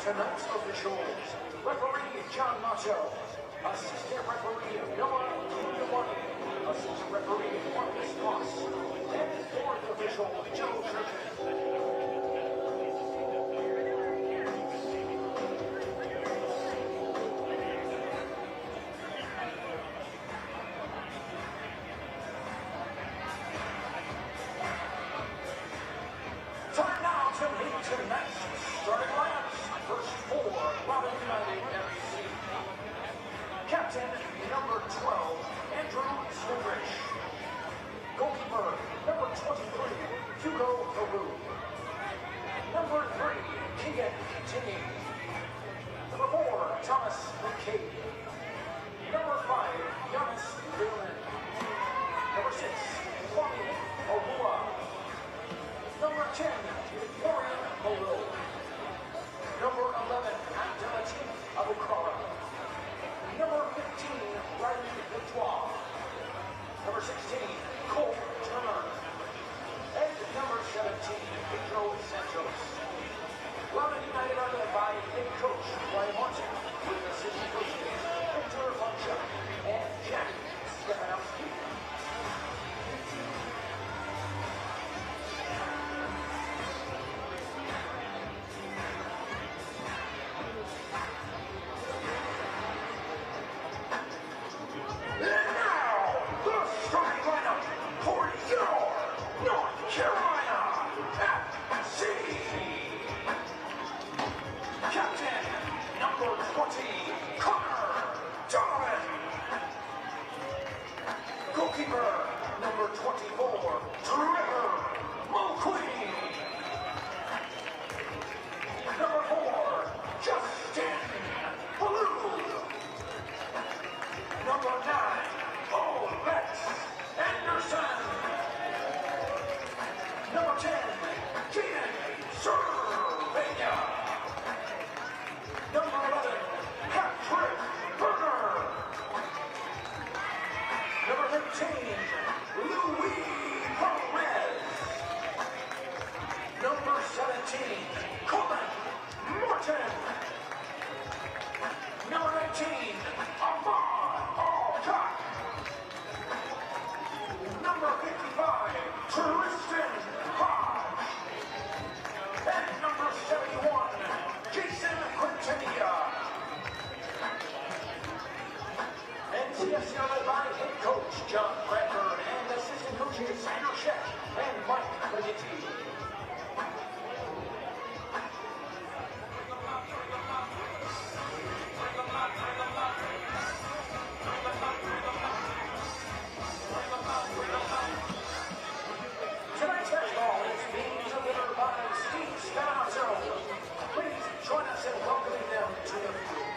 tonight's officials. Referee John Macho. Assistant referee Noah Loudoun. Assistant referee Marcus Moss. And fourth official Joe Churches. Time now to meet tonight's starting lineups. First four, Loudoun United FC. Captain, number 12, Andrew Swindrich. Goalkeeper, number 23, Hugo Haru. Number 3, Keegan Tinney. Number 4, Thomas McCabe. Number 5, Giannis Dillon. Number 6, Kwame Owua. Number 10, Warren Molo. Number 11, Abdelatif Abukara. Number 15, Riley Victoire. Number 16, Cole Turner. And number 17, Pedro Santos. Loudoun United are led by head coach Ryan Martin, with assistant coaches Victor Funcha and Jack Stefanowski. Goalkeeper, number 24, Trevor Mulqueen. Number 4, Justin Blue. Number 9, Lex Anderson. Number 10, Jaden Cervena. Number 11, Patrick Berger. Number 13, Louis Perez. Number 17, Colin Morton. Number 19, Ahmad Alcock. Number 55, Tristan Hodge. And number 71, Jason Quintanilla. And CFC are led by head coach John Bradford and assistant coaches Andrew Sheck and Mike Legetti. Tonight's basketball is being delivered by Steve Stanato. Please join us in welcoming them to the field.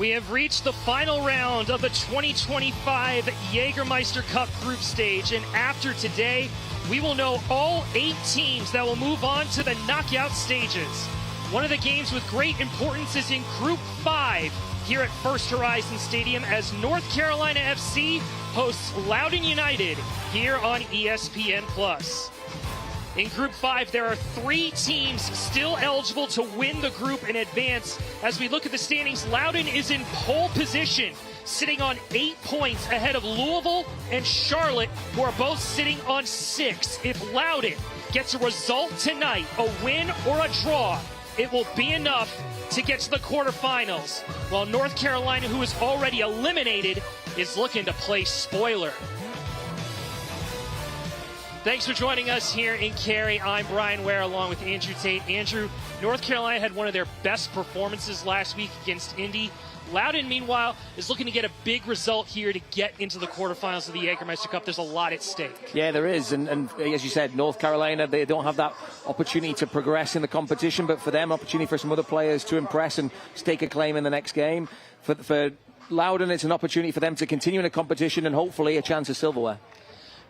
We have reached the final round of the 2025 Jägermeister Cup group stage, and after today, we will know all 8 teams that will move on to the knockout stages. One of the games with great importance is in Group 5 here at First Horizon Stadium as North Carolina FC hosts Loudoun United here on ESPN+. In Group 5, there are 3 teams still eligible to win the group and advance. As we look at the standings, Loudoun is in pole position, sitting on 8 points ahead of Louisville and Charlotte, who are both sitting on 6. If Loudoun gets a result tonight, a win or a draw, it will be enough to get to the quarterfinals, while North Carolina, who is already eliminated, is looking to play spoiler. Thanks for joining us here in Cary. I'm Brian Ware along with Andrew Tate. Andrew, North Carolina had one of their best performances last week against Indy. Loudoun, meanwhile, is looking to get a big result here to get into the quarterfinals of the Jägermeister Cup. There's a lot at stake. Yeah, there is. And as you said, North Carolina, they don't have that opportunity to progress in the competition, but for them, opportunity for some other players to impress and stake a claim in the next game. For Loudoun, it's an opportunity for them to continue in a competition and hopefully a chance of silverware.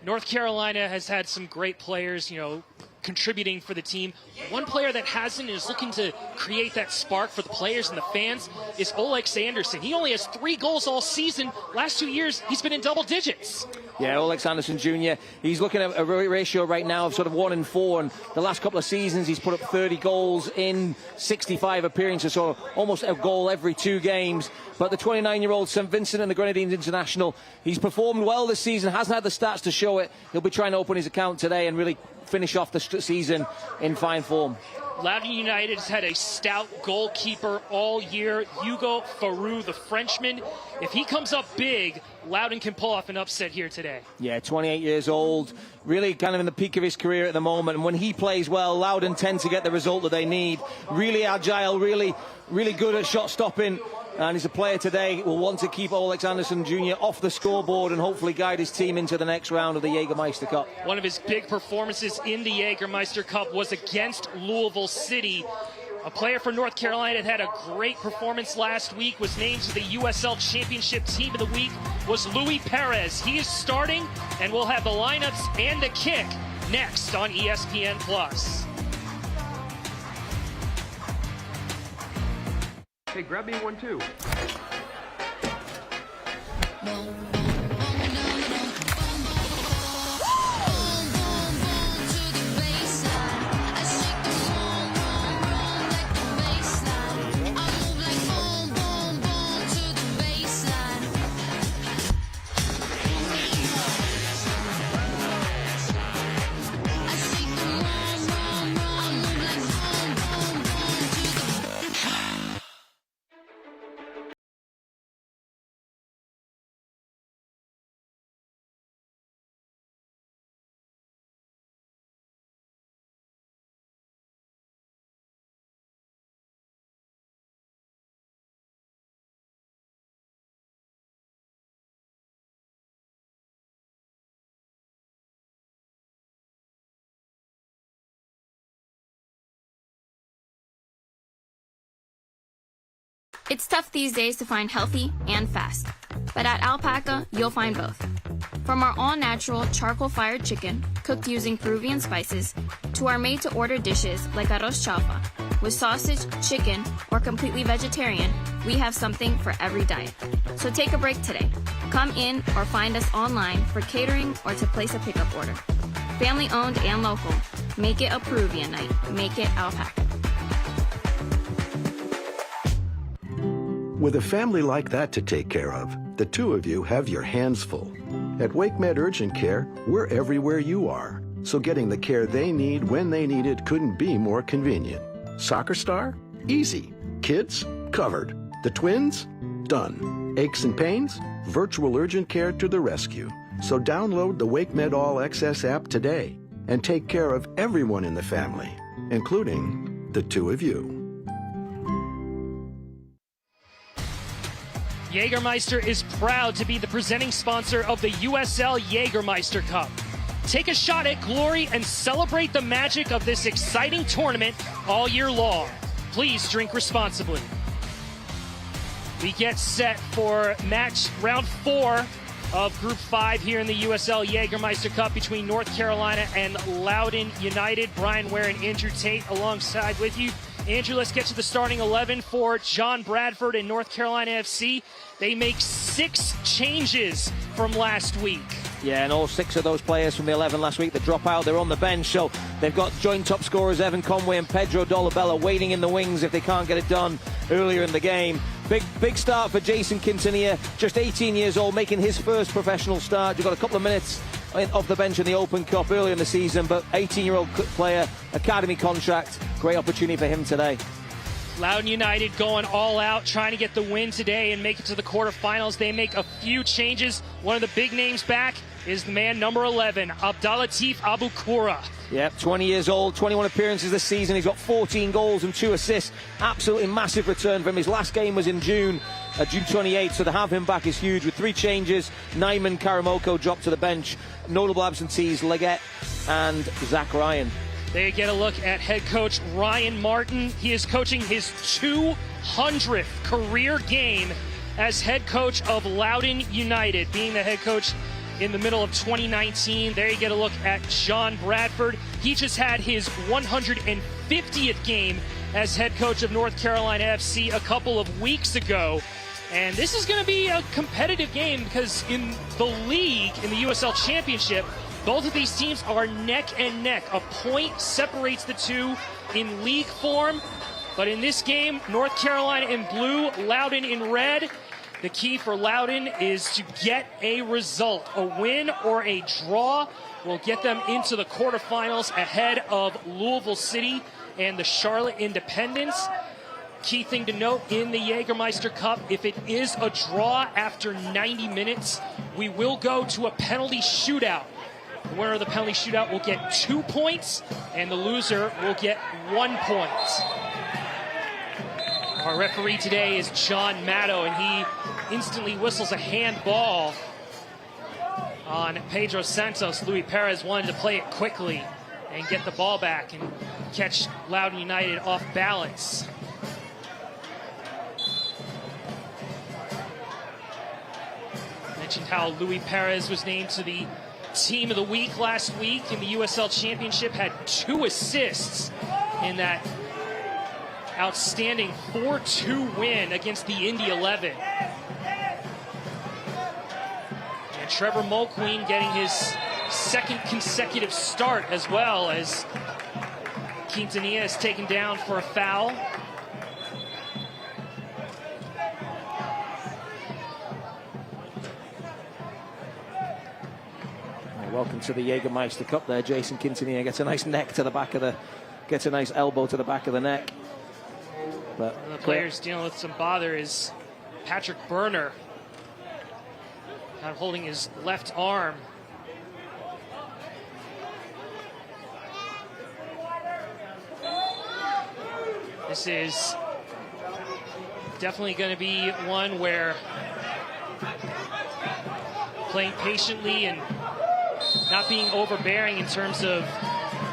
North Carolina has had some great players, contributing for the team. One player that hasn't and is looking to create that spark for the players and the fans is Olex Anderson. He only has 3 goals all season. Last 2 years, he's been in double digits. Yeah, Olex Anderson Jr., he's looking at a ratio right now of sort of 1 in 4. And the last couple of seasons, he's put up 30 goals in 65 appearances, so almost a goal every 2 games. But the 29-year-old St. Vincent and the Grenadines International, he's performed well this season, hasn't had the stats to show it. He'll be trying to open his account today and really finish off the season in fine form. Loudoun United has had a stout goalkeeper all year, Hugo Farou, the Frenchman. If he comes up big, Loudoun can pull off an upset here today. Yeah, 28 years old, really kind of in the peak of his career at the moment. And when he plays well, Loudoun tend to get the result that they need. Really agile, really good at shot stopping. And he's a player today who will want to keep Olex Anderson Jr. off the scoreboard and hopefully guide his team into the next round of the Jägermeister Cup. One of his big performances in the Jägermeister Cup was against Louisville City. A player for North Carolina that had a great performance last week, was named to the USL Championship Team of the Week, was Luis Perez. He is starting, and we'll have the lineups and the kick next on ESPN+. Hey, grab me one too. It's tough these days to find healthy and fast, but at Alpaca, you'll find both. From our all-natural charcoal-fired chicken, cooked using Peruvian spices, to our made-to-order dishes like arroz chaufa, with sausage, chicken, or completely vegetarian, we have something for every diet. So take a break today. Come in or find us online for catering or to place a pickup order. Family-owned and local. Make it a Peruvian night. Make it Alpaca. With a family like that to take care of, the 2 of you have your hands full. At WakeMed Urgent Care, we're everywhere you are, so getting the care they need when they need it couldn't be more convenient. Soccer star? Easy. Kids? Covered. The twins? Done. Aches and pains? Virtual urgent care to the rescue. So download the WakeMed All Access app today and take care of everyone in the family, including the 2 of you. Jägermeister is proud to be the presenting sponsor of the USL Jägermeister Cup. Take a shot at glory and celebrate the magic of this exciting tournament all year long. Please drink responsibly. We get set for match round 4 of Group 5 here in the USL Jägermeister Cup between North Carolina and Loudoun United. Brian Ware and Andrew Tate alongside with you. Andrew, let's get to the starting 11 for John Bradford and North Carolina FC. They make 6 changes from last week. Yeah, and all 6 of those players from the 11 last week that drop out, they're on the bench. So they've got joint top scorers Evan Conway and Pedro Dolabella waiting in the wings if they can't get it done earlier in the game. Big start for Jason Quintanilla, just 18 years old, making his first professional start. You've got a couple of minutes off the bench in the Open Cup earlier in the season, but 18-year-old player, academy contract, great opportunity for him today. Loudoun United going all out, trying to get the win today and make it to the quarterfinals. They make a few changes. One of the big names back is the man number 11, Abdulatif Abukura. Yep, 20 years old, 21 appearances this season. He's got 14 goals and 2 assists. Absolutely massive return for him. His last game was in June 28th, so to have him back is huge. With 3 changes, Nyman Karamoko dropped to the bench. Notable absentees, Leggett and Zach Ryan. There you get a look at head coach Ryan Martin. He is coaching his 200th career game as head coach of Loudoun United, being the head coach in the middle of 2019. There you get a look at John Bradford. He just had his 150th game as head coach of North Carolina FC a couple of weeks ago. And this is going to be a competitive game because in the league, in the USL Championship, both of these teams are neck and neck. A point separates the two in league form. But in this game, North Carolina in blue, Loudoun in red. The key for Loudoun is to get a result. A win or a draw will get them into the quarterfinals ahead of Louisville City and the Charlotte Independents. Key thing to note in the Jägermeister Cup, if it is a draw after 90 minutes, we will go to a penalty shootout. The winner of the penalty shootout will get 2 points, and the loser will get 1 point. Our referee today is John Matto, and he instantly whistles a handball on Pedro Santos. Luis Perez wanted to play it quickly and get the ball back and catch Loudoun United off balance. Mentioned how Luis Perez was named to the Team of the Week last week in the USL Championship, had 2 assists in that outstanding 4-2 win against the Indy 11. And Trevor Mulqueen getting his 2nd consecutive start as well, as Quintanilla is taken down for a foul. Welcome to the Jägermeister Cup there. Jason Quintanilla gets a nice neck to the back of the, gets a nice elbow to the back of the neck. But one of the players dealing with some bother is Patrick Berner, not holding his left arm. This is definitely going to be one where playing patiently and not being overbearing in terms of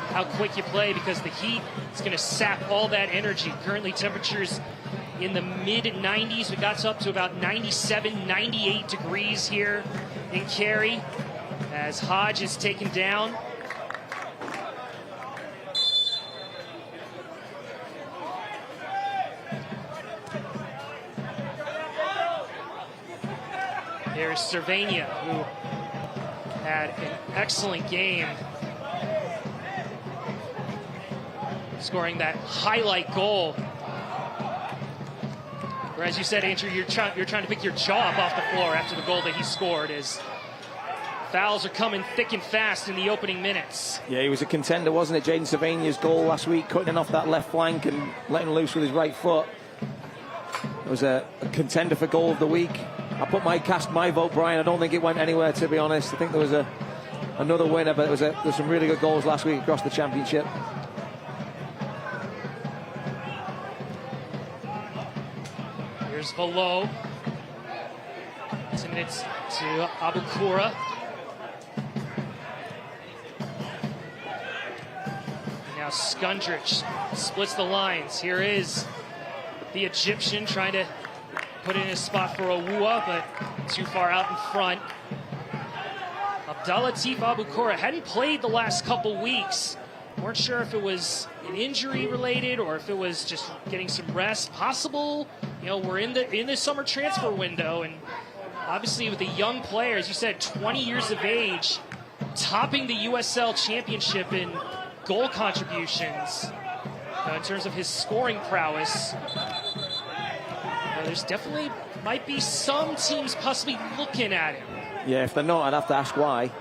how quick you play, because the heat is going to sap all that energy. Currently temperatures in the mid-90s. We got up to about 97, 98 degrees here in Cary as Hodge is taken down. There's Cervania, who had an excellent game, scoring that highlight goal. Or as you said, Andrew, you're trying to pick your jaw up off the floor after the goal that he scored, as fouls are coming thick and fast in the opening minutes. yeah, he was a contender, wasn't it? Jaden Cervania's goal last week, cutting off that left flank and letting loose with his right foot. It was a contender for goal of the week. I cast my vote, Brian. I don't think it went anywhere, to be honest. I think there was another winner, but there's some really good goals last week across the championship. Here's below. Sending it to Abukura. And now Skundrich splits the lines. Here is the Egyptian trying to put in a spot for Owua, but too far out in front. Abdulatif Abukora hadn't played the last couple weeks. Weren't sure if it was an injury related or if it was just getting some rest. Possible, we're in the summer transfer window, and obviously with a young player, as you said, 20 years of age, topping the USL Championship in goal contributions. In terms of his scoring prowess, there's definitely might be some teams possibly looking at him. Yeah, if they're not, I'd have to ask why.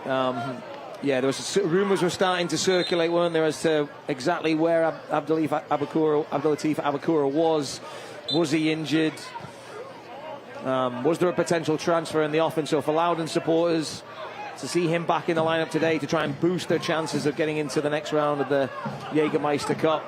Yeah, there was rumours were starting to circulate, weren't there, as to exactly where Abdulatif Abukora was. Was he injured? Was there a potential transfer in the offing? So for Loudoun supporters to see him back in the lineup today to try and boost their chances of getting into the next round of the Jägermeister Cup,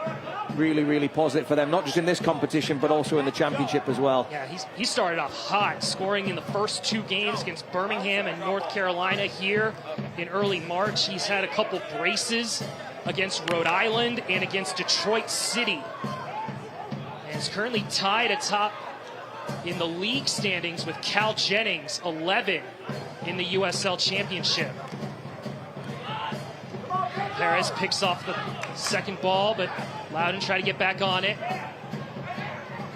really, really positive for them, not just in this competition, but also in the championship as well. Yeah, he started off hot, scoring in the first 2 games against Birmingham and North Carolina here in early March. He's had a couple braces against Rhode Island and against Detroit City. And is currently tied atop in the league standings with Cal Jennings, 11 in the USL Championship. Perez picks off the second ball, but Loudoun try to get back on it.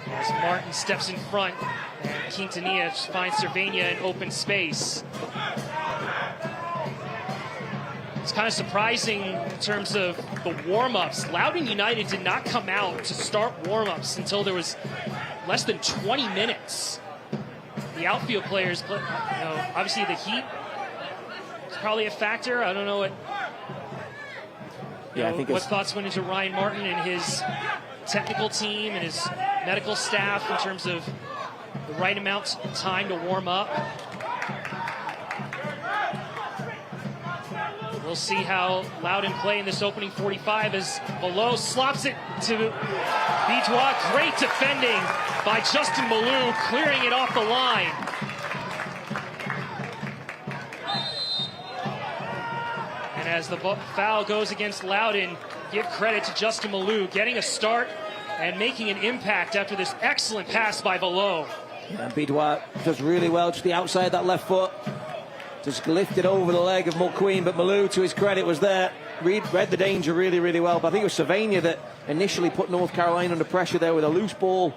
As Martin steps in front, and Quintanilla finds Cervenia in open space. It's kind of surprising in terms of the warm-ups. Loudoun United did not come out to start warm-ups until there was less than 20 minutes. The outfield players, obviously the heat is probably a factor. I don't know what. I think what thoughts went into Ryan Martin and his technical team and his medical staff in terms of the right amount of time to warm up. We'll see how Loudoun play in this opening 45 as Below slops it to Bitois. Great defending by Justin Malou, clearing it off the line. And as the foul goes against Loudoun, give credit to Justin Malou, getting a start and making an impact after this excellent pass by Below. And Bitois does really well, just the outside of that left foot. Just lifted over the leg of Mulqueen, but Malou, to his credit, was there. Read the danger really, really well. But I think it was Cervenia that initially put North Carolina under pressure there with a loose ball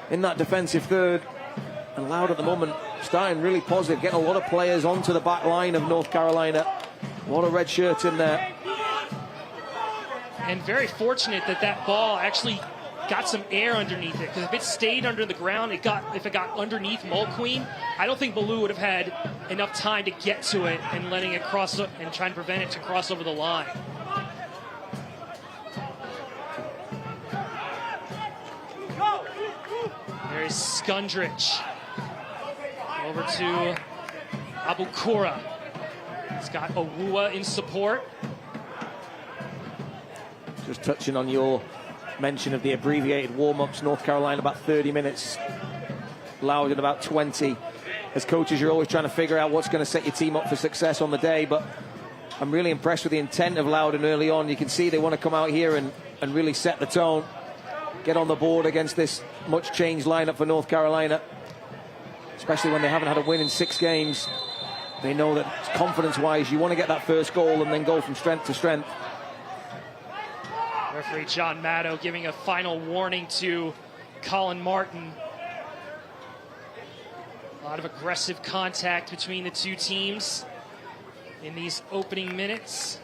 in that defensive third. And Loudoun at the moment starting really positive, getting a lot of players onto the back line of North Carolina. A lot of red shirts in there. And very fortunate that that ball actually got some air underneath it, because if it stayed under the ground, if it got underneath Mulqueen, I don't think Malou would have had enough time to get to it and letting it cross and trying to prevent it to cross over the line. There's Skundrich over to Abukora. He's got Owua in support. Just touching on your mention of the abbreviated warm-ups, North Carolina about 30 minutes, Loudoun about 20. As coaches, you're always trying to figure out what's going to set your team up for success on the day, but I'm really impressed with the intent of Loudoun early on. You can see they want to come out here and really set the tone, get on the board against this much changed lineup for North Carolina, especially when they haven't had a win in 6 games. They know that confidence-wise, you want to get that first goal and then go from strength to strength. Referee John Maddow giving a final warning to Colin Martin. A lot of aggressive contact between the two teams in these opening minutes.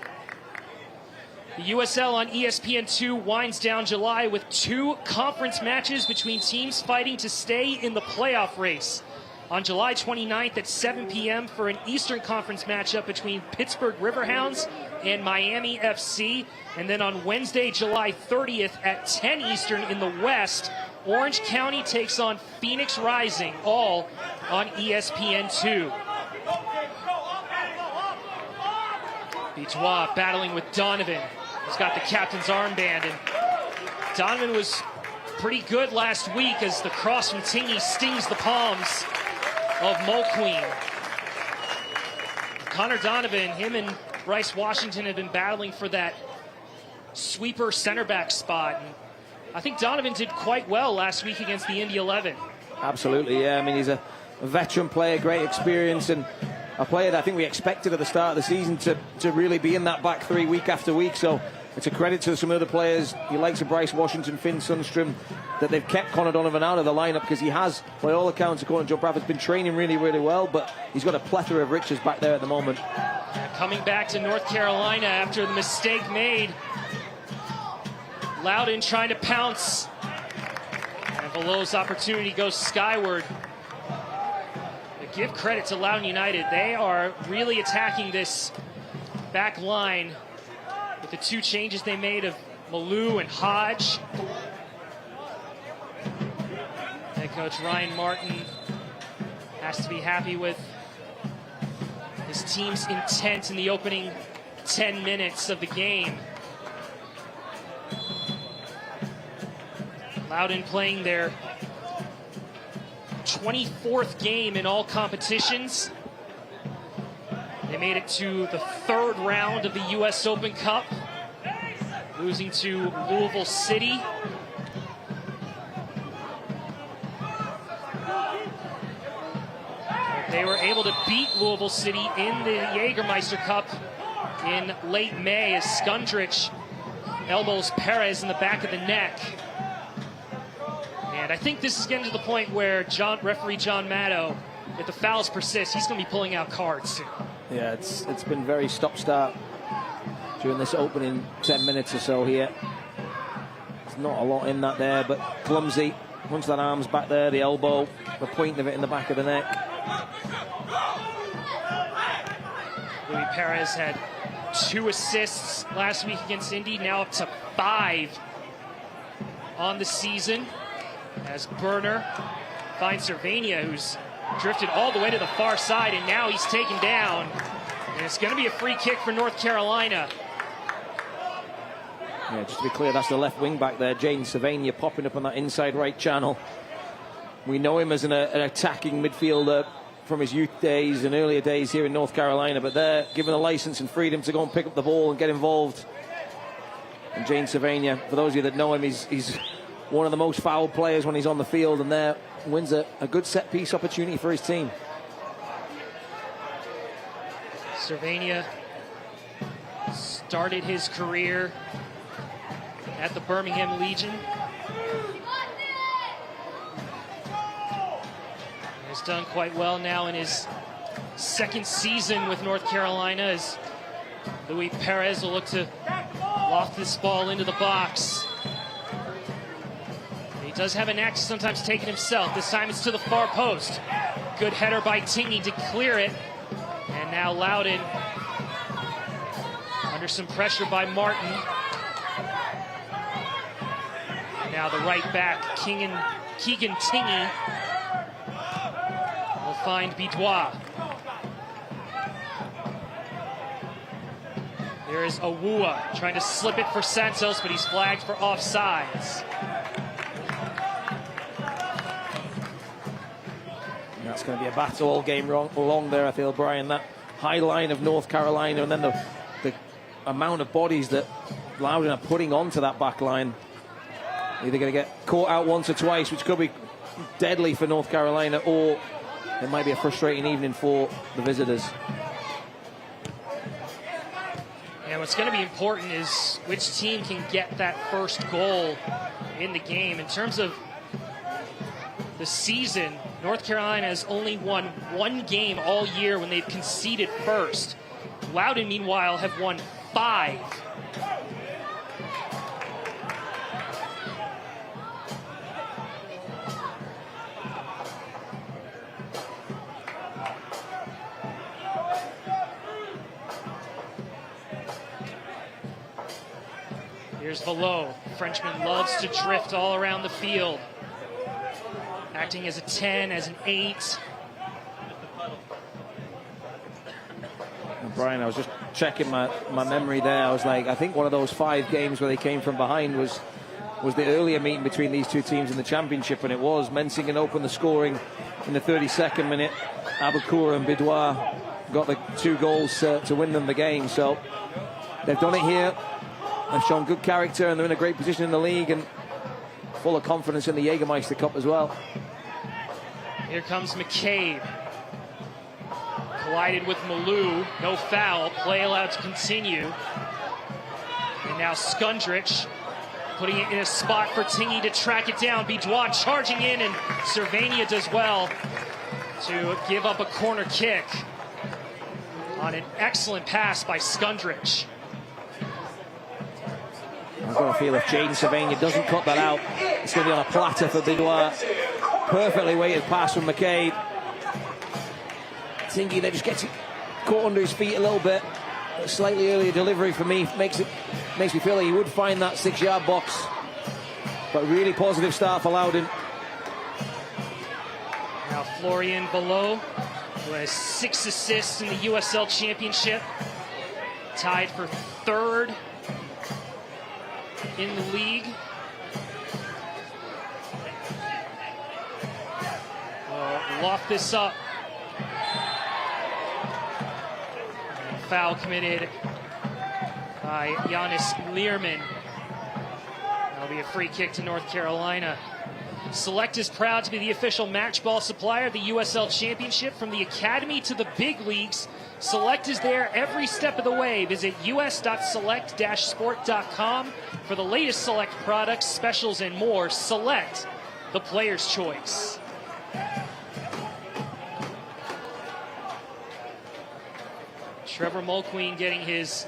The USL on ESPN2 winds down July with 2 conference matches between teams fighting to stay in the playoff race. On July 29th at 7 p.m. for an Eastern Conference matchup between Pittsburgh Riverhounds and Miami FC. And then on Wednesday, July 30th at 10 Eastern in the West, Orange County takes on Phoenix Rising, all on ESPN2. Bitois battling with Donovan. He's got the captain's armband, and Donovan was pretty good last week as the cross from Tingy stings the palms of Mulqueen. Connor Donovan, him and Bryce Washington have been battling for that sweeper center back spot. And I think Donovan did quite well last week against the Indy 11. Absolutely, yeah. I mean, he's a veteran player, great experience, and a player that I think we expected at the start of the season to really be in that back three week after week. So it's a credit to some of the players, the likes of Bryce Washington, Finn Sundstrom, that they've kept Connor Donovan out of the lineup, because he has, by all accounts, according to Joe Bradford's been training really, really well, but he's got a plethora of riches back there at the moment. Coming back to North Carolina after the mistake made. Loudoun trying to pounce. And Below's opportunity goes skyward. But give credit to Loudoun United. They are really attacking this back line with the two changes they made of Malou and Hodge. Head coach Ryan Martin has to be happy with his team's intent in the opening 10 minutes of the game. Loudoun playing their 24th game in all competitions. They made it to the third round of the US Open Cup, losing to Louisville City. They were able to beat Louisville City in the Jägermeister Cup in late May as Skundrich elbows Perez in the back of the neck. And I think this is getting to the point where referee John Maddow, if the fouls persist, he's going to be pulling out cards soon. Yeah, it's been very stop-start during this opening 10 minutes or so here. There's not a lot in that there, but clumsy. Once that arm's back there, the elbow, the point of it in the back of the neck. Louis Perez had 2 assists last week against Indy, now up to 5 on the season, as Burner finds Cervania, who's drifted all the way to the far side, and now he's taken down. And it's going to be a free kick for North Carolina. Yeah, just to be clear, that's the left wing back there, Jaden Cervania, popping up on that inside right channel. We know him as an attacking midfielder from his youth days and earlier days here in North Carolina, but they're given a license and freedom to go and pick up the ball and get involved. And Jaden Cervania, for those of you that know him, he's one of the most foul players when he's on the field, and there wins a good set-piece opportunity for his team. Cervania started his career at the Birmingham Legion. He's done quite well now in his second season with North Carolina, as Louis Perez will look to loft this ball into the box. He does have a knack to sometimes take it himself. This time it's to the far post. Good header by Tingy to clear it. And now Loudoun under some pressure by Martin. Now the right back, Keegan Tingy, will find Bidois. There is Awua trying to slip it for Santos, but he's flagged for offsides. That's going to be a battle all game along there, I feel, Brian. That high line of North Carolina, and then the amount of bodies that Loudoun are putting onto that back line. Either going to get caught out once or twice, which could be deadly for North Carolina, or it might be a frustrating evening for the visitors. And what's going to be important is which team can get that first goal in the game. In terms of the season, North Carolina has only won 1 game all year when they've conceded first. Loudoun, meanwhile, have won 5. Here's Below. Frenchman loves to drift all around the field, acting as a 10, as an 8. Brian, I was just checking my memory there. I was like, I think one of those 5 games where they came from behind was the earlier meeting between these two teams in the championship, and it was Mensingen opened the scoring in the 32nd minute. Abukura and Bidois got the 2 goals to win them the game. So they've done it here. They've shown good character, and they're in a great position in the league and full of confidence in the Jägermeister Cup as well. Here comes McCabe. Collided with Malou. No foul. Play allowed to continue. And now Skundrich putting it in a spot for Tingy to track it down. Bidois charging in, and Cervania does well to give up a corner kick on an excellent pass by Skundrich. I've got a feel if Jaden Cervania doesn't cut that out, it's going to be on a platter for Bidois. Perfectly weighted pass from McCabe. Tingy there just gets it caught under his feet a little bit. A slightly earlier delivery for me makes me feel like he would find that 6-yard box. But really positive start for Loudoun. Now Florian Below, who has 6 assists in the USL Championship, tied for 3rd in the league. Loft this up. Foul committed by Giannis Learman. That'll be a free kick to North Carolina. Select is proud to be the official match ball supplier of the USL Championship. From the Academy to the big leagues, Select is there every step of the way. Visit us.select-sport.com for the latest Select products, specials, and more. Select, the player's choice. Trevor Mulqueen getting his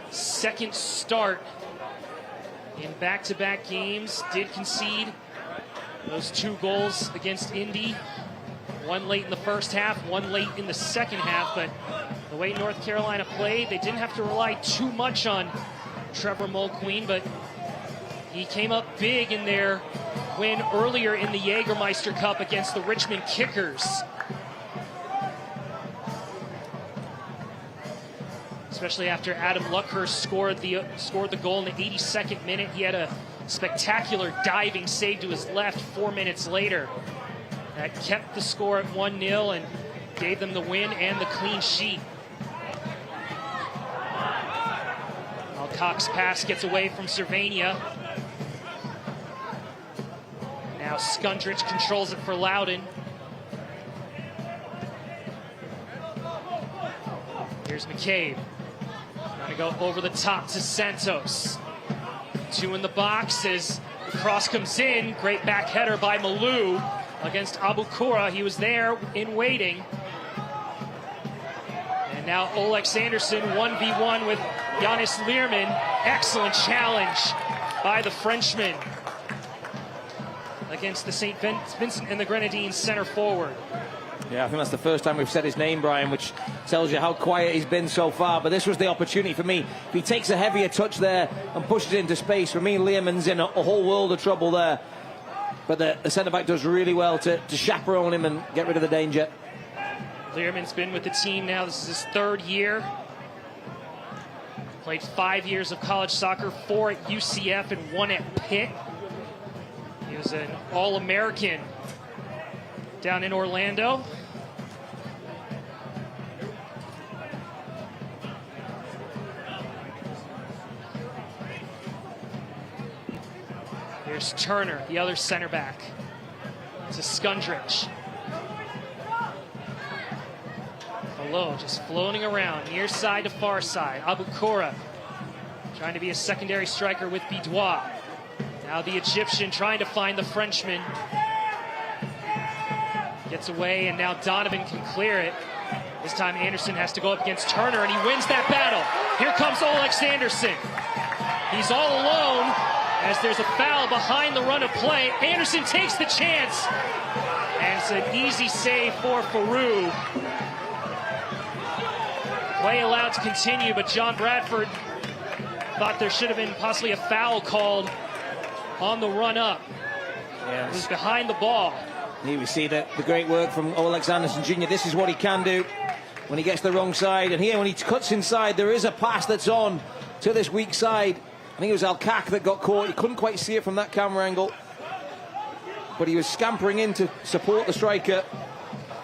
2nd start in back-to-back games. Did concede those 2 goals against Indy. 1 late in the first half, 1 late in the second half. But the way North Carolina played, they didn't have to rely too much on Trevor Mulqueen, but he came up big in their win earlier in the Jägermeister Cup against the Richmond Kickers. Especially after Adam Luckhurst scored the goal in the 82nd minute. He had a spectacular diving save to his left 4 minutes later. That kept the score at 1-0 and gave them the win and the clean sheet. Alcock's pass gets away from Cervania. Now Skundrich controls it for Loudoun. Here's McCabe. Trying to go over the top to Santos. 2 in the box as the cross comes in. Great back header by Malou against Abukura. He was there in waiting. And now Olex Anderson 1v1 with Giannis Learman. Excellent challenge by the Frenchman against the St. Vincent and the Grenadines center forward. Yeah, I think that's the first time we've said his name, Brian, which tells you how quiet he's been so far. But this was the opportunity for me. If he takes a heavier touch there and pushes it into space, for me, Learman's in a whole world of trouble there. But the centre-back does really well to chaperone him and get rid of the danger. Learman's been with the team now. This is his 3rd year. Played 5 years of college soccer, 4 at UCF and 1 at Pitt. He was an All-American down in Orlando. Here's Turner, the other center back. To Skundrich. Below, just floating around, near side to far side. Abukura trying to be a secondary striker with Bidois. Now the Egyptian trying to find the Frenchman. Gets away, and now Donovan can clear it. This time Anderson has to go up against Turner, and he wins that battle. Here comes Olex Anderson. He's all alone as there's a foul behind the run of play. Anderson takes the chance, and it's an easy save for Faroux. Play allowed to continue, but John Bradford thought there should have been possibly a foul called on the run up. Yes. It was behind the ball. Here we see the great work from Olex Anderson Jr. This is what he can do when he gets the wrong side. And here, when he cuts inside, there is a pass that's on to this weak side. I think it was Alcac that got caught. He couldn't quite see it from that camera angle. But he was scampering in to support the striker.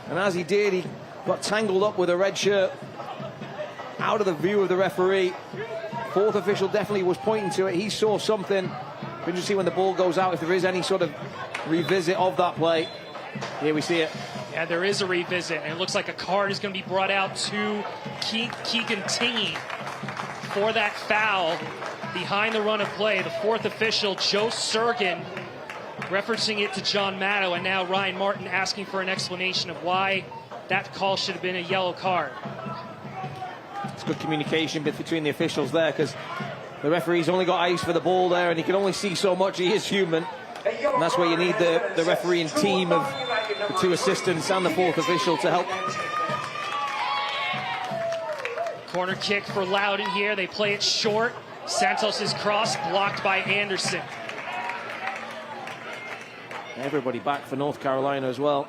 And as he did, he got tangled up with a red shirt out of the view of the referee. 4th official definitely was pointing to it. He saw something. We're going to see when the ball goes out if there is any sort of revisit of that play. Here we see it. Yeah, there is a revisit, and it looks like a card is going to be brought out to Keegan Tingy for that foul behind the run of play. The fourth official, Joe Sergin, referencing it to John Matto, and now Ryan Martin asking for an explanation of why that call should have been a yellow card. It's good communication between the officials there, because the referee's only got eyes for the ball there, and he can only see so much. He is human, and that's where you need the refereeing team of the two assistants and the fourth official to help. Corner kick for Loudoun here. They play it short. Santos' cross blocked by Anderson. Everybody back for North Carolina as well.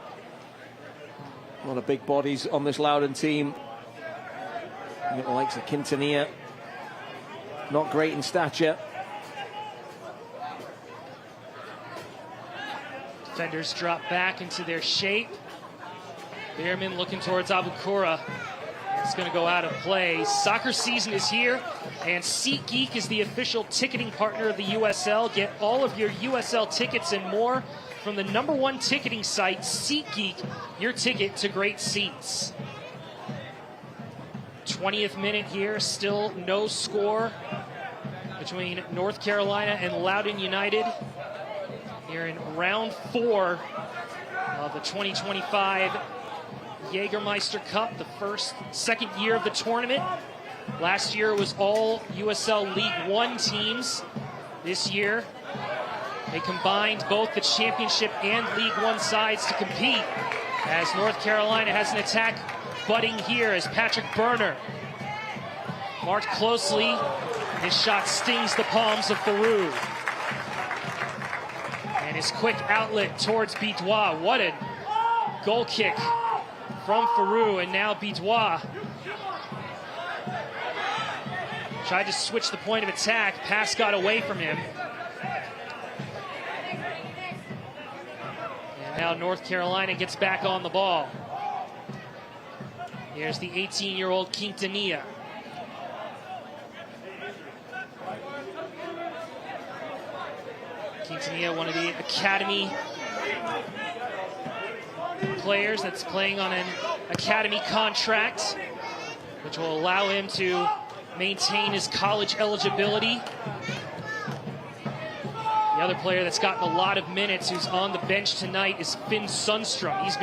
A lot of big bodies on this Loudoun team. You got the likes of Quintanilla, not great in stature. Defenders drop back into their shape. Beerman looking towards Abukura. It's going to go out of play. Soccer season is here, and SeatGeek is the official ticketing partner of the USL. Get all of your USL tickets and more from the #1 ticketing site, SeatGeek, your ticket to great seats. 20th minute here, still no score between North Carolina and Loudoun United here in round 4 of the 2025 Jägermeister Cup, the second year of the tournament. Last year it was all USL League One teams. This year they combined both the championship and League One sides to compete, as North Carolina has an attack budding here as Patrick Berner marked closely. His shot stings the palms of Faroux. And his quick outlet towards Bitois. What a goal kick from Faroux, and now Bitois tried to switch the point of attack. Pass got away from him. And now North Carolina gets back on the ball. Here's the 18-year-old Quintanilla. Quintanilla, one of the Academy players that's playing on an Academy contract, which will allow him to maintain his college eligibility. The other player that's gotten a lot of minutes, who's on the bench tonight, is Finn Sundstrom. He's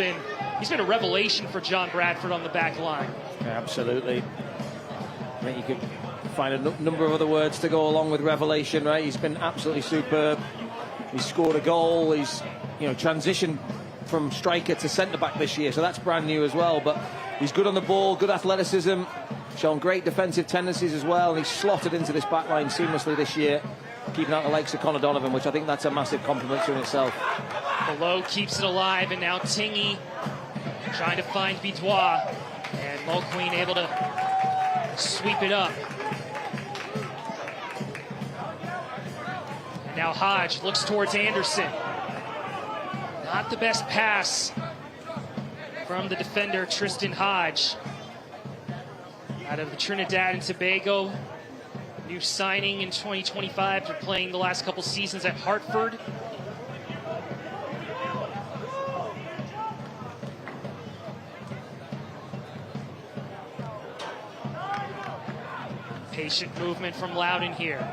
been a revelation for John Bradford on the back line. Yeah, absolutely. I think you could find a number of other words to go along with revelation, right? He's been absolutely superb. He's scored a goal. He's, transitioned from striker to centre-back this year, so that's brand new as well. But he's good on the ball, good athleticism, shown great defensive tendencies as well, and he's slotted into this back line seamlessly this year, keeping out the likes of Connor Donovan, which I think that's a massive compliment to in itself. Below keeps it alive, and now Tingy trying to find Bitois, and Mulqueen able to sweep it up. And now Hodge looks towards Anderson. Not the best pass from the defender, Tristan Hodge. Out of the Trinidad and Tobago. New signing in 2025 after playing the last couple seasons at Hartford. Patient movement from Loudoun here.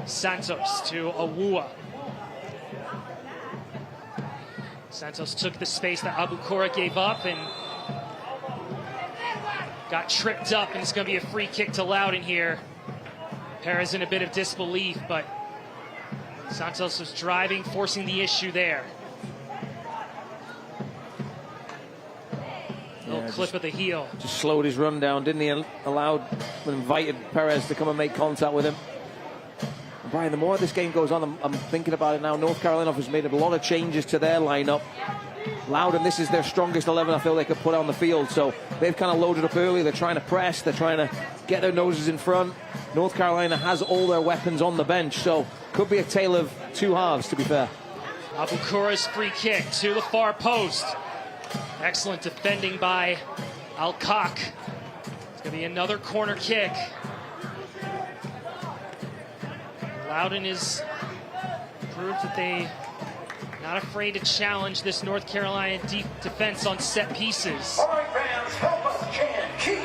Santos to Awua. Santos took the space that Abukura gave up and got tripped up, and it's going to be a free kick to Loudoun here. Perez in a bit of disbelief, but Santos was driving, forcing the issue there. Little clip of the heel. Just slowed his run down, didn't he? Invited Perez to come and make contact with him. And Brian, the more this game goes on, I'm thinking about it now. North Carolina has made a lot of changes to their lineup. Loudoun, this is their strongest 11 I feel they could put on the field, so they've kind of loaded up early. They're trying to press, they're trying to get their noses in front. North Carolina has all their weapons on the bench, so could be a tale of two halves, to be fair. Abukura's free kick to the far post. Excellent defending by Alcock. It's going to be another corner kick. Loudoun has proved that they Not afraid to challenge this North Carolina defense on set pieces. All right, fans, help us chant, keep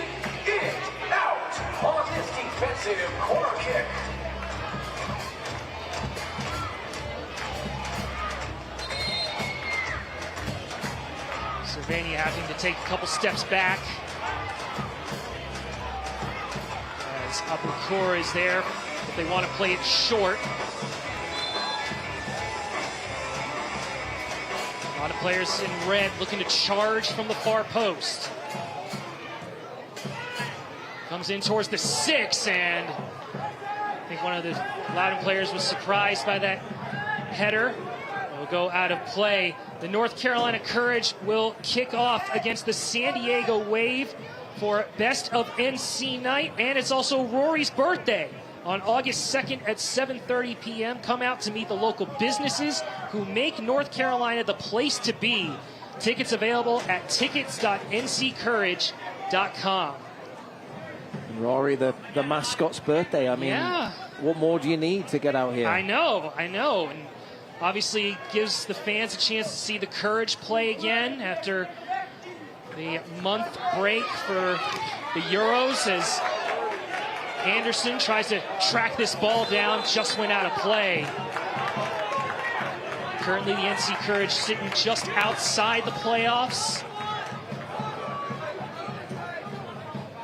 it out on this defensive corner kick. Cervania having to take a couple steps back. As Abukor is there, but they want to play it short. A lot of players in red looking to charge from the far post. Comes in towards the 6, and I think one of the Loudoun players was surprised by that header. Will go out of play. The North Carolina Courage will kick off against the San Diego Wave for Best of NC night, and it's also Rory's birthday on August 2nd at 7:30 p.m. Come out to meet the local businesses who make North Carolina the place to be. Tickets available at tickets.nccourage.com. Rory, the mascot's birthday. I mean, yeah. What more do you need to get out here? I know. And obviously gives the fans a chance to see the Courage play again after the month break for the Euros, as Anderson tries to track this ball down, just went out of play. Currently the NC Courage sitting just outside the playoffs.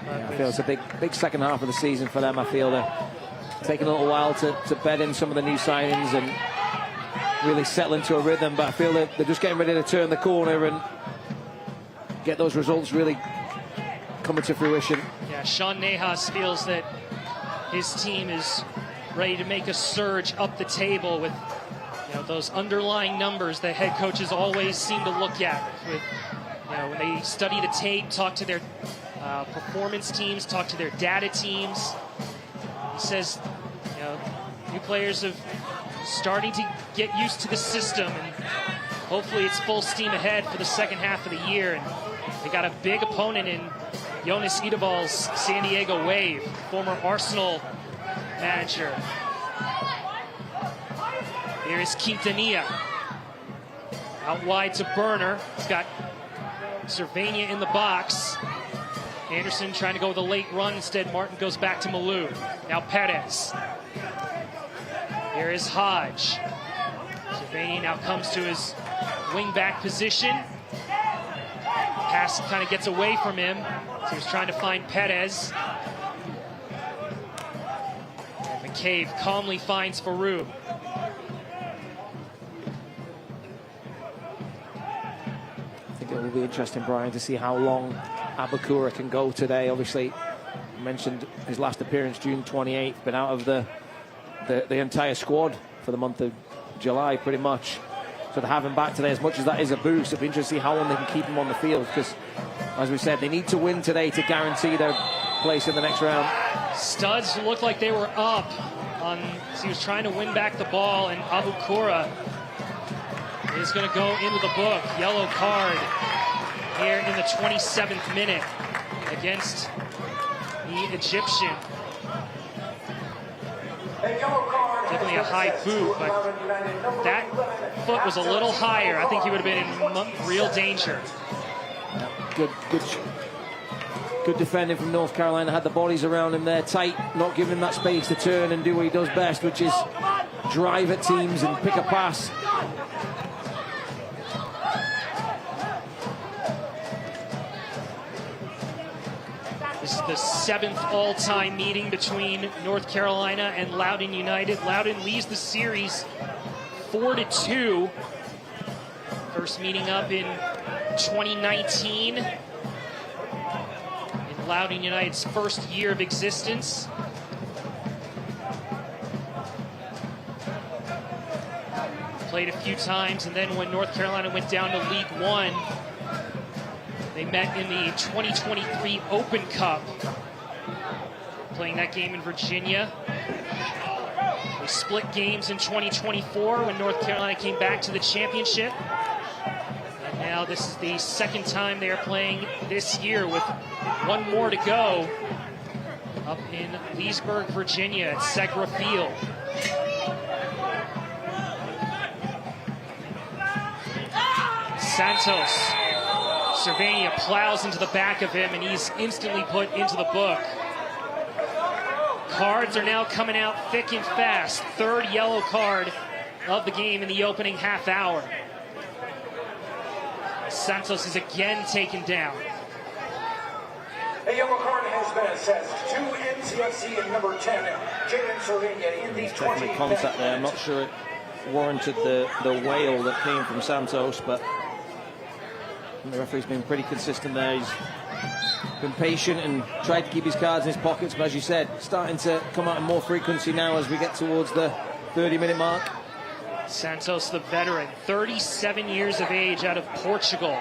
I feel it's a big second half of the season for them. I feel they're taking a little while to bed in some of the new signings and really settle into a rhythm, but I feel that they're just getting ready to turn the corner and get those results really coming to fruition. Yeah, Sean Nahas feels that his team is ready to make a surge up the table with, you know, those underlying numbers that head coaches always seem to look at. With, you know, when they study the tape, talk to their performance teams, talk to their data teams. He says, you know, new players have starting to get used to the system, and hopefully it's full steam ahead for the second half of the year. And they got a big opponent in Jonas Ideval's San Diego Wave, former Arsenal manager. Here is Quintanilla. Out wide to Burner. He's got Cervania in the box. Anderson trying to go with a late run. Instead, Martin goes back to Malou. Now Perez. Here is Hodge. Cervania now comes to his wing-back position. Pass kind of gets away from him. So he's trying to find Perez. And McCabe calmly finds Farouk. I think it will be interesting, Brian, to see how long Abukura can go today. Obviously, you mentioned his last appearance June 28th, been out of the entire squad for the month of July, pretty much. So to have him back today, as much as that is a boost, it'll be interesting to see how long they can keep him on the field, because, as we said, they need to win today to guarantee their place in the next round. Studs looked like they were up on, so he was trying to win back the ball, and Abukura is going to go into the book. Yellow card here in the 27th minute against the Egyptian. Definitely a high boot, but that foot was a little higher. I think he would have been in real danger. Good defending from North Carolina. Had the bodies around him there tight, not giving him that space to turn and do what he does best, which is drive at teams and pick a pass. This is the 7th all-time meeting between North Carolina and Loudoun United. Loudoun leads the series 4-2. First meeting up in 2019. In Loudoun United's first year of existence. Played a few times, and then when North Carolina went down to League One, they met in the 2023 Open Cup, playing that game in Virginia. They split games in 2024 when North Carolina came back to the championship. And now this is the second time they are playing this year, with one more to go up in Leesburg, Virginia at Segra Field. Santos. Cervania plows into the back of him, and he's instantly put into the book. Cards are now coming out thick and fast. Third yellow card of the game in the opening half hour. Santos is again taken down. A yellow card has been assessed to NCFC and number 10, Jalen Cervania, in the 20 contact there. I'm not sure it warranted the wail that came from Santos, but the referee's been pretty consistent there. He's been patient and tried to keep his cards in his pockets, but as you said, starting to come out in more frequency now as we get towards the 30-minute mark. Santos, the veteran, 37 years of age, out of Portugal.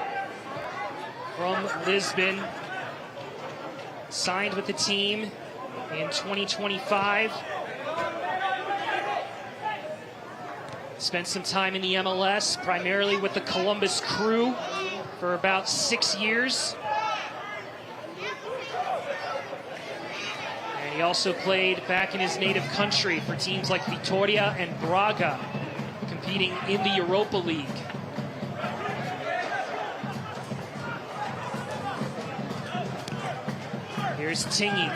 From Lisbon, signed with the team in 2025. Spent some time in the MLS, primarily with the Columbus Crew for about 6 years. And he also played back in his native country for teams like Vitória and Braga, competing in the Europa League. Here's Tingy.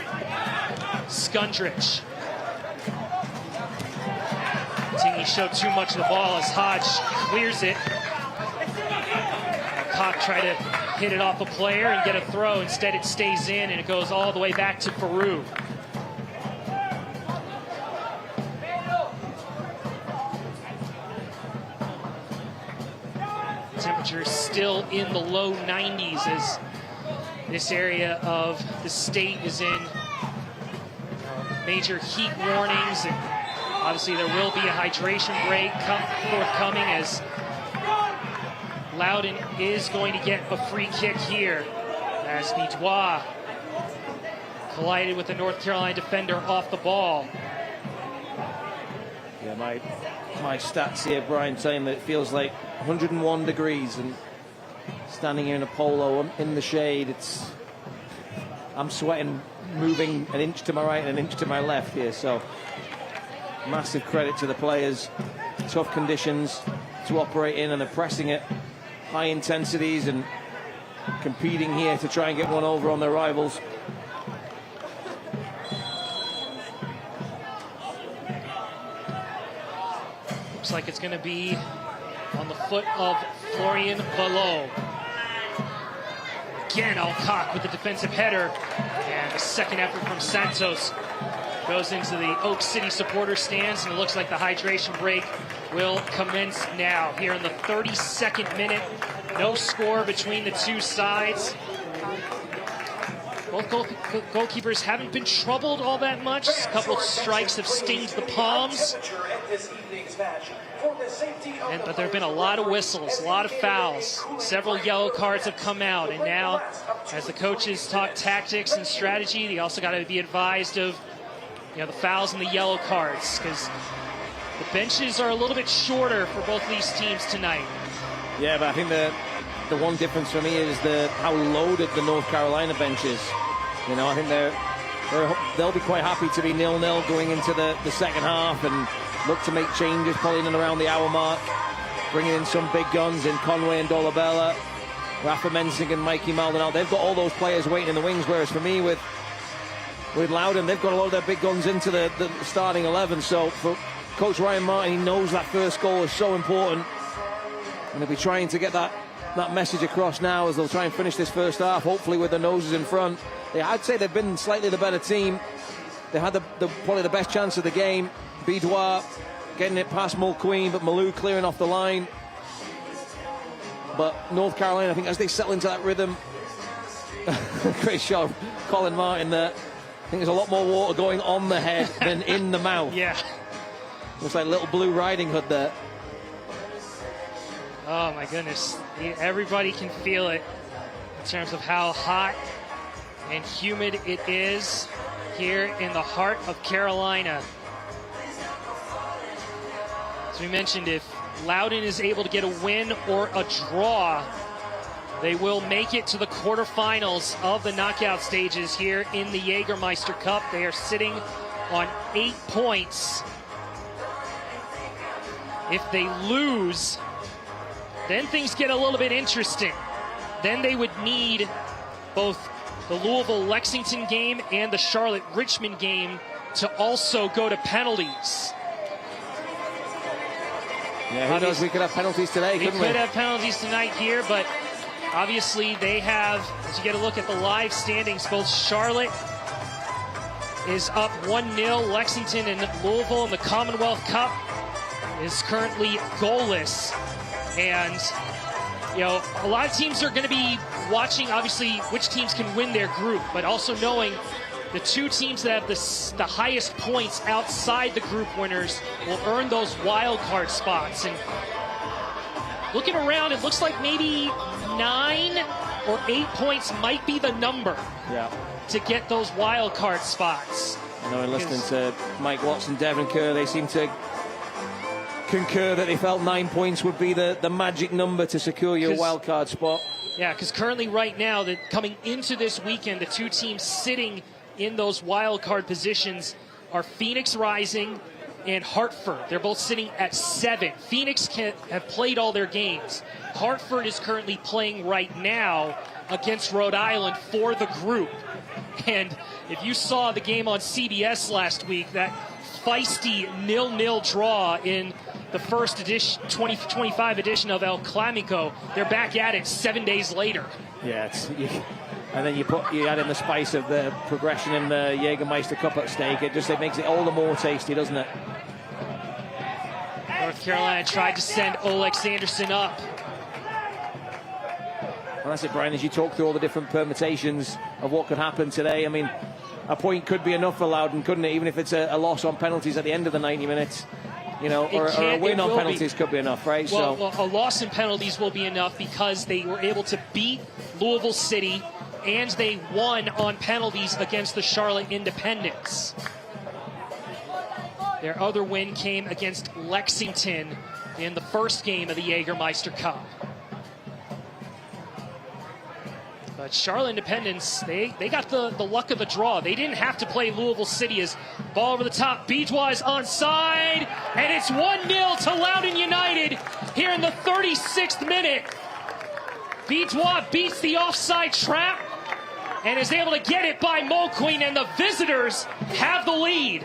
Skundrich. Tingy showed too much of the ball as Hodge clears it. Cock tried to hit it off a player and get a throw. Instead, it stays in, and it goes all the way back to Peru. Temperature still in the low 90s as this area of the state is in major heat warnings, and obviously there will be a hydration break forthcoming as Loudoun is going to get a free kick here as Vidois collided with the North Carolina defender off the ball. Yeah, my stats here, Brian, saying that it feels like 101 degrees and standing here in a polo in the shade. I'm sweating, moving an inch to my right and an inch to my left here, so massive credit to the players. Tough conditions to operate in, and they're pressing it, high intensities, and competing here to try and get one over on their rivals. Looks like it's going to be on the foot of Florian Valot. Again, Alcock with the defensive header, and the second effort from Santos goes into the Oak City supporter stands, and it looks like the hydration break will commence now. Here in the 32nd minute, no score between the two sides. Both goalkeepers haven't been troubled all that much. A couple of strikes have stinged the palms. But there have been a lot of whistles, a lot of fouls. Several yellow cards have come out. And now, as the coaches talk tactics and strategy, they also got to be advised of the fouls and the yellow cards, because the benches are a little bit shorter for both of these teams tonight. Yeah, but I think the one difference for me is how loaded the North Carolina bench is. I think they'll be quite happy to be 0-0 going into the second half and look to make changes probably in and around the hour mark, bringing in some big guns in Conway and Dolabella, Rafa Mensing and Mikey Maldonado. They've got all those players waiting in the wings, whereas for me with Loudoun, they've got a lot of their big guns into the starting 11. So for Coach Ryan Martin, he knows that first goal is so important, and they'll be trying to get that message across now as they'll try and finish this first half, hopefully with their noses in front. I'd say they've been slightly the better team. They had probably the best chance of the game. Bidois getting it past Mulqueen, but Malou clearing off the line. But North Carolina, I think as they settle into that rhythm, great shot, Colin Martin there. I think there's a lot more water going on the head than in the mouth. Yeah. Looks like Little Blue Riding Hood there. Oh my goodness. Everybody can feel it in terms of how hot and humid it is here in the heart of Carolina. As we mentioned, if Loudoun is able to get a win or a draw, they will make it to the quarterfinals of the knockout stages here in the Jägermeister Cup. They are sitting on 8 points. If they lose, then things get a little bit interesting. Then they would need both the Louisville-Lexington game and the Charlotte-Richmond game to also go to penalties. Yeah, who knows? We could have penalties today, couldn't we? We could have penalties tonight here, but obviously they have, as you get a look at the live standings, both Charlotte is up 1-0. Lexington and Louisville in the Commonwealth Cup is currently goalless. And, you know, a lot of teams are going to be watching, obviously, which teams can win their group, but also knowing the two teams that have the highest points outside the group winners will earn those wild card spots. And looking around, it looks like maybe 9 or 8 points might be the number to get those wild card spots. I know, in listening to Mike Watson, Devon Kerr, they seem to concur that they felt 9 points would be the magic number to secure your wild card spot. Yeah, because currently right now, coming into this weekend, the two teams sitting in those wild card positions are Phoenix Rising and Hartford. They're both sitting at 7. Phoenix have played all their games. Hartford is currently playing right now against Rhode Island for the group. And if you saw the game on CBS last week, that feisty 0-0 draw in the first edition, 2025 edition of El Clamico, they're back at it 7 days later. Yeah, and then you add in the spice of the progression in the Jägermeister Cup at stake. It makes it all the more tasty, doesn't it? North Carolina tried to send Oleg Sanderson up. Well, that's it, Brian, as you talk through all the different permutations of what could happen today. I mean, a point could be enough for Loudoun, couldn't it? Even if it's a loss on penalties at the end of the 90 minutes. You know, or a win on penalties could be enough, right? Well, a loss in penalties will be enough because they were able to beat Louisville City and they won on penalties against the Charlotte Independents. Their other win came against Lexington in the first game of the Jägermeister Cup. But Charlotte Independents, they got the luck of the draw. They didn't have to play Louisville City as ball over the top. Bejois is onside, and it's 1-0 to Loudoun United here in the 36th minute. Bejois beats the offside trap and is able to get it by Mulqueen, and the visitors have the lead.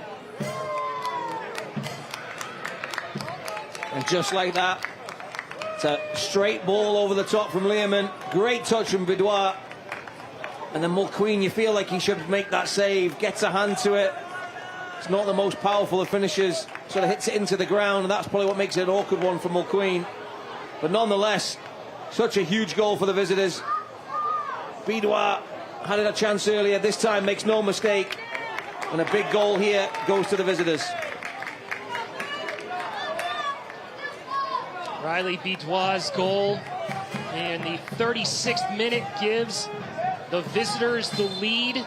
And just like that, it's a straight ball over the top from Learman. Great touch from Bejois. And then Mulqueen, you feel like he should make that save, gets a hand to it. It's not the most powerful of finishes, sort of hits it into the ground, and that's probably what makes it an awkward one for Mulqueen. But nonetheless, such a huge goal for the visitors. Bejois had a chance earlier, this time makes no mistake, and a big goal here goes to the visitors. Riley Bejois' goal in the 36th minute gives the visitors the lead.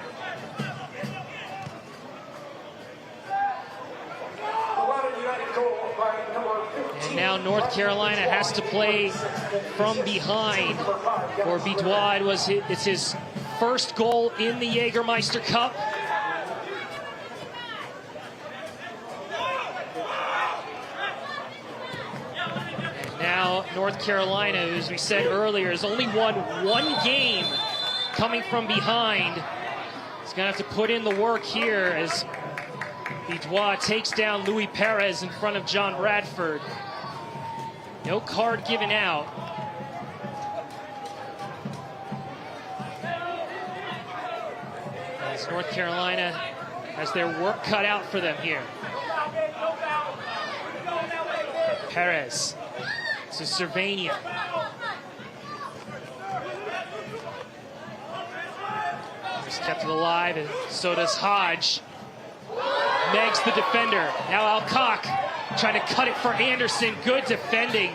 And now North Carolina has to play from behind for Bejois. It's his first goal in the Jägermeister Cup. And now North Carolina, as we said earlier, has only won one game coming from behind. He's going to have to put in the work here as Bejois takes down Louis Perez in front of John Radford. No card given out. As North Carolina has their work cut out for them here. Perez to Cervania. He's kept it alive, and so does Hodge. Meg's the defender. Now Alcock trying to cut it for Anderson. Good defending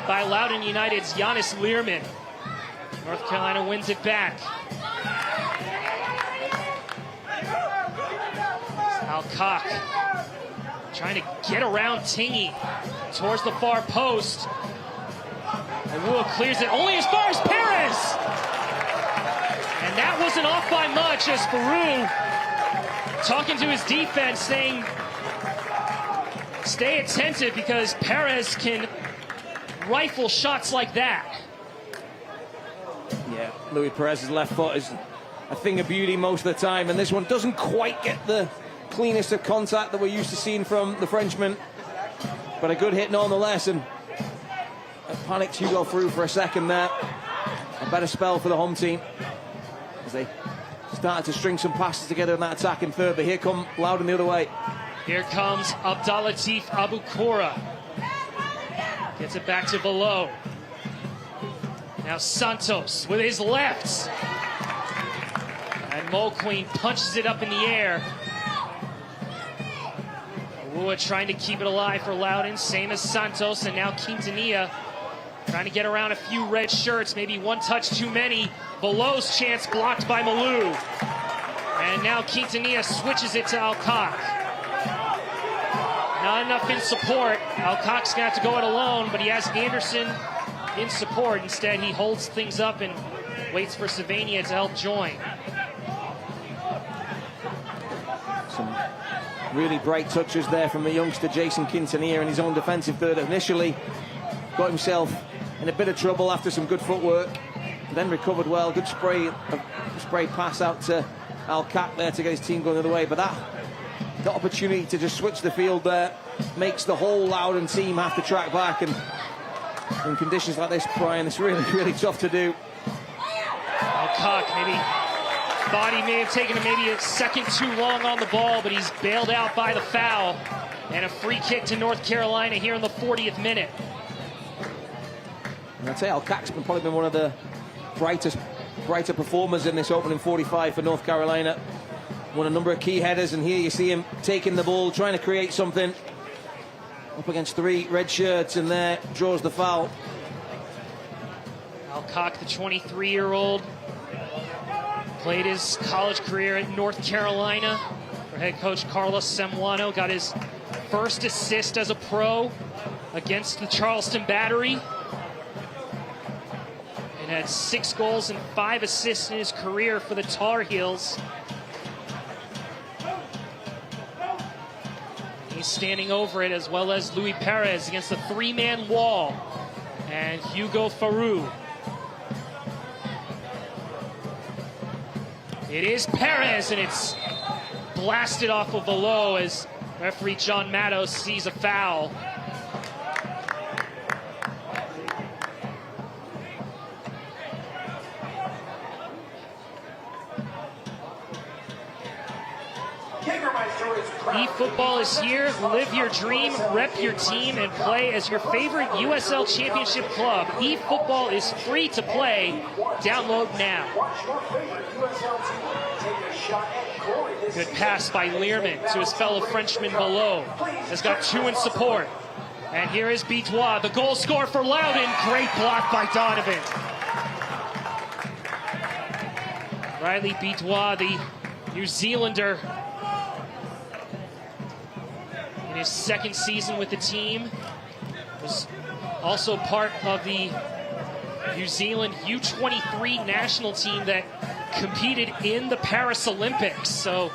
by Loudoun United's Giannis Learman. North Carolina wins it back. Alcock trying to get around Tingy towards the far post. Awuah clears it only as far as Perez. And that wasn't off by much as Faroux talking to his defense saying stay attentive because Perez can rifle shots like that. Yeah, Luis Perez's left foot is a thing of beauty most of the time, and this one doesn't quite get the cleanest of contact that we're used to seeing from the Frenchman, but a good hit nonetheless, and panicked Hugo through for a second there. A better spell for the home team as they started to string some passes together in that attack in third, but here come Loudoun the other way. Here comes Abdallatif Abukora. Gets it back to below. Now Santos with his left. And Mulqueen punches it up in the air. Awua trying to keep it alive for Loudoun, same as Santos, and now Quintanilla trying to get around a few red shirts, maybe one touch too many. Below's chance blocked by Malou. And now Quintanilla switches it to Alcock. Not enough in support. Alcock's gonna have to go it alone, but he has Anderson in support. Instead, he holds things up and waits for Savania to help join. Some really bright touches there from the youngster Jason Quintanilla in his own defensive third. Initially got himself in a bit of trouble after some good footwork, then recovered well. Good spray pass out to Alcock there to get his team going the other way, but the opportunity to just switch the field there makes the whole Loudoun team have to track back, and in conditions like this, Brian, it's really, really tough to do. Alcock maybe thought he may have taken maybe a second too long on the ball, but he's bailed out by the foul. And a free kick to North Carolina here in the 40th minute. And I'd say Alcock's probably been one of the brighter performers in this opening 45 for North Carolina. Won a number of key headers, and here you see him taking the ball, trying to create something. Up against three red shirts, and there draws the foul. Alcock, the 23-year-old, played his college career at North Carolina for head coach Carlos Semuano. Got his first assist as a pro against the Charleston Battery. And had 6 goals and 5 assists in his career for the Tar Heels. He's standing over it, as well as Luis Perez against the 3-man wall. And Hugo Farou. It is Perez, and it's blasted off of below as referee John Matos sees a foul. eFootball is here. Live your dream, rep your team, and play as your favorite USL Championship club. eFootball is free to play. Download now. Good pass by Learman to his fellow Frenchman below. Has got 2 in support. And here is Bitois, the goal scorer for Loudoun. Great block by Donovan. Riley Bitois, the New Zealander, in his 2nd season with the team, was also part of the New Zealand U23 national team that competed in the Paris Olympics. So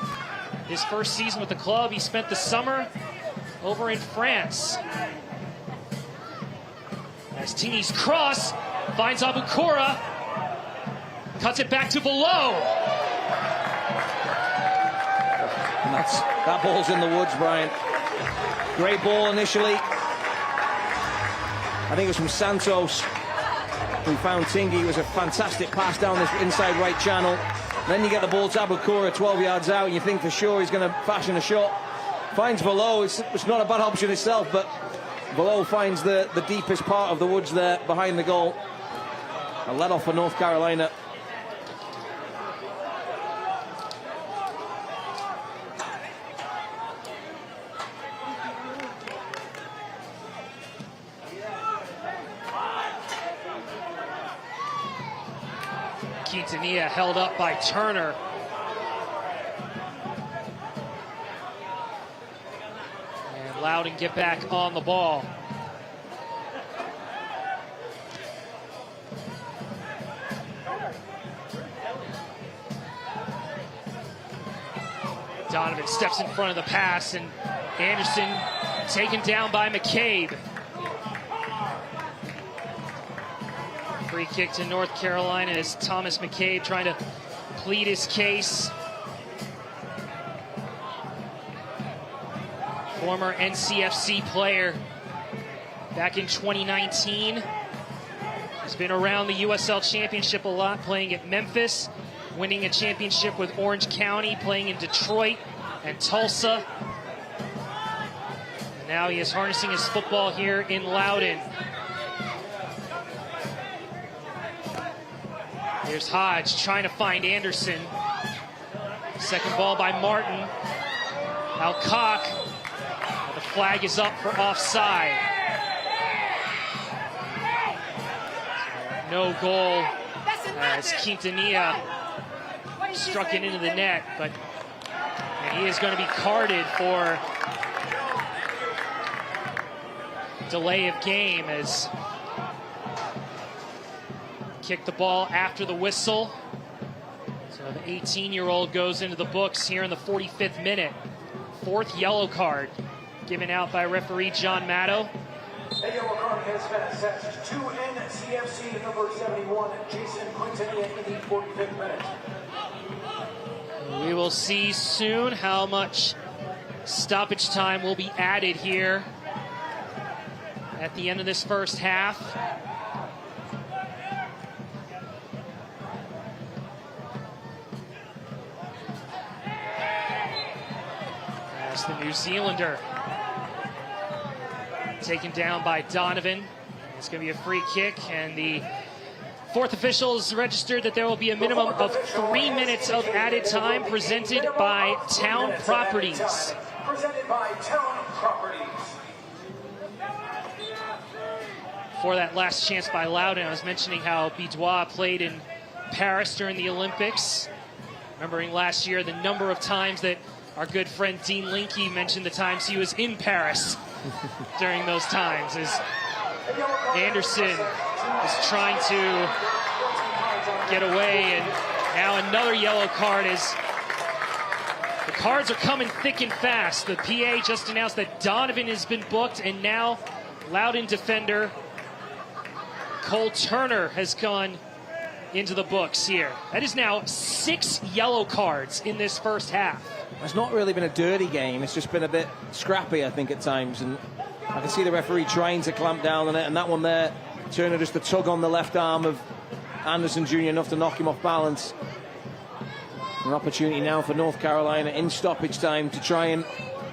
his 1st season with the club, he spent the summer over in France. As Tini's cross finds Abukora, cuts it back to below. And that ball's in the woods, Brian. Great ball initially. I think it was from Santos who found Tingy. It was a fantastic pass down this inside right channel. Then you get the ball to Abukora 12 yards out, and you think for sure he's going to fashion a shot. Finds Below. It's not a bad option itself, but Below finds the deepest part of the woods there behind the goal. A let off for North Carolina. Quintanilla held up by Turner. And Loudoun get back on the ball. Donovan steps in front of the pass, and Anderson taken down by McCabe. Free kick to North Carolina as Thomas McCabe trying to plead his case. Former NCFC player back in 2019. He's been around the USL Championship a lot, playing at Memphis, winning a championship with Orange County, playing in Detroit and Tulsa. And now he is harnessing his football here in Loudoun. Here's Hodge trying to find Anderson. Second ball by Martin. Alcock. The flag is up for offside. No goal as Quintanilla struck it into the net, but he is going to be carded for delay of game as kicked the ball after the whistle. So the 18-year-old goes into the books here in the 45th minute. Fourth yellow card given out by referee John Matto. A yellow card has been assessed to NCFC number 71, Jason Quintanilla, in the 45th minute. We will see soon how much stoppage time will be added here at the end of this first half. As the New Zealander taken down by Donovan. It's going to be a free kick, and the fourth official has registered that there will be a minimum of 3 minutes of added time presented by Town Properties. Presented by Town Properties. For that last chance by Loudoun, I was mentioning how Bidois played in Paris during the Olympics. Remembering last year the number of times that our good friend Dean Linke mentioned the times he was in Paris during those times, as Anderson is trying to get away, and now another yellow card as the cards are coming thick and fast. The PA just announced that Donovan has been booked, and now Loudoun defender Cole Turner has gone into the books here. That is now 6 yellow cards in this first half. It's not really been a dirty game. It's just been a bit scrappy, I think, at times. And I can see the referee trying to clamp down on it. And that one there, Turner just a tug on the left arm of Anderson Jr. enough to knock him off balance. An opportunity now for North Carolina in stoppage time to try and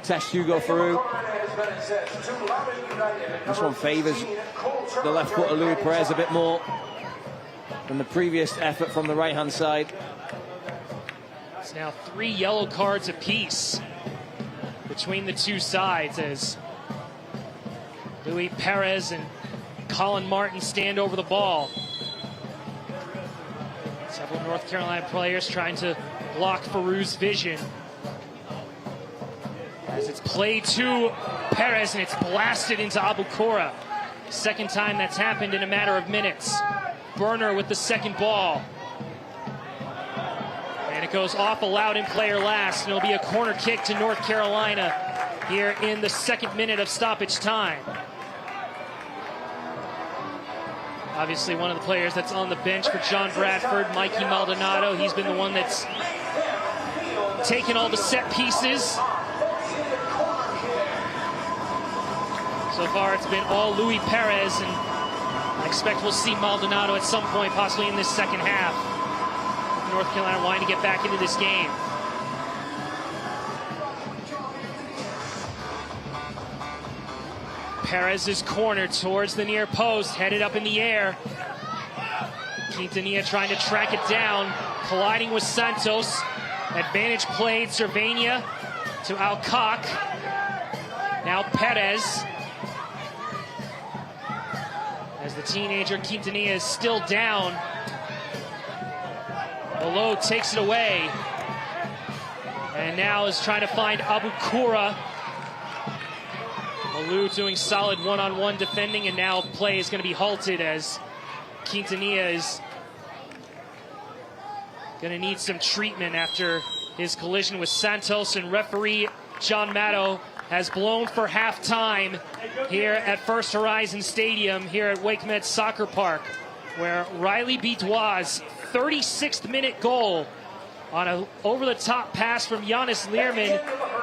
test Hugo Farouk. This one favours the left foot of Louis Perez a bit more than the previous effort from the right-hand side. It's now 3 yellow cards apiece between the two sides as Louis Perez and Colin Martin stand over the ball. Several North Carolina players trying to block Farou's vision. As it's played to Perez and it's blasted into Abukora. Second time that's happened in a matter of minutes. Burner with the second ball. And it goes off a Loudoun player last, and it'll be a corner kick to North Carolina here in the 2nd minute of stoppage time. Obviously one of the players that's on the bench for John Bradford, Mikey Maldonado. He's been the one that's taken all the set pieces. So far it's been all Louis Perez, and I expect we'll see Maldonado at some point, possibly in this second half. North Carolina wanting to get back into this game. Perez is cornered towards the near post, headed up in the air. Quintanilla trying to track it down, colliding with Santos. Advantage played, Cervania to Alcock. Now Perez. As the teenager Quintanilla is still down. Below takes it away. And now is trying to find Abukura. Malou doing solid one-on-one defending, and now play is going to be halted as Quintanilla is going to need some treatment after his collision with Santos, and referee John Matto has blown for halftime here at First Horizon Stadium here at WakeMed Soccer Park. where Riley Bitois' 36th minute goal on an over-the-top pass from Giannis Learman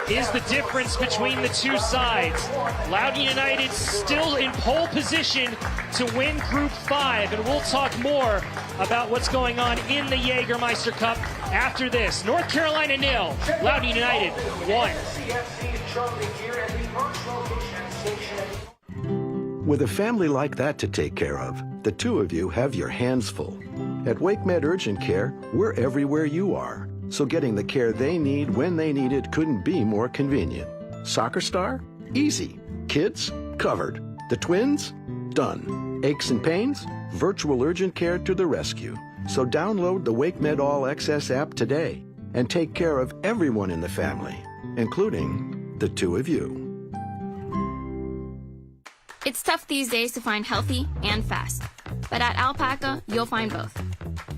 is the difference between the two sides. Loudoun United still in pole position to win Group 5, and we'll talk more about what's going on in the Jägermeister Cup after this. North Carolina 0, Loudoun United 1. With a family like that to take care of, the two of you have your hands full. At WakeMed Urgent Care, we're everywhere you are, so getting the care they need when they need it couldn't be more convenient. Soccer star? Easy. Kids? Covered. The twins? Done. Aches and pains? Virtual urgent care to the rescue. So download the WakeMed All Access app today and take care of everyone in the family, including the two of you. It's tough these days to find healthy and fast, but at Alpaca, you'll find both.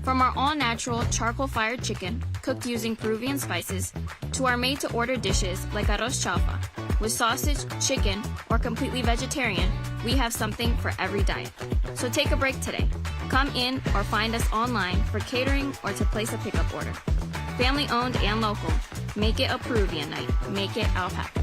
From our all-natural charcoal-fired chicken, cooked using Peruvian spices, to our made-to-order dishes like arroz chaufa. With sausage, chicken, or completely vegetarian, we have something for every diet. So take a break today. Come in or find us online for catering or to place a pickup order. Family-owned and local. Make it a Peruvian night. Make it Alpaca.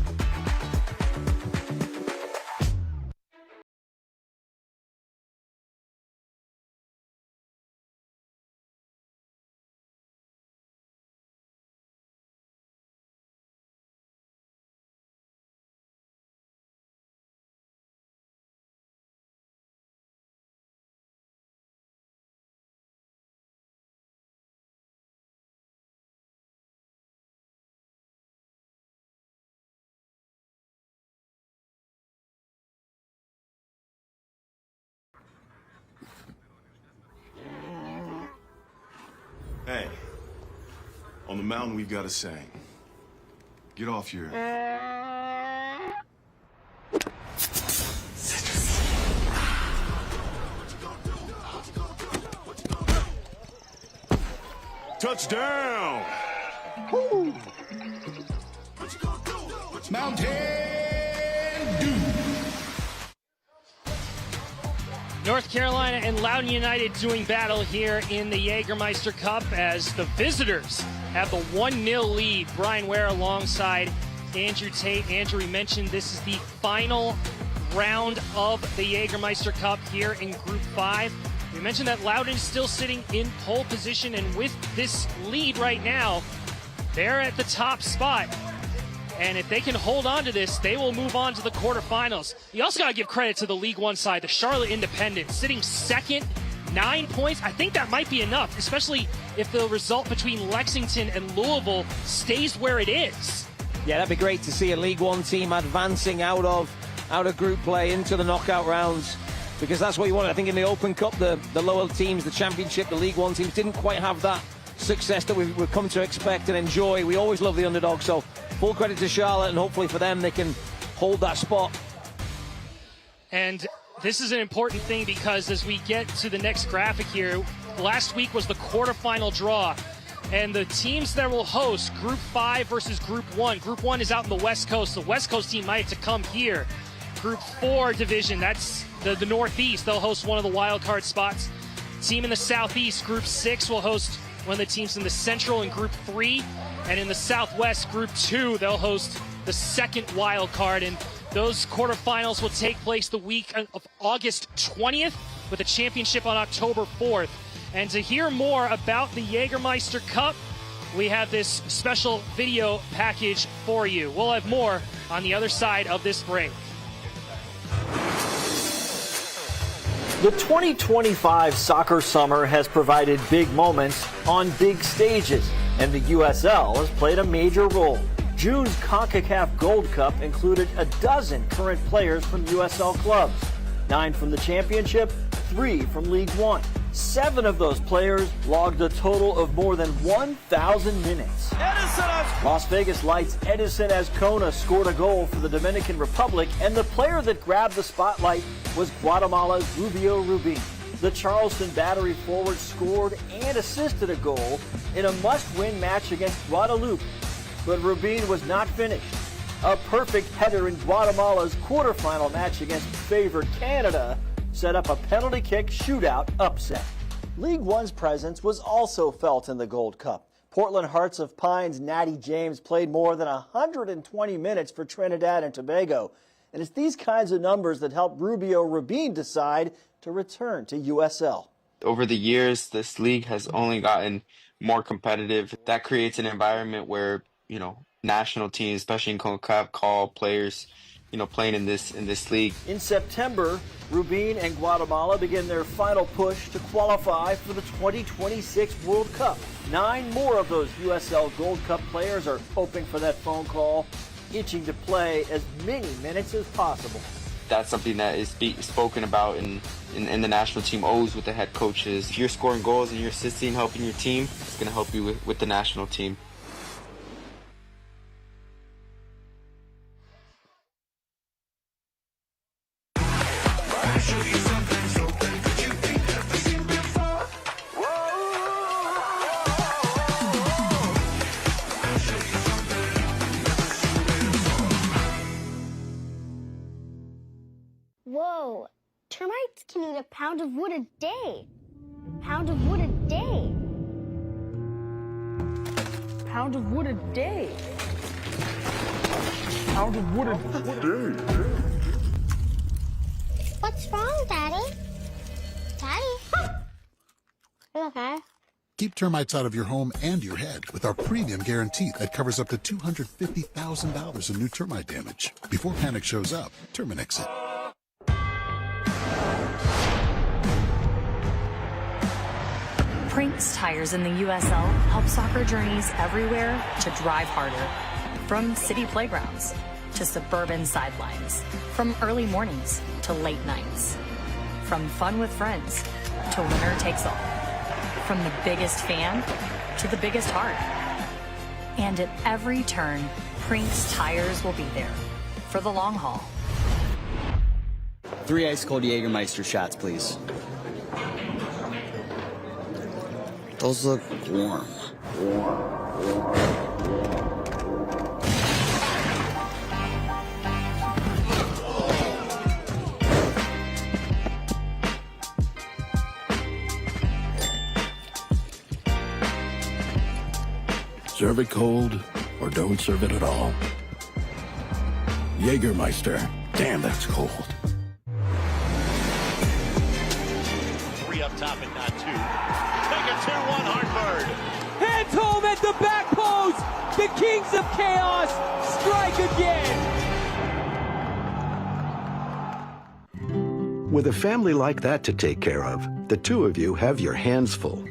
Hey, on the mountain we've got a saying. Get off your... Touchdown! Woo! Mountain Dew! North Carolina and Loudoun United doing battle here in the Jägermeister Cup as the visitors have the 1-0 lead. Brian Ware alongside Andrew Tate. Andrew, we mentioned this is the final round of the Jägermeister Cup here in Group 5. We mentioned that Loudoun is still sitting in pole position, and with this lead right now, they're at the top spot. And if they can hold on to this, they will move on to the quarterfinals. You also got to give credit to the League One side, the Charlotte Independent, sitting second, 9 points. I think that might be enough, especially if the result between Lexington and Louisville stays where it is. Yeah, that'd be great to see a League One team advancing out of group play into the knockout rounds, because that's what you want. I think in the Open Cup, the lower teams, the Championship, the League One teams didn't quite have that success that we've come to expect and enjoy. We always love the underdog, so full credit to Charlotte, and hopefully for them they can hold that spot. And this is an important thing, because as we get to the next graphic here, last week was the quarterfinal draw, and the teams that will host Group 5 versus Group 1. Group 1 is out in the West Coast. The West Coast team might have to come here. Group 4 division, that's the Northeast. They'll host one of the wild card spots. Team in the Southeast, Group 6, will host one of the teams in the Central in Group 3. And in the Southwest, Group 2, they'll host the second wild card. And those quarterfinals will take place the week of August 20th, with a championship on October 4th. And to hear more about the Jägermeister Cup, we have this special video package for you. We'll have more on the other side of this break. The 2025 soccer summer has provided big moments on big stages, and the USL has played a major role. June's CONCACAF Gold Cup included a dozen current players from USL clubs, 9 from the Championship, 3 from League One. 7 of those players logged a total of more than 1,000 minutes. Las Vegas Lights' Edison Azcona scored a goal for the Dominican Republic, and the player that grabbed the spotlight was Guatemala's Rubio Rubin. The Charleston Battery forward scored and assisted a goal in a must-win match against Guadeloupe, but Rubin was not finished. A perfect header in Guatemala's quarterfinal match against favored Canada set up a penalty kick shootout upset. League One's presence was also felt in the Gold Cup. Portland Hearts of Pine's Natty James played more than 120 minutes for Trinidad and Tobago. And it's these kinds of numbers that helped Rubio Rabin decide to return to USL. Over the years, this league has only gotten more competitive. That creates an environment where, national teams, especially in CONCACAF, call players, playing in this league. In September, Rubin and Guatemala begin their final push to qualify for the 2026 World Cup. 9 more of those USL Gold Cup players are hoping for that phone call, itching to play as many minutes as possible. That's something that is spoken about in the national team always with the head coaches. If you're scoring goals and you're assisting, helping your team, it's going to help you with the national team. Whoa, termites can eat a pound of wood a day. Pound of wood a day. Pound of wood a day. Pound of wood a day. What's wrong, Daddy? Daddy? You okay? Keep termites out of your home and your head with our premium guarantee that covers up to $250,000 in new termite damage. Before panic shows up, Terminix it. Prinks Tires in the USL help soccer journeys everywhere to drive harder. From city playgrounds to suburban sidelines. From early mornings to late nights. From fun with friends to winner takes all. From the biggest fan to the biggest heart. And at every turn, Prinks Tires will be there for the long haul. 3 ice-cold Jägermeister shots, please. Those look warm. Serve it cold or don't serve it at all. Jägermeister. Damn, that's cold. 3 up top and not 2. Take a 2-1 Hartford. Hands home at the back post. The Kings of Chaos strike again. With a family like that to take care of, the two of you have your hands full.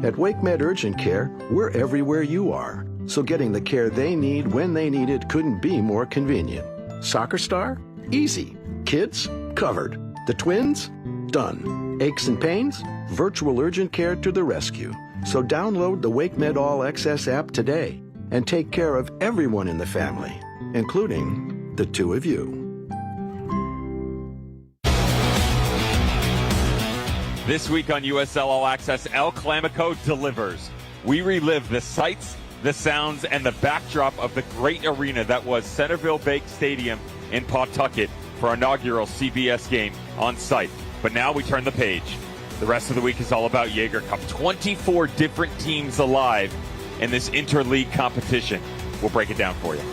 At WakeMed Urgent Care, we're everywhere you are, so getting the care they need when they need it couldn't be more convenient. Soccer star? Easy. Kids? Covered. The twins? Done. Aches and pains? Virtual urgent care to the rescue. So download the WakeMed All Access app today and take care of everyone in the family, including the two of you. This week on USL All Access, El Clamico delivers. We relive the sights, the sounds, and the backdrop of the great arena that was Centerville Bank Stadium in Pawtucket for our inaugural CBS game on site. But now we turn the page. The rest of the week is all about Jaeger Cup. 24 different teams alive in this interleague competition. We'll break it down for you.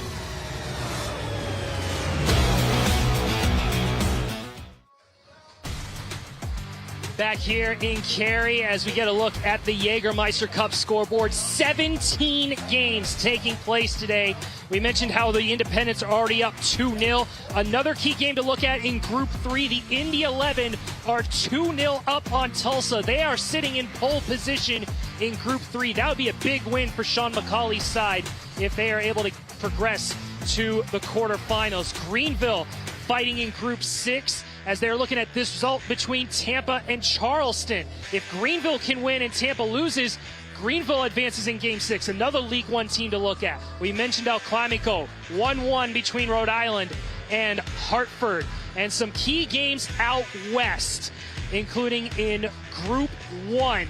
Back here in Cary as we get a look at the Jägermeister Cup scoreboard. 17 games taking place today. We mentioned how the Independents are already up 2-0. Another key game to look at in Group 3, the Indy 11 are 2-0 up on Tulsa. They are sitting in pole position in Group 3. That would be a big win for Sean McCauley's side if they are able to progress to the quarterfinals. Greenville fighting in Group 6 as they're looking at this result between Tampa and Charleston. If Greenville can win and Tampa loses, Greenville advances in Game 6, another League One team to look at. We mentioned El Clamico, 1-1 between Rhode Island and Hartford. And some key games out west, including in Group 1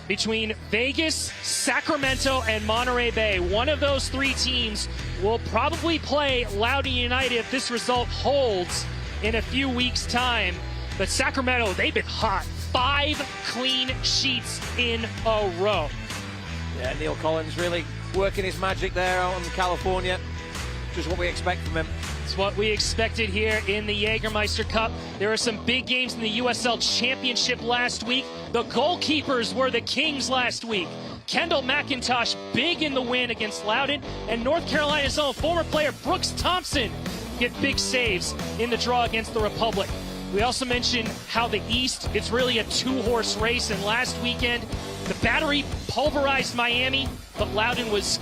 between Vegas, Sacramento, and Monterey Bay. One of those three teams will probably play Loudoun United if this result holds in a few weeks' time. But Sacramento, they've been hot. 5 clean sheets in a row. Yeah, Neil Collins really working his magic there out in California. Just what we expect from him. It's what we expected here in the Jägermeister Cup. There were some big games in the USL Championship last week. The Goalkeepers were the kings last week. Kendall McIntosh big in the win against Loudoun, and North Carolina's own former player Brooks Thompson get big saves in the draw against the Republic. We also mentioned how the East, it's really a 2-horse race, and last weekend the Battery pulverized Miami, but Loudoun was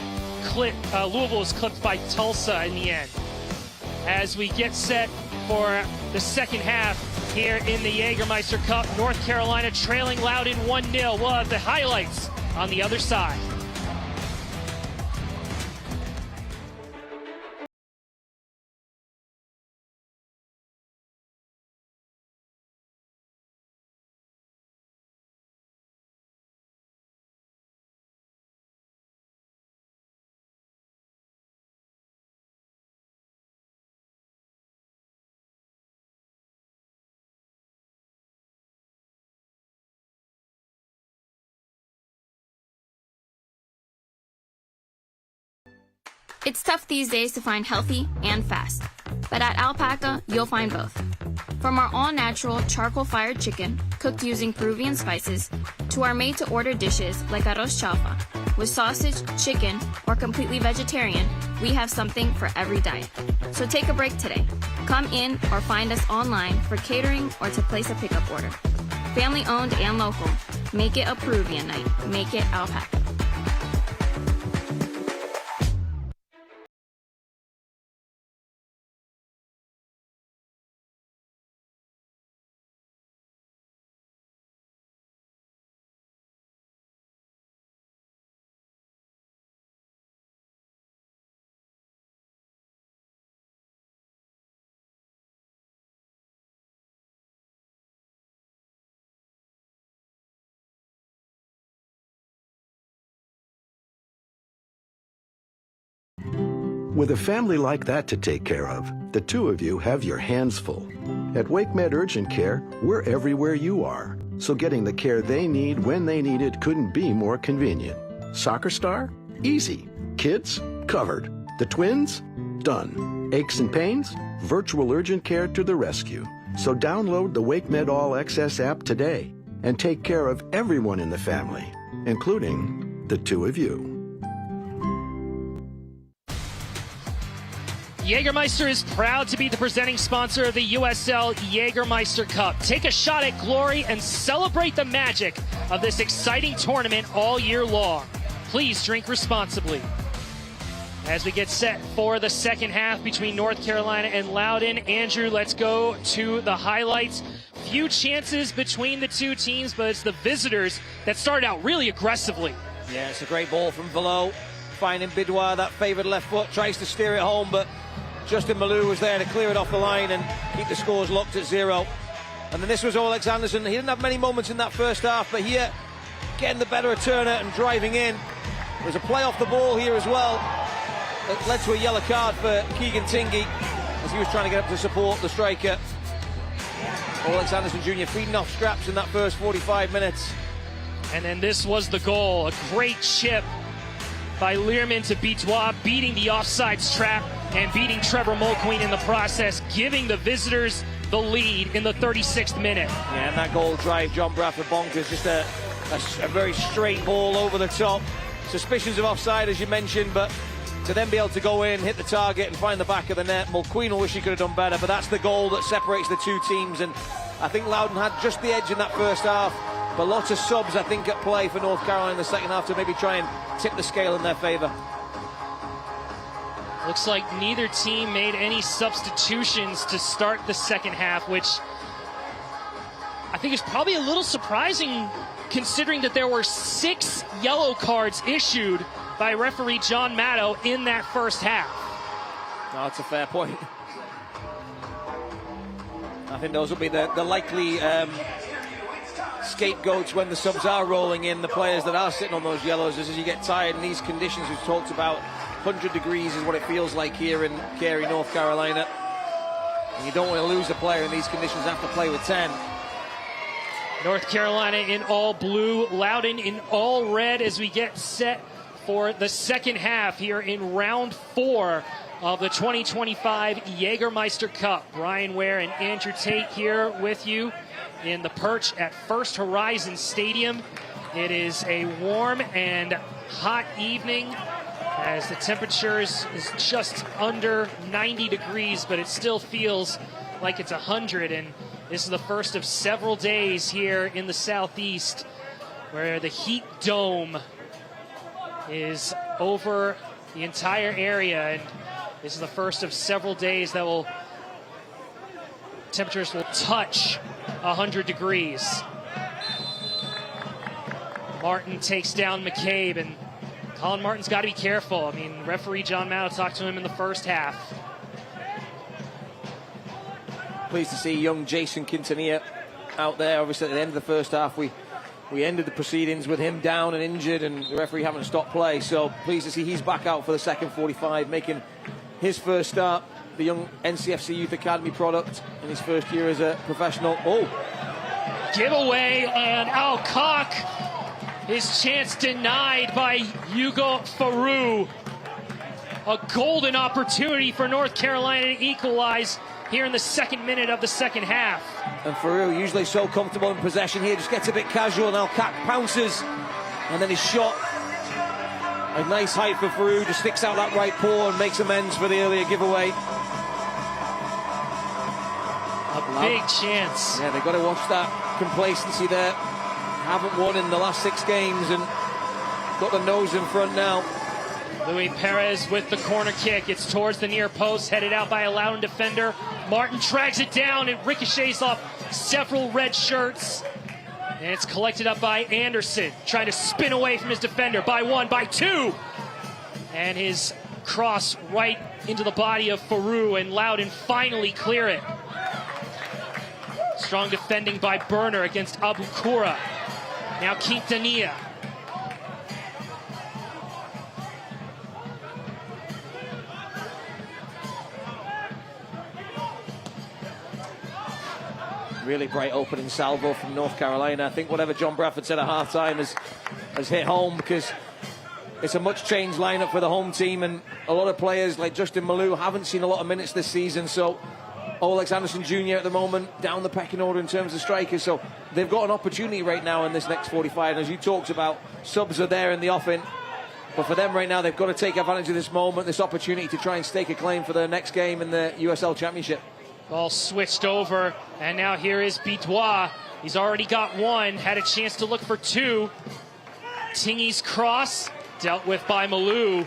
Louisville was clipped by Tulsa in the end. As we get set for the second half here in the Jägermeister Cup, North Carolina trailing Loudoun 1-0. We'll have the highlights on the other side. It's tough these days to find healthy and fast, but at Alpaca, you'll find both. From our all-natural charcoal-fired chicken, cooked using Peruvian spices, to our made-to-order dishes like arroz chaufa. With sausage, chicken, or completely vegetarian, we have something for every diet. So take a break today. Come in or find us online for catering or to place a pickup order. Family-owned and local. Make it a Peruvian night. Make it Alpaca. With a family like that to take care of, the two of you have your hands full. At WakeMed Urgent Care, we're everywhere you are, so getting the care they need when they need it couldn't be more convenient. Soccer star? Easy. Kids? Covered. The twins? Done. Aches and pains? Virtual urgent care to the rescue. So download the WakeMed All Access app today and take care of everyone in the family, including the two of you. Jägermeister is proud to be the presenting sponsor of the USL Jägermeister Cup. Take a shot at glory and celebrate the magic of this exciting tournament all year long. Please drink responsibly. As we get set for the second half between North Carolina and Loudoun, Andrew, let's go to the highlights. Few chances between the two teams, but it's the visitors that started out really aggressively. Yeah, it's a great ball from Velo. Finding Bidouard, that favoured left foot, tries to steer it home, but Justin Malou was there to clear it off the line and keep the scores locked at 0. And then this was Alex Anderson. He didn't have many moments in that first half, but here, getting the better of Turner and driving in. There's a play off the ball here as well. It led to a yellow card for Keegan Tingey as he was trying to get up to support the striker. Alex Anderson Jr. feeding off scraps in that first 45 minutes. And then this was the goal. A great chip by Learman to Bitois, beating the offsides trap and beating Trevor Mulqueen in the process, giving the visitors the lead in the 36th minute. Yeah, and that goal drive John Bradford bonkers, just a very straight ball over the top. Suspicions of offside, as you mentioned, but to then be able to go in, hit the target and find the back of the net. Mulqueen will wish he could have done better, but that's the goal that separates the two teams, and I think Loudoun had just the edge in that first half, but lots of subs, I think, at play for North Carolina in the second half to maybe try and tip the scale in their favour. Looks like neither team made any substitutions to start the second half, which I think is probably a little surprising considering that there were 6 yellow cards issued by referee John Matto in that first half. No, that's a fair point. I think those will be the likely scapegoats when the subs are rolling in, the players that are sitting on those yellows, as you get tired in these conditions we've talked about. 100 degrees is what it feels like here in Cary, North Carolina. And you don't want to lose a player in these conditions after play with 10. North Carolina in all blue, Loudoun in all red as we get set for the second half here in round 4 of the 2025 Jägermeister Cup. Brian Ware and Andrew Tate here with you in the perch at First Horizon Stadium. It is a warm and hot evening as the temperature is just under 90 degrees, but it still feels like it's 100. And this is the first of several days here in the Southeast where the heat dome is over the entire area. And this is the first of several days that temperatures will touch 100 degrees. Martin takes down McCabe, and Colin Martin's got to be careful. I mean, referee John Matto talked to him in the first half. Pleased to see young Jason Quintanilla out there. Obviously, at the end of the first half, we ended the proceedings with him down and injured, and the referee having to stop play. So pleased to see he's back out for the second 45, making his first start. The young NCFC Youth Academy product in his first year as a professional. Oh, giveaway, and Alcock. His chance denied by Hugo Faroux. A golden opportunity for North Carolina to equalize here in the second minute of the second half. And Faroux, usually so comfortable in possession here, just gets a bit casual, and Alcock pounces. And then his shot, a nice height for Faroux, just sticks out that right paw and makes amends for the earlier giveaway. A big chance. Yeah, they've got to watch that complacency there. Haven't won in the last 6 games and got the nose in front now. Luis Perez with the corner kick. It's towards the near post, headed out by a Loudoun defender. Martin drags it down and ricochets off several red shirts. And it's collected up by Anderson, trying to spin away from his defender by 1, by 2. And his cross right into the body of Faroux, and Loudoun finally clear it. Strong defending by Burner against Abukura. Now Quintanilla. Really bright opening salvo from North Carolina. I think whatever John Bradford said at halftime has hit home, because it's a much changed lineup for the home team, and a lot of players like Justin Malou haven't seen a lot of minutes this season. So Alex Anderson Jr. at the moment down the pecking order in terms of strikers. So they've got an opportunity right now in this next 45. And as you talked about, subs are there in the offing. But for them right now, they've got to take advantage of this moment, this opportunity to try and stake a claim for their next game in the USL Championship. Ball switched over, and now here is Bitois. He's already got 1, had a chance to look for 2. Tingy's cross, dealt with by Malou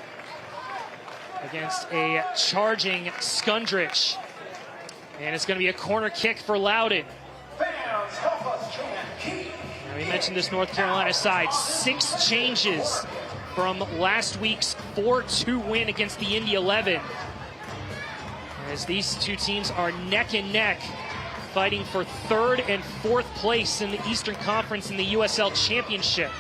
against a charging Skundrich. And it's going to be a corner kick for Loudoun. Fans, help us chant key. Now, we mentioned this North Carolina side. 6 changes from last week's 4-2 win against the Indy 11. As these two teams are neck and neck, fighting for 3rd and 4th place in the Eastern Conference in the USL Championship.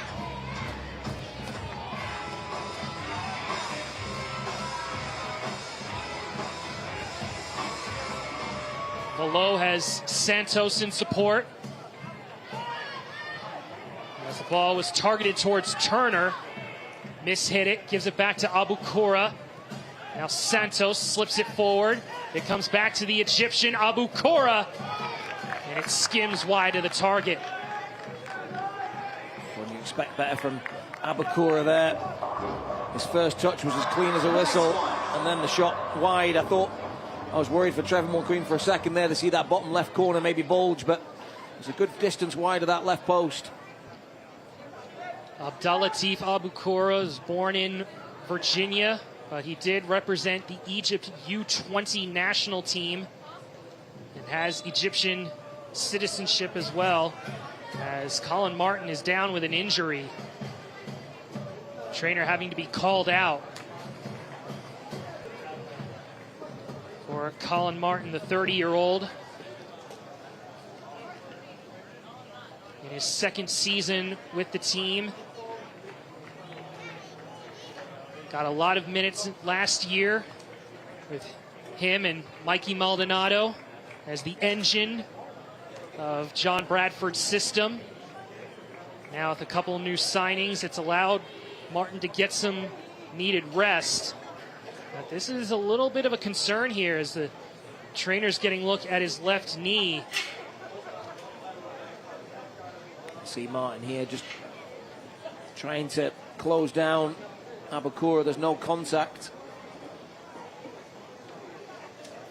Below has Santos in support. As the ball was targeted towards Turner, mishit it, gives it back to Abukura. Now Santos slips it forward. It comes back to the Egyptian Abukura, and it skims wide of the target. Wouldn't you expect better from Abukura there? His first touch was as clean as a whistle, and then the shot wide. I was worried for Trevor Mulqueen for a second there to see that bottom left corner maybe bulge, but it's a good distance wide of that left post. Abdulatif Abukura was born in Virginia, but he did represent the Egypt U20 national team and has Egyptian citizenship as well, as Colin Martin is down with an injury. Trainer having to be called out for Colin Martin, the 30-year-old. In his second season with the team. Got a lot of minutes last year with him and Mikey Maldonado. as the engine of John Bradford's system. Now with a couple of new signings, it's allowed Martin to get some needed rest. But this is a little bit of a concern here as the trainer's getting a look at his left knee. See Martin here just trying to close down Abukura. There's no contact.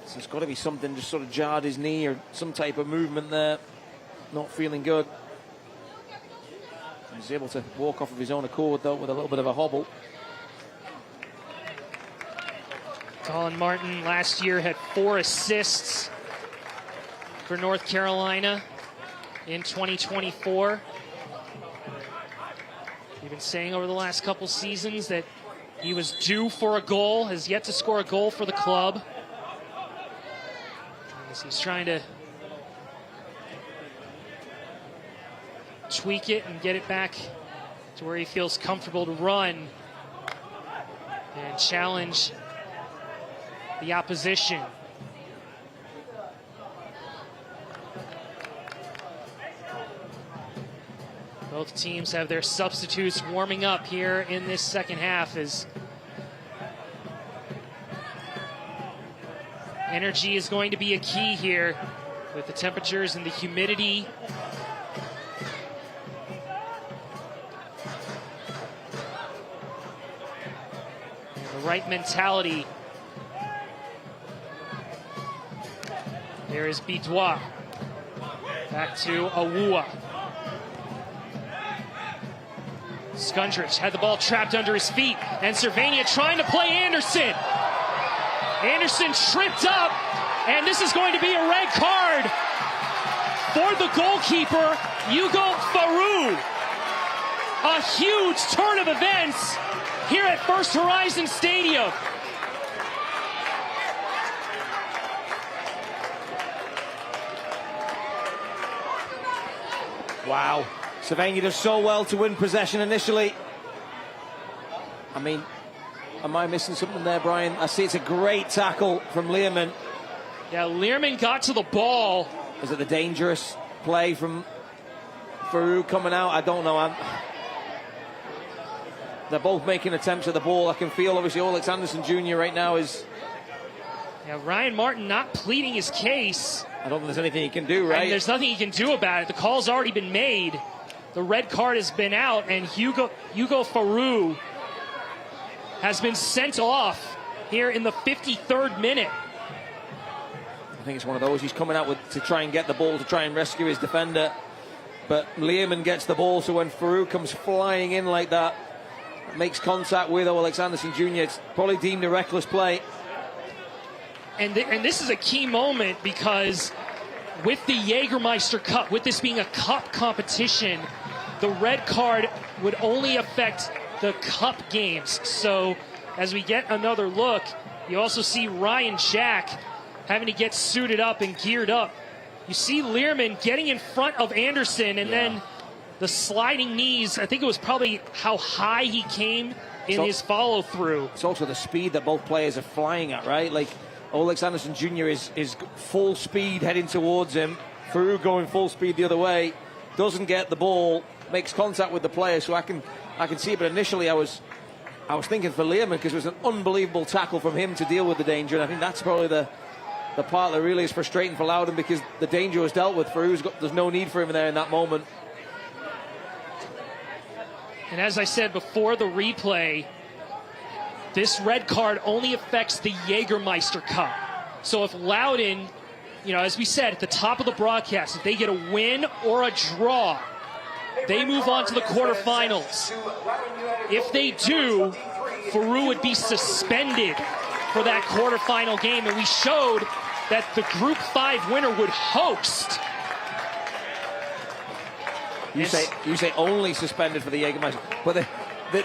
So it's got to be something just sort of jarred his knee or some type of movement there. Not feeling good. He's able to walk off of his own accord though with a little bit of a hobble. Colin Martin last year had 4 assists for North Carolina in 2024. We've been saying over the last couple seasons that he was due for a goal, has yet to score a goal for the club. As he's trying to tweak it and get it back to where he feels comfortable to run and challenge the opposition. Both teams have their substitutes warming up here in this second half as energy is going to be a key here with the temperatures and the humidity. And the right mentality. There is Bitois. Back to Awua. Skundrich had the ball trapped under his feet, and Cervania trying to play Anderson. Anderson tripped up, and this is going to be a red card for the goalkeeper, Hugo Farou. A huge turn of events here at First Horizon Stadium. Wow. Cervania does so well to win possession initially. I mean, am I missing something there, Brian? I see it's a great tackle from Learman. Yeah, Learman got to the ball. Is it the dangerous play from Farou coming out? I don't know. They're both making attempts at the ball. I can feel, obviously, Alex Anderson Jr. right now is... Yeah, Ryan Martin not pleading his case. I don't think there's anything he can do, right? And there's nothing he can do about it. The call's already been made. The red card has been out, and Hugo Farou has been sent off here in the 53rd minute. I think it's one of those. He's coming out to try and get the ball, to try and rescue his defender. But Learman gets the ball, so when Farou comes flying in like that, makes contact with Alex Anderson Jr., it's probably deemed a reckless play. And this is a key moment because with the Jägermeister Cup, with this being a cup competition, the red card would only affect the cup games. So as we get another look, you also see Ryan Jack having to get suited up and geared up. You see Learman getting in front of Anderson, and then the sliding knees. I think it was probably how high he came in his follow through. It's also the speed that both players are flying at, right? Like Alex Anderson Jr. is full speed heading towards him. Farou going full speed the other way, doesn't get the ball, makes contact with the player, so I can see it. But initially I was thinking for Learman, because it was an unbelievable tackle from him to deal with the danger, and I think that's probably the part that really is frustrating for Loudoun, because the danger was dealt with. There's no need for him there in that moment. And as I said before the replay, this red card only affects the Jägermeister Cup. So if Loudoun, as we said at the top of the broadcast, if they get a win or a draw, they move on to the quarterfinals. If they do, Farou would be suspended for that quarterfinal game, and we showed that the Group 5 winner would host. You say only suspended for the Jägermeister, but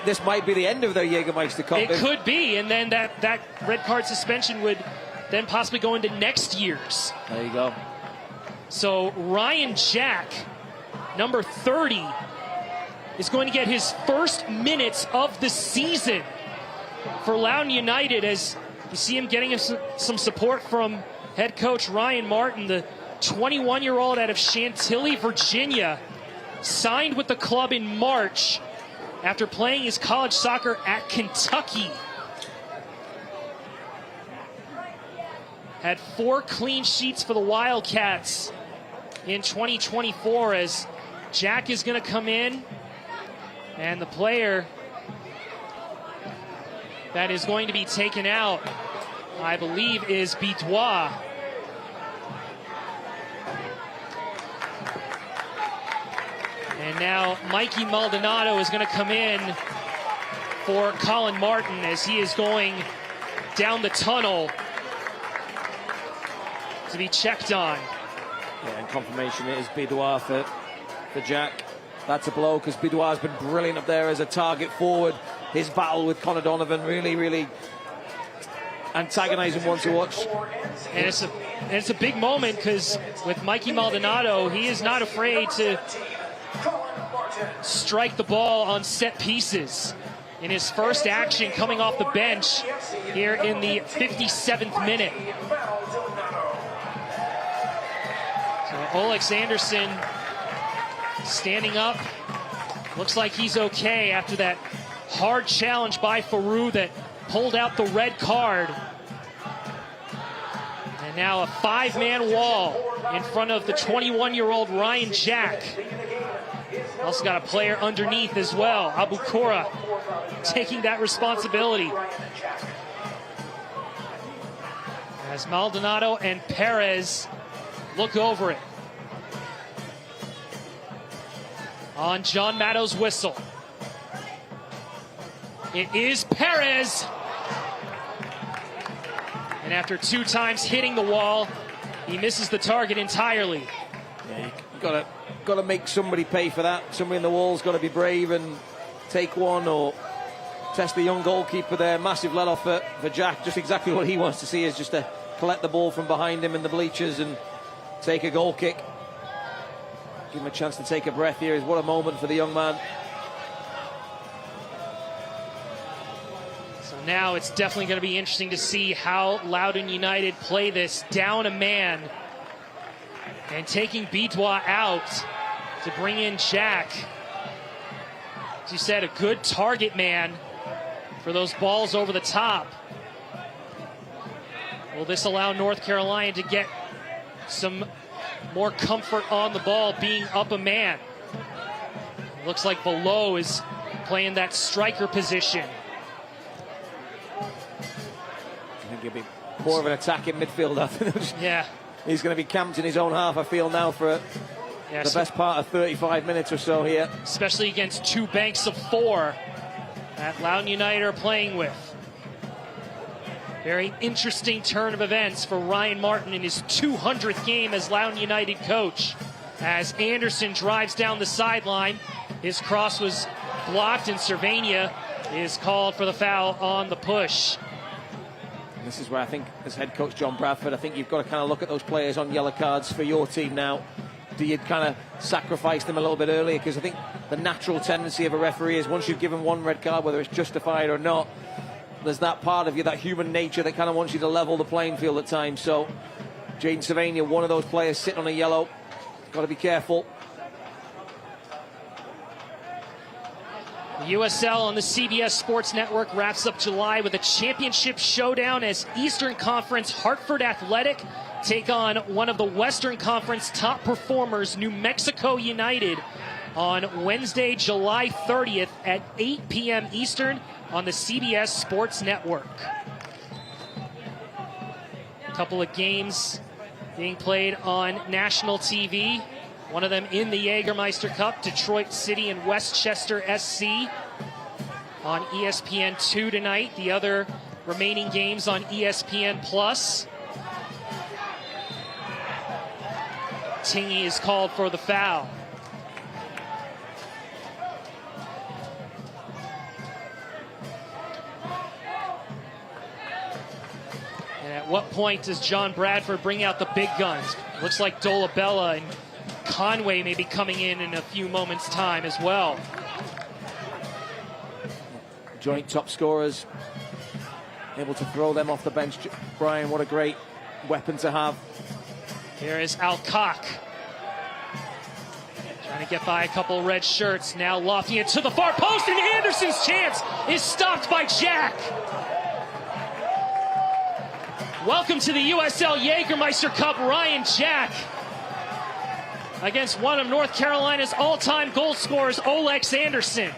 this might be the end of their Jägermeister Cup. It could be, and then that red card suspension would then possibly go into next year's. There you go. So Ryan Jack, number 30, is going to get his first minutes of the season for Loudoun United, as you see him getting some support from head coach Ryan Martin, the 21-year-old out of Chantilly, Virginia, signed with the club in March after playing his college soccer at Kentucky. Had 4 clean sheets for the Wildcats in 2024 as Jack is going to come in, and the player that is going to be taken out, I believe, is Bitois. And now Mikey Maldonado is going to come in for Colin Martin as he is going down the tunnel to be checked on. Yeah, and confirmation it is Bitois for Jack. That's a blow because Bitois has been brilliant up there as a target forward. His battle with Connor Donovan really antagonizing one to watch. And it's a big moment because with Mikey Maldonado, he is not afraid to strike the ball on set pieces. In his first action coming off the bench here in the 57th minute. So Olex Anderson standing up. Looks like he's okay after that hard challenge by Faroux that pulled out the red card. And now a 5-man wall in front of the 21-year-old Ryan Jack. Also got a player underneath as well, Abukora, taking that responsibility. As Maldonado and Perez look over it. On John Matto's whistle. It is Perez. And after 2 times hitting the wall, he misses the target entirely. Yeah, you got to make somebody pay for that. Somebody in the wall's got to be brave and take one or test the young goalkeeper there. Massive let off for Jack. Just exactly what he wants to see is just to collect the ball from behind him in the bleachers and take a goal kick. Give him a chance to take a breath here. What a moment for the young man. So now it's definitely going to be interesting to see how Loudoun United play this down a man and taking Bitois out to bring in Jack. As you said, a good target man for those balls over the top. Will this allow North Carolina to get some more comfort on the ball being up a man? Looks like Below is playing that striker position. I think he'll be more of an attacking midfielder. Yeah. He's going to be camped in his own half, I feel, now for the best part of 35 minutes or so here. Especially against 2 banks of 4 that Loudoun United are playing with. Very interesting turn of events for Ryan Martin in his 200th game as Loudoun United coach. As Anderson drives down the sideline, his cross was blocked and Cervania is called for the foul on the push. This is where I think, as head coach John Bradford, I think you've got to kind of look at those players on yellow cards for your team now. Do you kind of sacrifice them a little bit earlier? Because I think the natural tendency of a referee is once you've given 1 red card, whether it's justified or not, there's that part of you, that human nature that kind of wants you to level the playing field at times. So Jaden Cervania, one of those players sitting on a yellow. Got to be careful. The USL on the CBS Sports Network wraps up July with a championship showdown as Eastern Conference Hartford Athletic take on one of the Western Conference top performers, New Mexico United, on Wednesday, July 30th at 8 p.m. Eastern on the CBS Sports Network. A couple of games being played on national TV. One of them in the Jägermeister Cup, Detroit City and Westchester SC on ESPN2 tonight. The other remaining games on ESPN+. Tingy is called for the foul. And at what point does John Bradford bring out the big guns? Looks like Dolabella and Conway may be coming in a few moments' time as well. Joint top scorers, able to throw them off the bench. Brian, what a great weapon to have. Here is Alcock. Trying to get by a couple red shirts. Now lofting it to the far post, and Anderson's chance is stopped by Jack. Welcome to the USL Jägermeister Cup, Ryan Jack, against one of North Carolina's all-time goal scorers, Olex Anderson.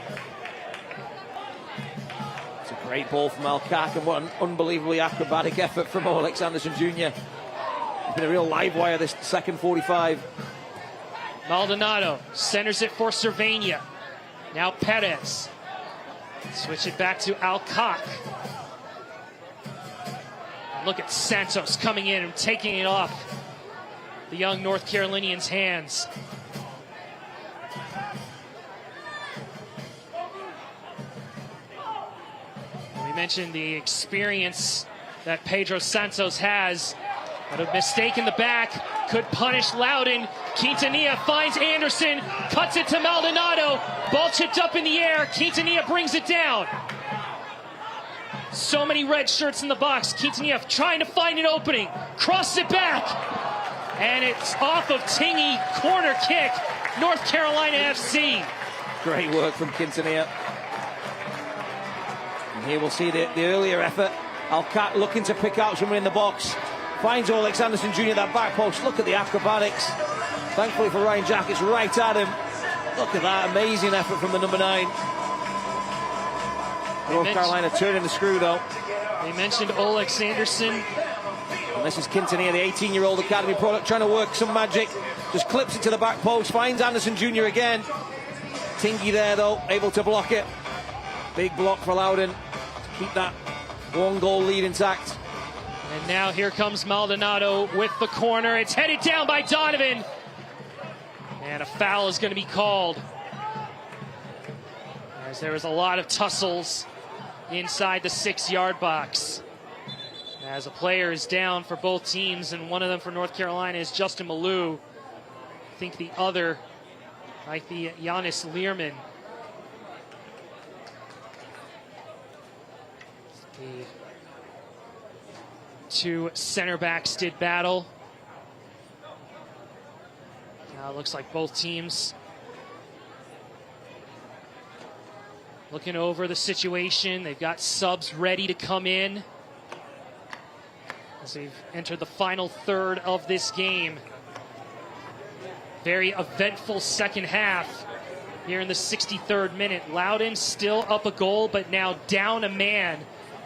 It's a great ball from Alcock, and what an unbelievably acrobatic effort from Olex Anderson Jr. It's been a real live wire this second 45. Maldonado centers it for Cervania. Now Perez. Switch it back to Alcock. Look at Santos coming in and taking it off the young North Carolinians' hands. We mentioned the experience that Pedro Santos has, but a mistake in the back could punish Loudoun. Quintanilla finds Anderson, cuts it to Maldonado. Ball chipped up in the air. Quintanilla brings it down. So many red shirts in the box. Quintanilla trying to find an opening. Crosses it back. And it's off of Tingy. Corner kick. North Carolina FC. Great work from Quintanilla. And here we'll see the earlier effort. Alcock looking to pick out someone in the box. Finds Olex Anderson Jr. that back post. Look at the acrobatics. Thankfully for Ryan Jack, it's right at him. Look at that amazing effort from the number 9. North Carolina turning the screw though. They mentioned Olex Anderson. And this is Quintanilla, the 18-year-old Academy product, trying to work some magic. Just clips it to the back post, finds Anderson Jr. again. Tingy there though, able to block it. Big block for Loudoun to keep that one-goal lead intact. And now here comes Maldonado with the corner. It's headed down by Donovan. And a foul is going to be called, as there was a lot of tussles inside the 6-yard box. As a player is down for both teams, and one of them for North Carolina is Justin Malou. I think the other might be Giannis Learman. The two center backs did battle. Now it looks like both teams looking over the situation. They've got subs ready to come in as they've entered the final third of this game. Very eventful second half here in the 63rd minute. Loudoun still up a goal, but now down a man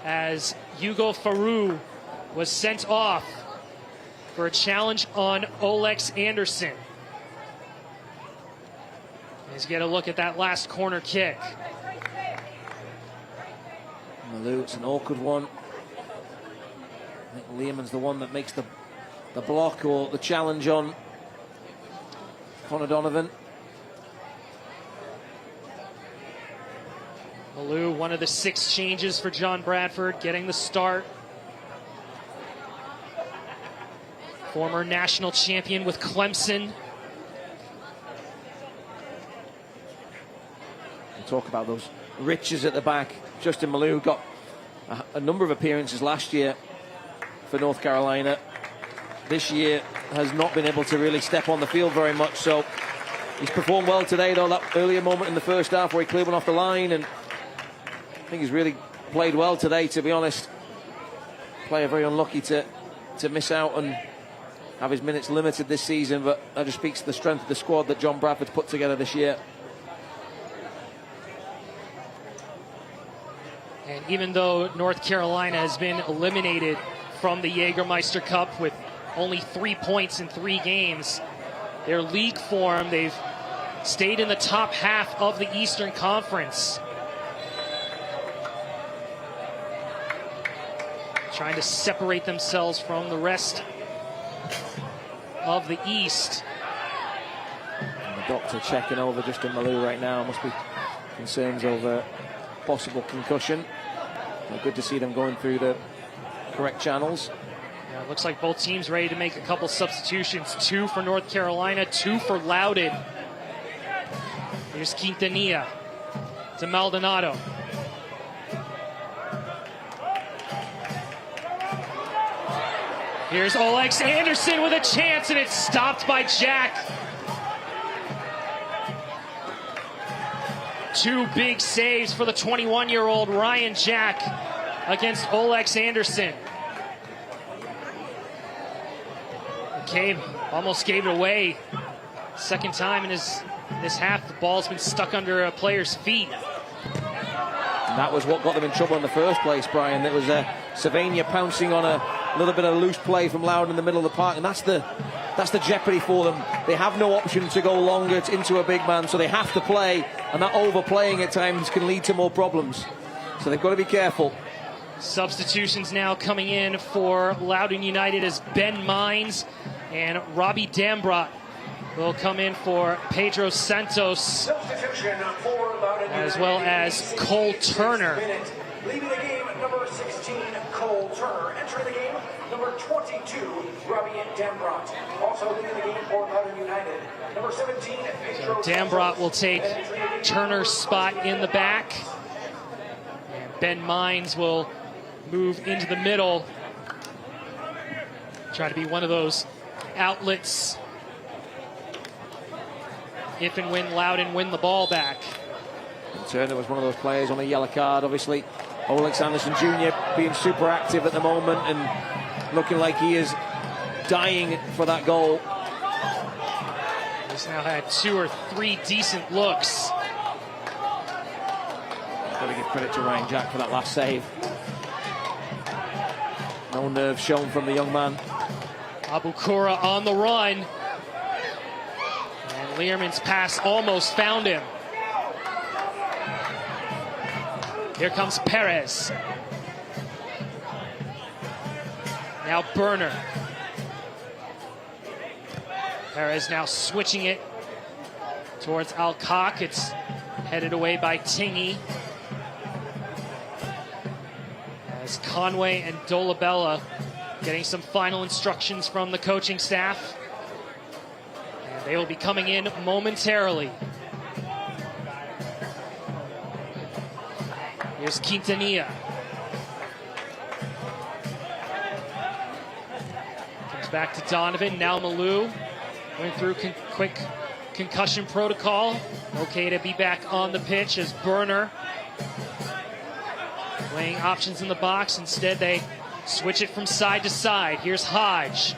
as Hugo Farou was sent off for a challenge on Olex Anderson. Let's get a look at that last corner kick. Malou, it's an awkward one. I think Lehman's the one that makes the block or the challenge on Connor Donovan. Malou, one of the 6 changes for John Bradford, getting the start. Former national champion with Clemson. We'll talk about those riches at the back. Justin Malou got a number of appearances last year for North Carolina. This year has not been able to really step on the field very much, so he's performed well today though. That earlier moment in the first half where he cleared one off the line, and I think he's really played well today, to be honest. Player very unlucky to miss out and have his minutes limited this season, but that just speaks to the strength of the squad that John Bradford's put together this year. And even though North Carolina has been eliminated from the Jägermeister Cup with only 3 points in 3 games, their league form, they've stayed in the top half of the Eastern Conference. Trying to separate themselves from the rest of the East. And the doctor checking over Justin Malou right now. Must be concerns over possible concussion. Good to see them going through the correct channels. Yeah, it looks like both teams ready to make a couple substitutions. 2 for North Carolina, 2 for Loudoun. Here's Quintanilla to Maldonado. Here's Alex Anderson with a chance, and it's stopped by Jack. Two big saves for the 21-year-old Ryan Jack against Alex Anderson. Almost gave it away. Second time in this half, the ball's been stuck under a player's feet. And that was what got them in trouble in the first place, Brian. It was Sylvania pouncing on a little bit of loose play from Loudoun in the middle of the park, and that's the jeopardy for them. They have no option to go longer into a big man, so they have to play, and that overplaying at times can lead to more problems. So they've got to be careful. Substitutions now coming in for Loudoun United as Ben Mines and Robbie Dambrot will come in for Pedro Santos, as well as Cole Turner. Leaving the game, number 16, Cole Turner. Entering the game, number 22, Robbie Dambrot. Also leaving the game for Loudoun United, number 17, Pedro Dambrot will take Turner's spot in the back. And Ben Mines will move into the middle. Try to be one of those outlets if and when Loudoun win the ball back. And Turner was one of those players on a yellow card, obviously. Alex Anderson Jr. being super active at the moment and looking like he is dying for that goal. He's now had 2 or 3 decent looks. Got to give credit to Ryan Jack for that last save. No nerve shown from the young man. Abukura on the run. And Learman's pass almost found him. Here comes Perez. Now Burner. Perez now switching it towards Alcock. It's headed away by Tingy. As Conway and Dolabella getting some final instructions from the coaching staff. And they will be coming in momentarily. Here's Quintanilla. Comes back to Donovan. Now Malou. Went through quick concussion protocol. Okay to be back on the pitch as Burner. Weighing options in the box. Instead, they switch it from side to side. Here's Hodge.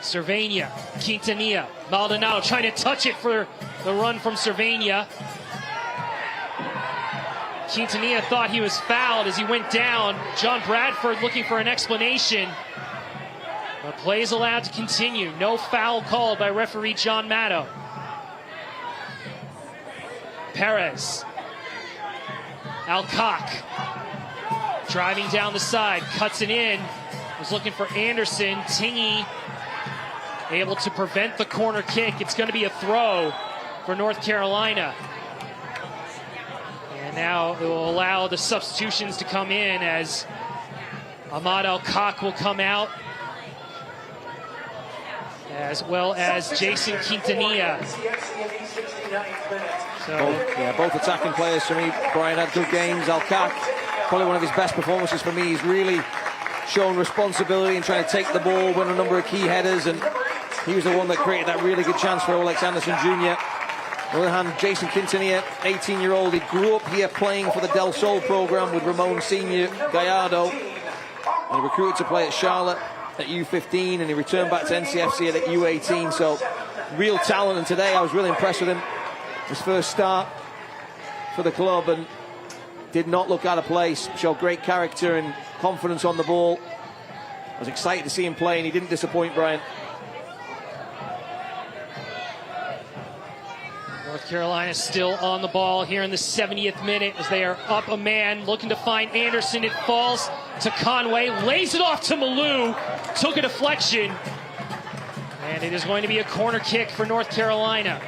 Cervania, Quintanilla, Maldonado trying to touch it for the run from Cervania. Quintanilla thought he was fouled as he went down. John Bradford looking for an explanation. But play is allowed to continue. No foul called by referee John Matto. Perez. Alcock. Driving down the side, cuts it in. Was looking for Anderson. Tingy able to prevent the corner kick. It's going to be a throw for North Carolina. And now it will allow the substitutions to come in as Ahmad Alcock will come out, as well as Jason Quintanilla. Both attacking players for me. Brian had good games. Alcock, probably one of his best performances for me. He's really shown responsibility and trying to take the ball, win a number of key headers, and he was the one that created that really good chance for Alex Anderson Jr. On the other hand, Jason Quintanilla, 18-year-old, he grew up here playing for the Del Sol program with Ramon Sr. Gallardo. And he recruited to play at Charlotte at U15, and he returned back to NCFC at U18. So real talent, and today I was really impressed with him. His first start for the club, and did not look out of place. Showed great character and confidence on the ball. I was excited to see him play, and he didn't disappoint, Brian. North Carolina still on the ball here in the 70th minute as they are up a man, looking to find Anderson. It falls to Conway, lays it off to Malou, took a deflection, and it is going to be a corner kick for North Carolina.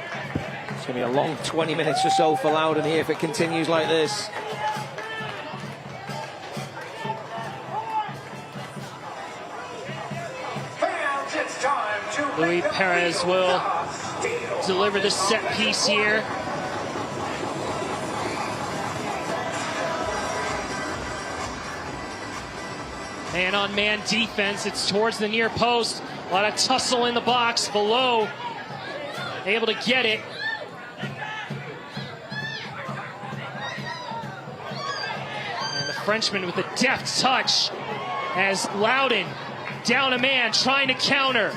It's going to be a long 20 minutes or so for Loudoun here if it continues like this. Luis Perez will deliver the set piece here. Man-on-man defense. It's towards the near post. A lot of tussle in the box. Below, able to get it. And the Frenchman with a deft touch as Loudoun down a man trying to counter.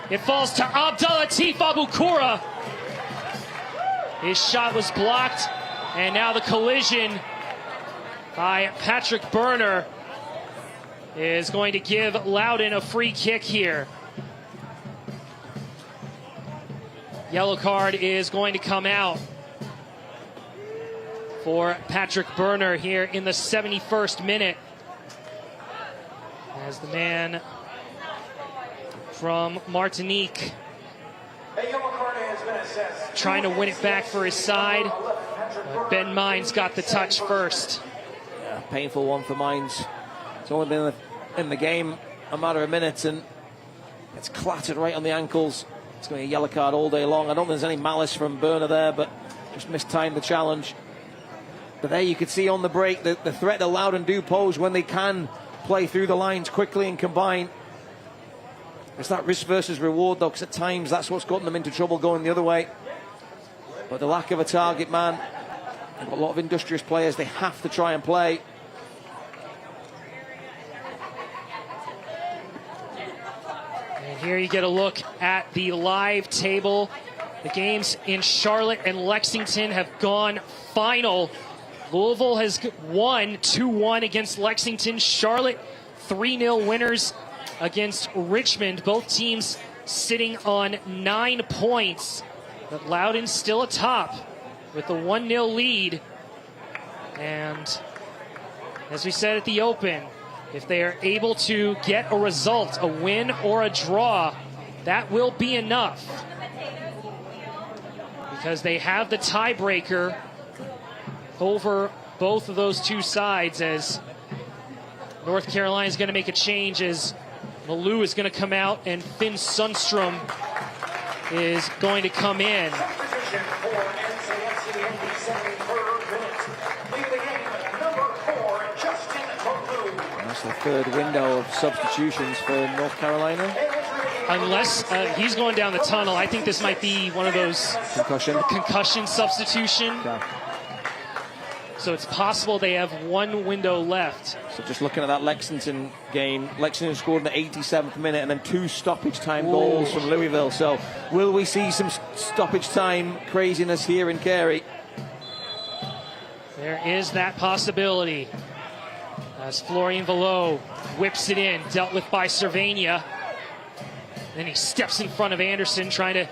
It falls to Abdelatif Abukura. His shot was blocked, and now the collision by Patrick Berner is going to give Loudoun a free kick here. Yellow card is going to come out for Patrick Berner here in the 71st minute, as the man from Martinique trying to win it back for his side. Ben Mines got the touch first. Yeah, painful one for Mines. It's only been in the game a matter of minutes, and it's clattered right on the ankles. It's going to be a yellow card all day long. I don't think there's any malice from Berner there, but just mistimed the challenge. But there you could see on the break the threat that Loudoun do pose when they can play through the lines quickly and combine. It's that risk versus reward, though, because at times that's what's gotten them into trouble going the other way. But the lack of a target man, and a lot of industrious players, they have to try and play. And here you get a look at the live table. The games in Charlotte and Lexington have gone final. Louisville has won 2-1 against Lexington. Charlotte 3-0 winners against Richmond. Both teams sitting on 9 points. But Loudoun still atop with the 1-0 lead. And as we said at the Open, if they are able to get a result, a win or a draw, that will be enough, because they have the tiebreaker over both of those two sides, as North Carolina is going to make a change, as Malou is going to come out and Finn Sundstrom is going to come in. That's the third window of substitutions for North Carolina. Unless he's going down the tunnel, I think this might be one of those concussion substitution. Yeah. So it's possible they have one window left. So just looking at that Lexington game, Lexington scored in the 87th minute and then 2 stoppage time goals from Louisville. So will we see some stoppage time craziness here in Carey? There is that possibility. As Florian Velo whips it in, dealt with by Cervania. Then he steps in front of Anderson, trying to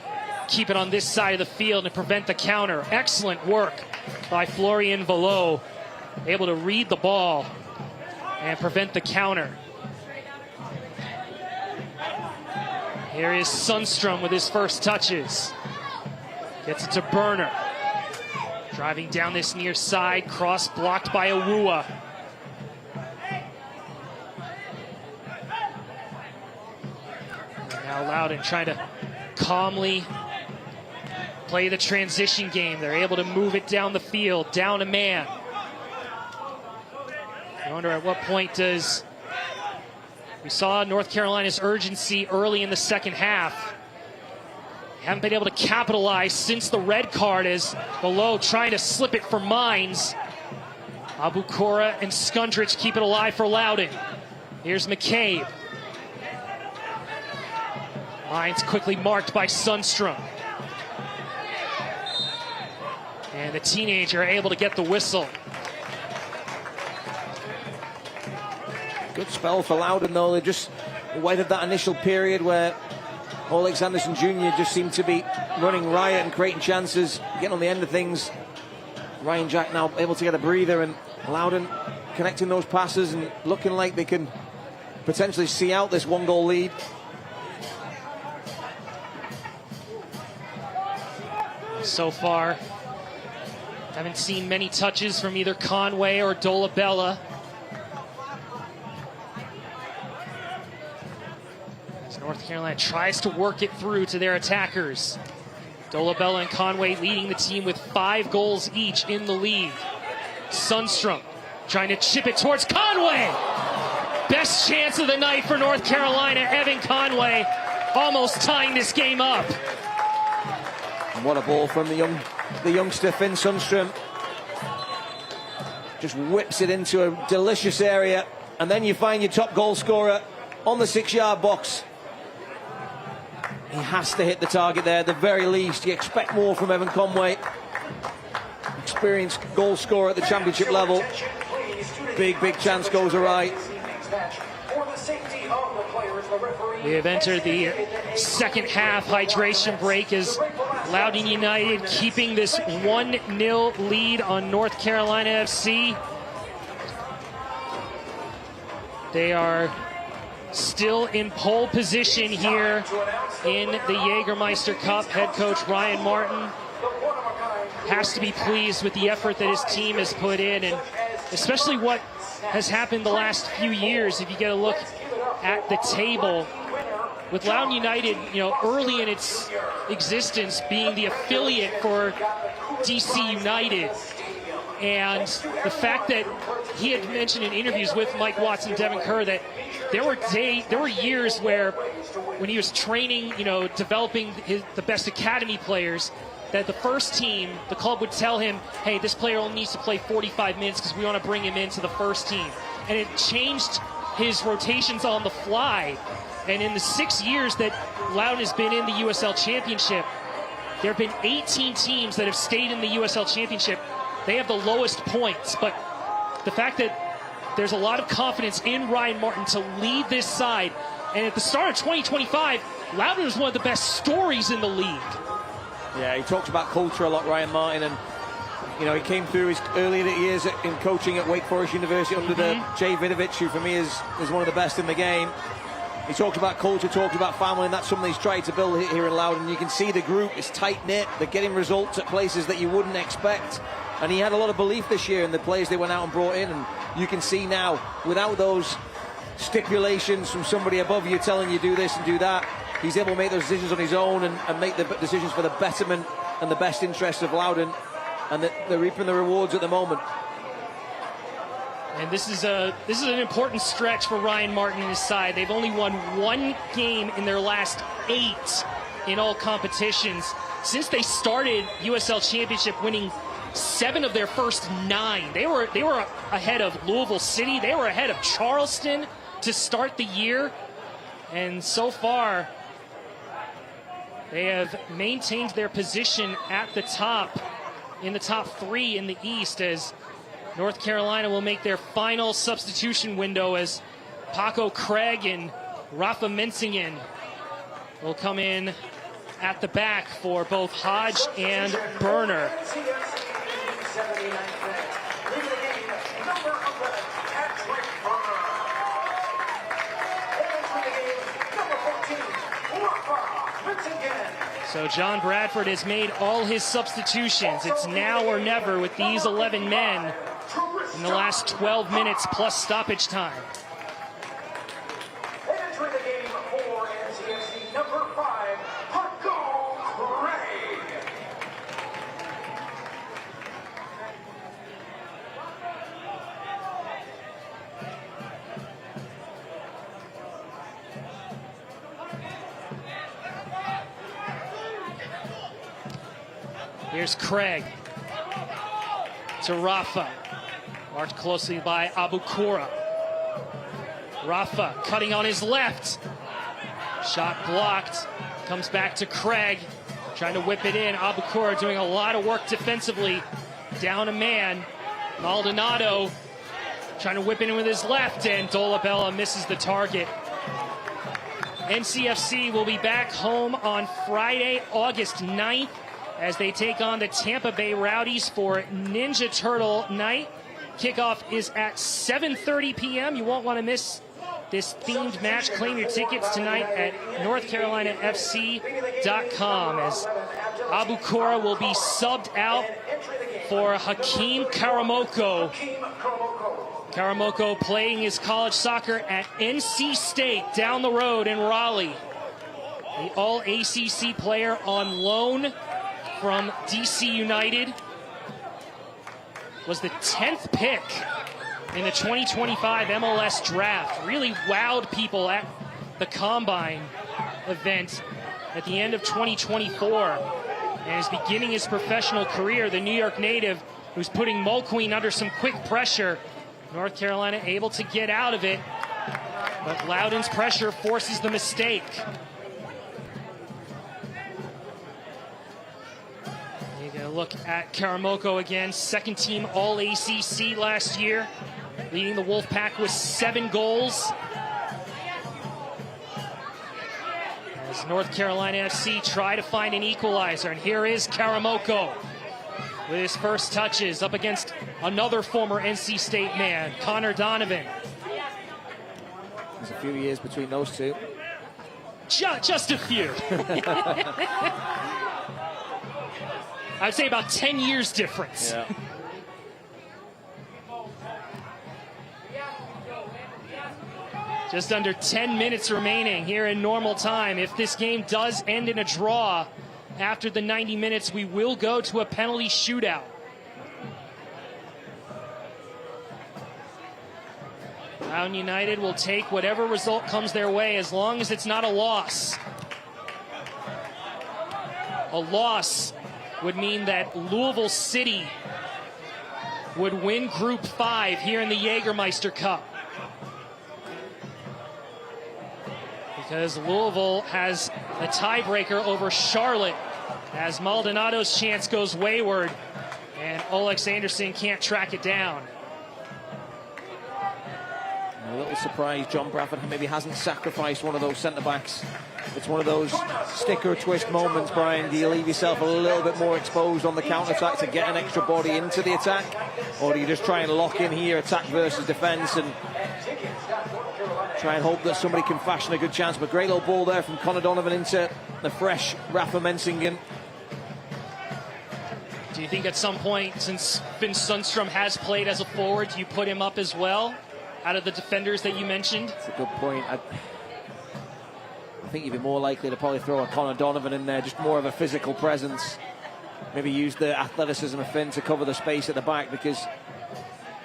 keep it on this side of the field and prevent the counter. Excellent work by Florian Velo, able to read the ball and prevent the counter. Here is Sundstrom with his first touches. Gets it to Berner. Driving down this near side, cross blocked by Awua. And now Loudoun trying to calmly play the transition game. They're able to move it down the field, down a man. I wonder at what point does... We saw North Carolina's urgency early in the second half. Haven't been able to capitalize since the red card, as Below trying to slip it for Mines. Abukura and Skundrich keep it alive for Loudoun. Here's McCabe. Mines quickly marked by Sundstrom. And the teenager able to get the whistle. Good spell for Loudoun, though. They just waited that initial period where Alex Anderson Jr. just seemed to be running riot and creating chances, getting on the end of things. Ryan Jack now able to get a breather, and Loudoun connecting those passes and looking like they can potentially see out this 1-goal lead. So far, haven't seen many touches from either Conway or Dolabella. As North Carolina tries to work it through to their attackers. Dolabella and Conway leading the team with 5 goals each in the league. Sundstrom trying to chip it towards Conway. best chance of the night for North Carolina. Evan Conway almost tying this game up. And what a ball from the youngster Finn Sundstrom. Just whips it into a delicious area, and then you find your top goal scorer on the 6-yard box. He has to hit the target there at the very least. You expect more from Evan Conway. Experienced goal scorer at the championship level. Big chance goes awry. We have entered the second half hydration break as Loudoun United keeping this 1-0 lead on North Carolina FC. They are still in pole position here in the Jägermeister Cup. Head coach Ryan Martin has to be pleased with the effort that his team has put in, and especially what has happened the last few years. If you get a look at the table, with Loudoun United, early in its existence being the affiliate for DC United, and the fact that he had mentioned in interviews with Mike Watts and Devin Kerr that there were years where when he was training, developing the best academy players, that the first team, the club would tell him, hey, this player only needs to play 45 minutes because we want to bring him into the first team. And it changed his rotations on the fly. And in the 6 years that Loudoun has been in the USL Championship, there have been 18 teams that have stayed in the USL Championship. They have the lowest points, but the fact that there's a lot of confidence in Ryan Martin to lead this side. And at the start of 2025, Loudoun is one of the best stories in the league. Yeah, he talks about culture a lot, Ryan Martin, and he came through his earlier years in coaching at Wake Forest University under the Jay Vidovich, who for me is one of the best in the game. He talked about culture, talked about family, and that's something he's tried to build here in Loudoun. You can see the group is tight-knit. They're getting results at places that you wouldn't expect. And he had a lot of belief this year in the players they went out and brought in. And you can see now, without those stipulations from somebody above you telling you do this and do that, he's able to make those decisions on his own and make the decisions for the betterment and the best interests of Loudoun. And they're reaping the rewards at the moment. And this is an important stretch for Ryan Martin and his side. They've only won one game in their last 8 in all competitions. Since they started USL Championship, winning 7 of their first 9. They were ahead of Louisville City. They were ahead of Charleston to start the year. And so far, they have maintained their position at the top, in the top 3 in the East, as North Carolina will make their final substitution window as Paco Craig and Rafa Mensingen will come in at the back for both Hodge and Burner. So John Bradford has made all his substitutions. It's now or never with these 11 men in the last 12 minutes plus stoppage time. Entering the game for NCFC, number 5, Paco Craig. Here's Craig to Rafa, marked closely by Abukura. Rafa cutting on his left. Shot blocked. Comes back to Craig, trying to whip it in. Abukura doing a lot of work defensively. Down a man. Maldonado trying to whip it in with his left, and Dolabella misses the target. NCFC will be back home on Friday, August 9th, as they take on the Tampa Bay Rowdies for Ninja Turtle Night. Kickoff is at 7:30 p.m. You won't want to miss this themed match. Claim your tickets tonight at NorthCarolinaFC.com, as Abukura will be subbed out for Hakeem Karamoko. Karamoko playing his college soccer at NC State down the road in Raleigh. The All-ACC player on loan from DC United. Was the 10th pick in the 2025 MLS draft. Really wowed people at the Combine event at the end of 2024. And is beginning his professional career, the New York native who's putting Mulqueen under some quick pressure. North Carolina able to get out of it, but Loudoun's pressure forces the mistake. You get a look at Karamoko again, second team All-ACC last year, leading the Wolfpack with 7 goals. As North Carolina FC try to find an equalizer, and here is Karamoko with his first touches up against another former NC State man, Connor Donovan. There's a few years between those two. Just a few. I'd say about 10 years difference. Yeah. Just under 10 minutes remaining here in normal time. If this game does end in a draw after the 90 minutes, we will go to a penalty shootout. Loudoun United will take whatever result comes their way as long as it's not a loss. A loss would mean that Louisville City would win Group 5 here in the Jägermeister Cup. Because Louisville has a tiebreaker over Charlotte as Maldonado's chance goes wayward and Olex Anderson can't track it down. A little surprised John Bradford maybe hasn't sacrificed one of those centre-backs. It's one of those sticker twist moments, Brian. Do you leave yourself a little bit more exposed on the counter-attack to get an extra body into the attack? Or do you just try and lock in here, attack versus defence, and try and hope that somebody can fashion a good chance? But great little ball there from Connor Donovan into the fresh Rafa Mensingen. Do you think at some point, since Finn Sundstrom has played as a forward, you put him up as well out of the defenders that you mentioned? That's a good point. I think you'd be more likely to probably throw a Connor Donovan in there, just more of a physical presence. Maybe use the athleticism of Finn to cover the space at the back, because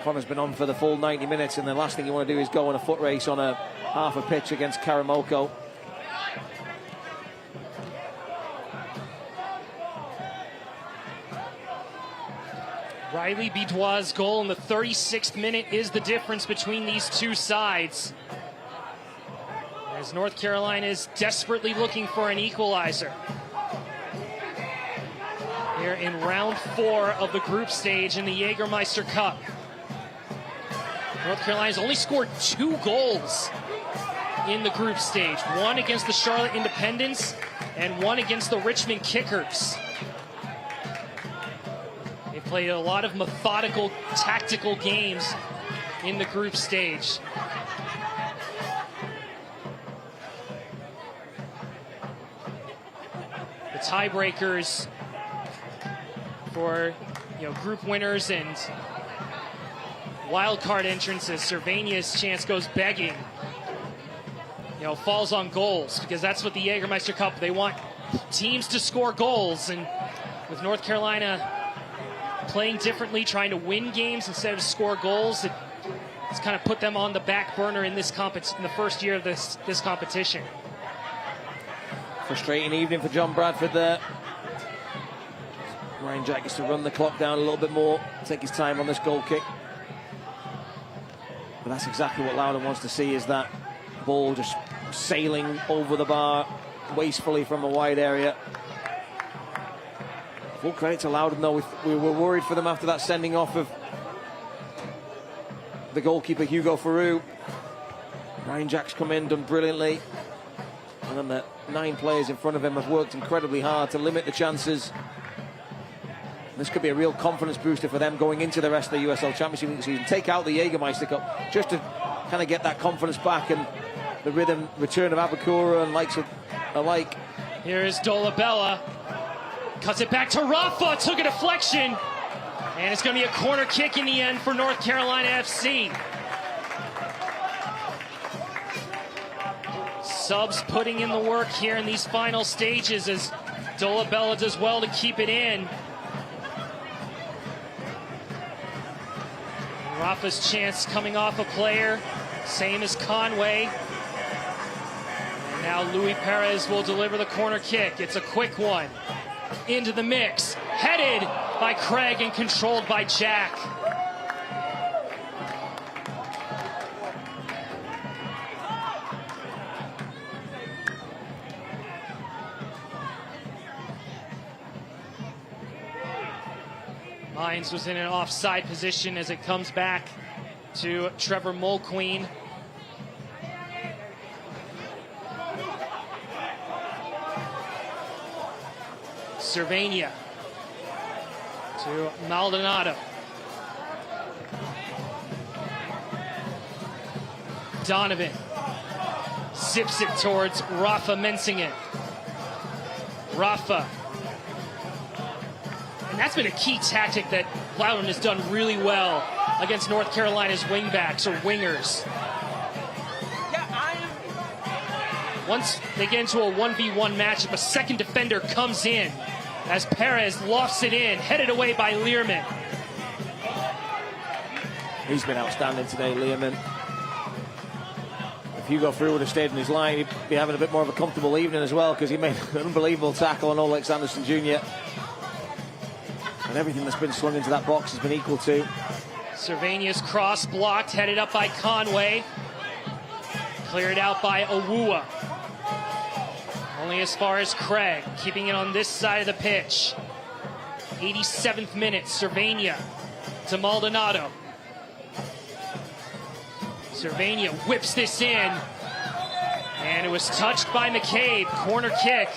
Connor's been on for the full 90 minutes, and the last thing you want to do is go on a foot race on a half a pitch against Karamoko. Riley Bidois' goal in the 36th minute is the difference between these two sides, as North Carolina is desperately looking for an equalizer. Here in round 4 of the group stage in the Jägermeister Cup. North Carolina's only scored 2 goals in the group stage. One against the Charlotte Independents and one against the Richmond Kickers. They played a lot of methodical, tactical games in the group stage. The tiebreakers for group winners and wild card entrances, Cervania's chance goes begging. Falls on goals, because that's what the Jägermeister Cup, they want teams to score goals, and with North Carolina playing differently, trying to win games instead of score goals, it's kind of put them on the back burner in this in the first year of this competition. Frustrating evening for John Bradford there. Ryan Jack gets to run the clock down a little bit more, take his time on this goal kick. But that's exactly what Loudoun wants to see, is that ball just sailing over the bar wastefully from a wide area. Full credit to Loudoun, though. We were worried for them after that sending off of the goalkeeper, Hugo Farou. Ryan Jack's come in, done brilliantly. And then the 9 players in front of him have worked incredibly hard to limit the chances. This could be a real confidence booster for them going into the rest of the USL Championship season. Take out the Jägermeister Cup just to kind of get that confidence back, and the rhythm return of Abakura and likes of alike. Here is Dolabella. Cuts it back to Rafa. Took a deflection. And it's going to be a corner kick in the end for North Carolina FC. Subs putting in the work here in these final stages, as Dolabella does well to keep it in. Rafa's chance coming off a player, same as Conway. And now Louis Perez will deliver the corner kick. It's a quick one. Into the mix. Headed by Craig and controlled by Jack. Mines was in an offside position as it comes back to Trevor Mulqueen. Cervania to Maldonado. Donovan zips it towards Rafa Mensingen. Rafa. And that's been a key tactic that Loudoun has done really well against North Carolina's wingbacks or wingers. Once they get into a 1v1 matchup, a second defender comes in as Perez lofts it in, headed away by Learman. He's been outstanding today, Learman. If Hugo Frew would have stayed in his line, he'd be having a bit more of a comfortable evening as well, because he made an unbelievable tackle on Olex Anderson Jr. And everything that's been slung into that box has been equal to. Cervania's cross blocked, headed up by Conway. Cleared out by Awua. Only as far as Craig, keeping it on this side of the pitch. 87th minute, Cervania to Maldonado. Cervania whips this in, and it was touched by McCabe. Corner kick.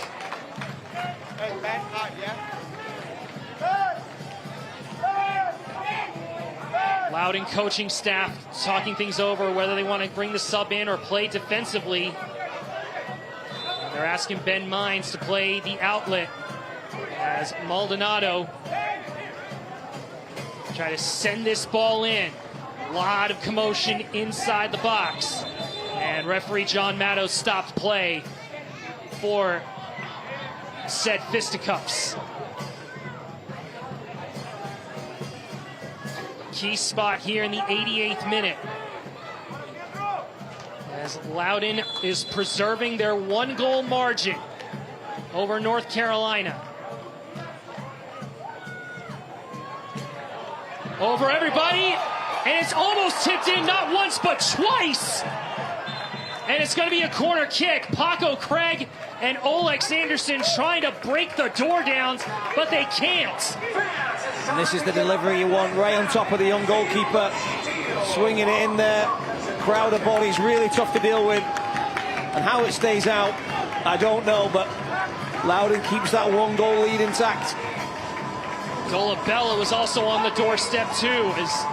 Loudoun coaching staff talking things over, whether they want to bring the sub in or play defensively. And they're asking Ben Mines to play the outlet as Maldonado try to send this ball in. A lot of commotion inside the box. And referee John Matto stopped play for said fisticuffs. Key spot here in the 88th minute as Loudoun is preserving their 1-goal margin over North Carolina. Over everybody, and it's almost tipped in not once but twice. And it's going to be a corner kick. Paco Craig and Olex Anderson trying to break the door downs, but they can't. And this is the delivery you want, right on top of the young goalkeeper. Swinging it in there. Crowd of bodies, really tough to deal with. And how it stays out, I don't know, but Loudoun keeps that 1-goal lead intact. Dolabella was also on the doorstep too, as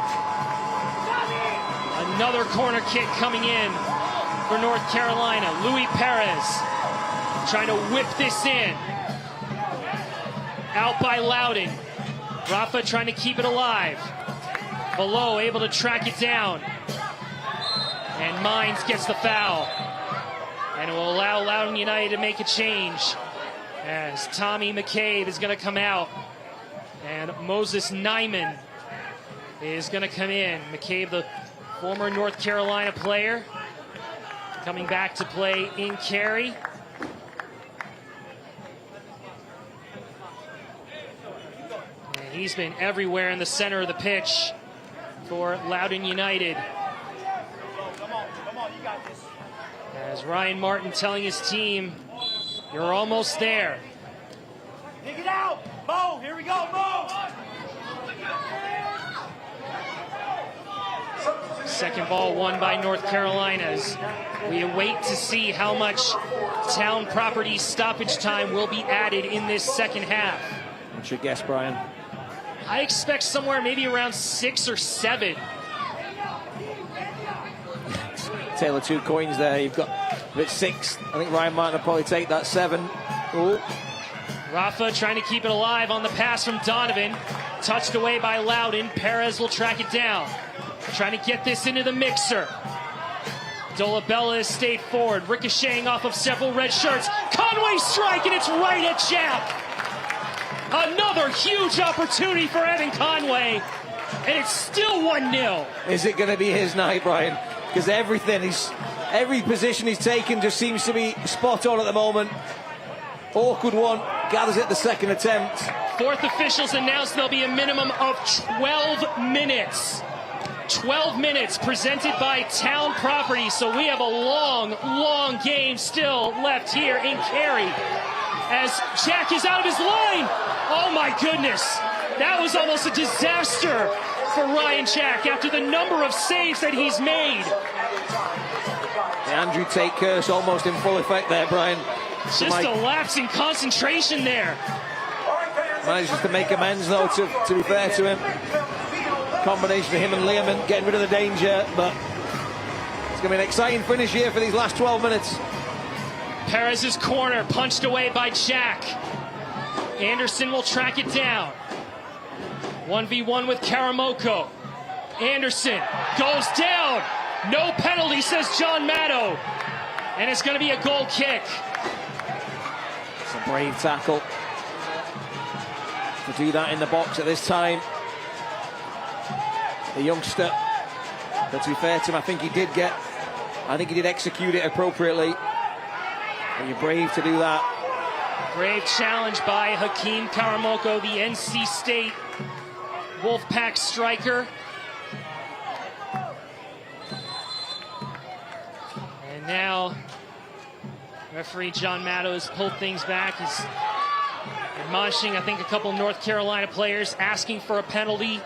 another corner kick coming in for North Carolina. Louis Perez trying to whip this in. Out by Loudoun. Rafa trying to keep it alive. Below, able to track it down. And Mines gets the foul. And it will allow Loudoun United to make a change as Tommy McCabe is going to come out. And Moses Nyman is going to come in. McCabe, the former North Carolina player, coming back to play in Cary. And he's been everywhere in the center of the pitch for Loudoun United. As Ryan Martin telling his team, you're almost there. Dig it out! Mo, here we go, Mo! Second ball won by North Carolina as we await to see how much town property stoppage time will be added in this second half. What's your guess, Brian? I expect somewhere maybe around 6 or 7. Taylor 2 coins there. You've got it's 6. I think Ryan Martin will probably take that 7. Ooh. Rafa trying to keep it alive on the pass from Donovan. Touched away by Loudoun. Perez will track it down. Trying to get this into the mixer. Dolabella has stayed forward, ricocheting off of several red shirts. Conway strike, and it's right at Jack. Another huge opportunity for Evan Conway. and it's still 1-0. Is it going to be his night, Brian? Because every position he's taken just seems to be spot on at the moment. Awkward one, gathers it the second attempt. Fourth officials announced there'll be a minimum of 12 minutes. 12 minutes presented by Town Property. So we have a long game still left here in Cary. As Jack is out of his line. Oh my goodness. That was almost a disaster for Ryan Jack after the number of saves that he's made. The Andrew Tate curse almost in full effect there, Brian. Just a lapse in concentration there. Manages to make amends, though, to be fair to him. Combination of him and Learman getting rid of the danger, but it's going to be an exciting finish here for these last 12 minutes. Perez's corner punched away by Jack. Anderson will track it down. 1v1 with Karamoko. Anderson goes down. No penalty, says John Matto. And it's going to be a goal kick. It's a brave tackle to do that in the box at this time. The youngster, but to be fair to him, I think he did execute it appropriately. And you're brave to do that. Brave challenge by Hakeem Karamoko, the NC State Wolfpack striker. And now referee John Matto has pulled things back. He's admonishing, I think, a couple of North Carolina players, asking for a penalty.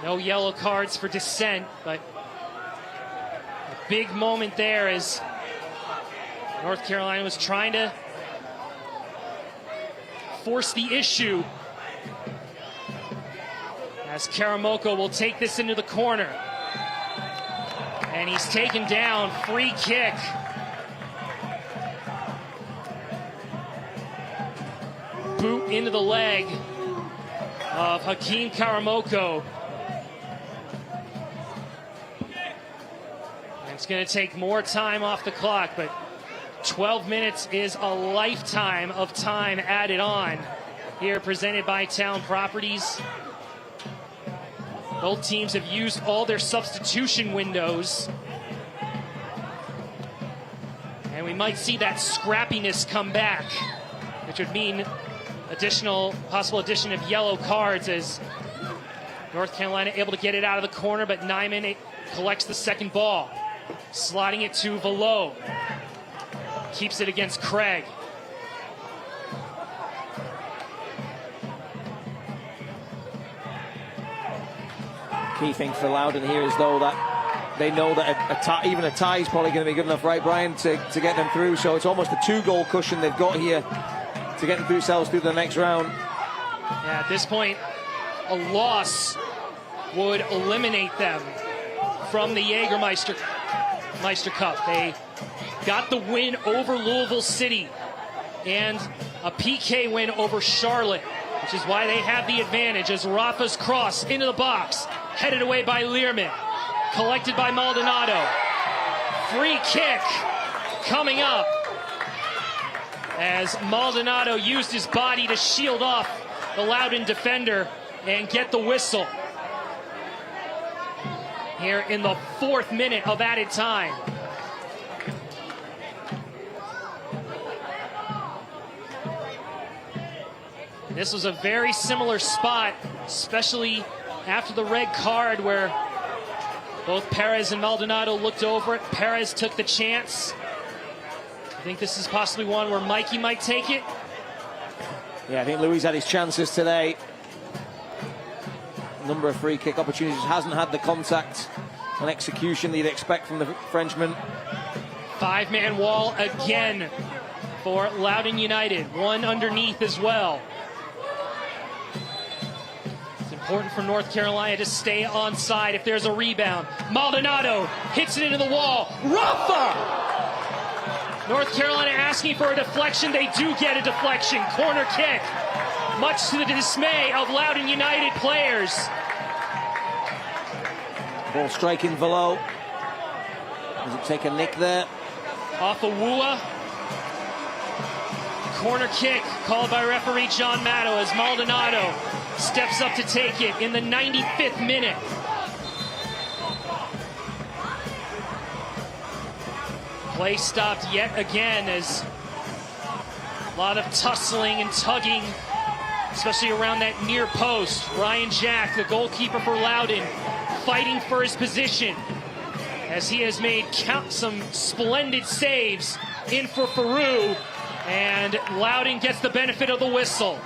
No yellow cards for dissent, but a big moment there as North Carolina was trying to force the issue. As Karamoko will take this into the corner. And he's taken down. Free kick. Boot into the leg of Hakeem Karamoko. It's going to take more time off the clock, but 12 minutes is a lifetime of time added on here, presented by Town Properties. Both teams have used all their substitution windows. And we might see that scrappiness come back, which would mean possible addition of yellow cards as North Carolina able to get it out of the corner, but Nyman collects the second ball. Sliding it to Velo. Keeps it against Craig. Key thing for Loudoun here is, though, that they know that even a tie is probably going to be good enough, right, Brian, to get them through. So it's almost a 2-goal cushion they've got here to get themselves through the next round. Yeah, at this point, a loss would eliminate them from the Jägermeister Cup. They got the win over Louisville City and a PK win over Charlotte, which is why they have the advantage as Rafa's cross into the box, headed away by Learman, collected by Maldonado. Free kick coming up as Maldonado used his body to shield off the Loudoun defender and get the whistle here in the 4th minute of added time. This was a very similar spot, especially after the red card where both Perez and Maldonado looked over it. Perez took the chance. I think this is possibly one where Mikey might take it. Yeah, I think Louis had his chances today. Number of free kick opportunities, hasn't had the contact and execution that you'd expect from the Frenchman. 5-man wall again for Loudoun United. One underneath as well. It's important for North Carolina to stay onside if there's a rebound. Maldonado hits it into the wall. Rafa! North Carolina asking for a deflection. They do get a deflection. Corner kick. Much to the dismay of Loudoun United players. Ball striking Velo. Does it take a nick there? Off of Wua. Corner kick called by referee John Matto as Maldonado steps up to take it in the 95th minute. Play stopped yet again as a lot of tussling and tugging, especially around that near post. Ryan Jack, the goalkeeper for Loudoun, fighting for his position as he has made some splendid saves in for Peru, and Loudoun gets the benefit of the whistle.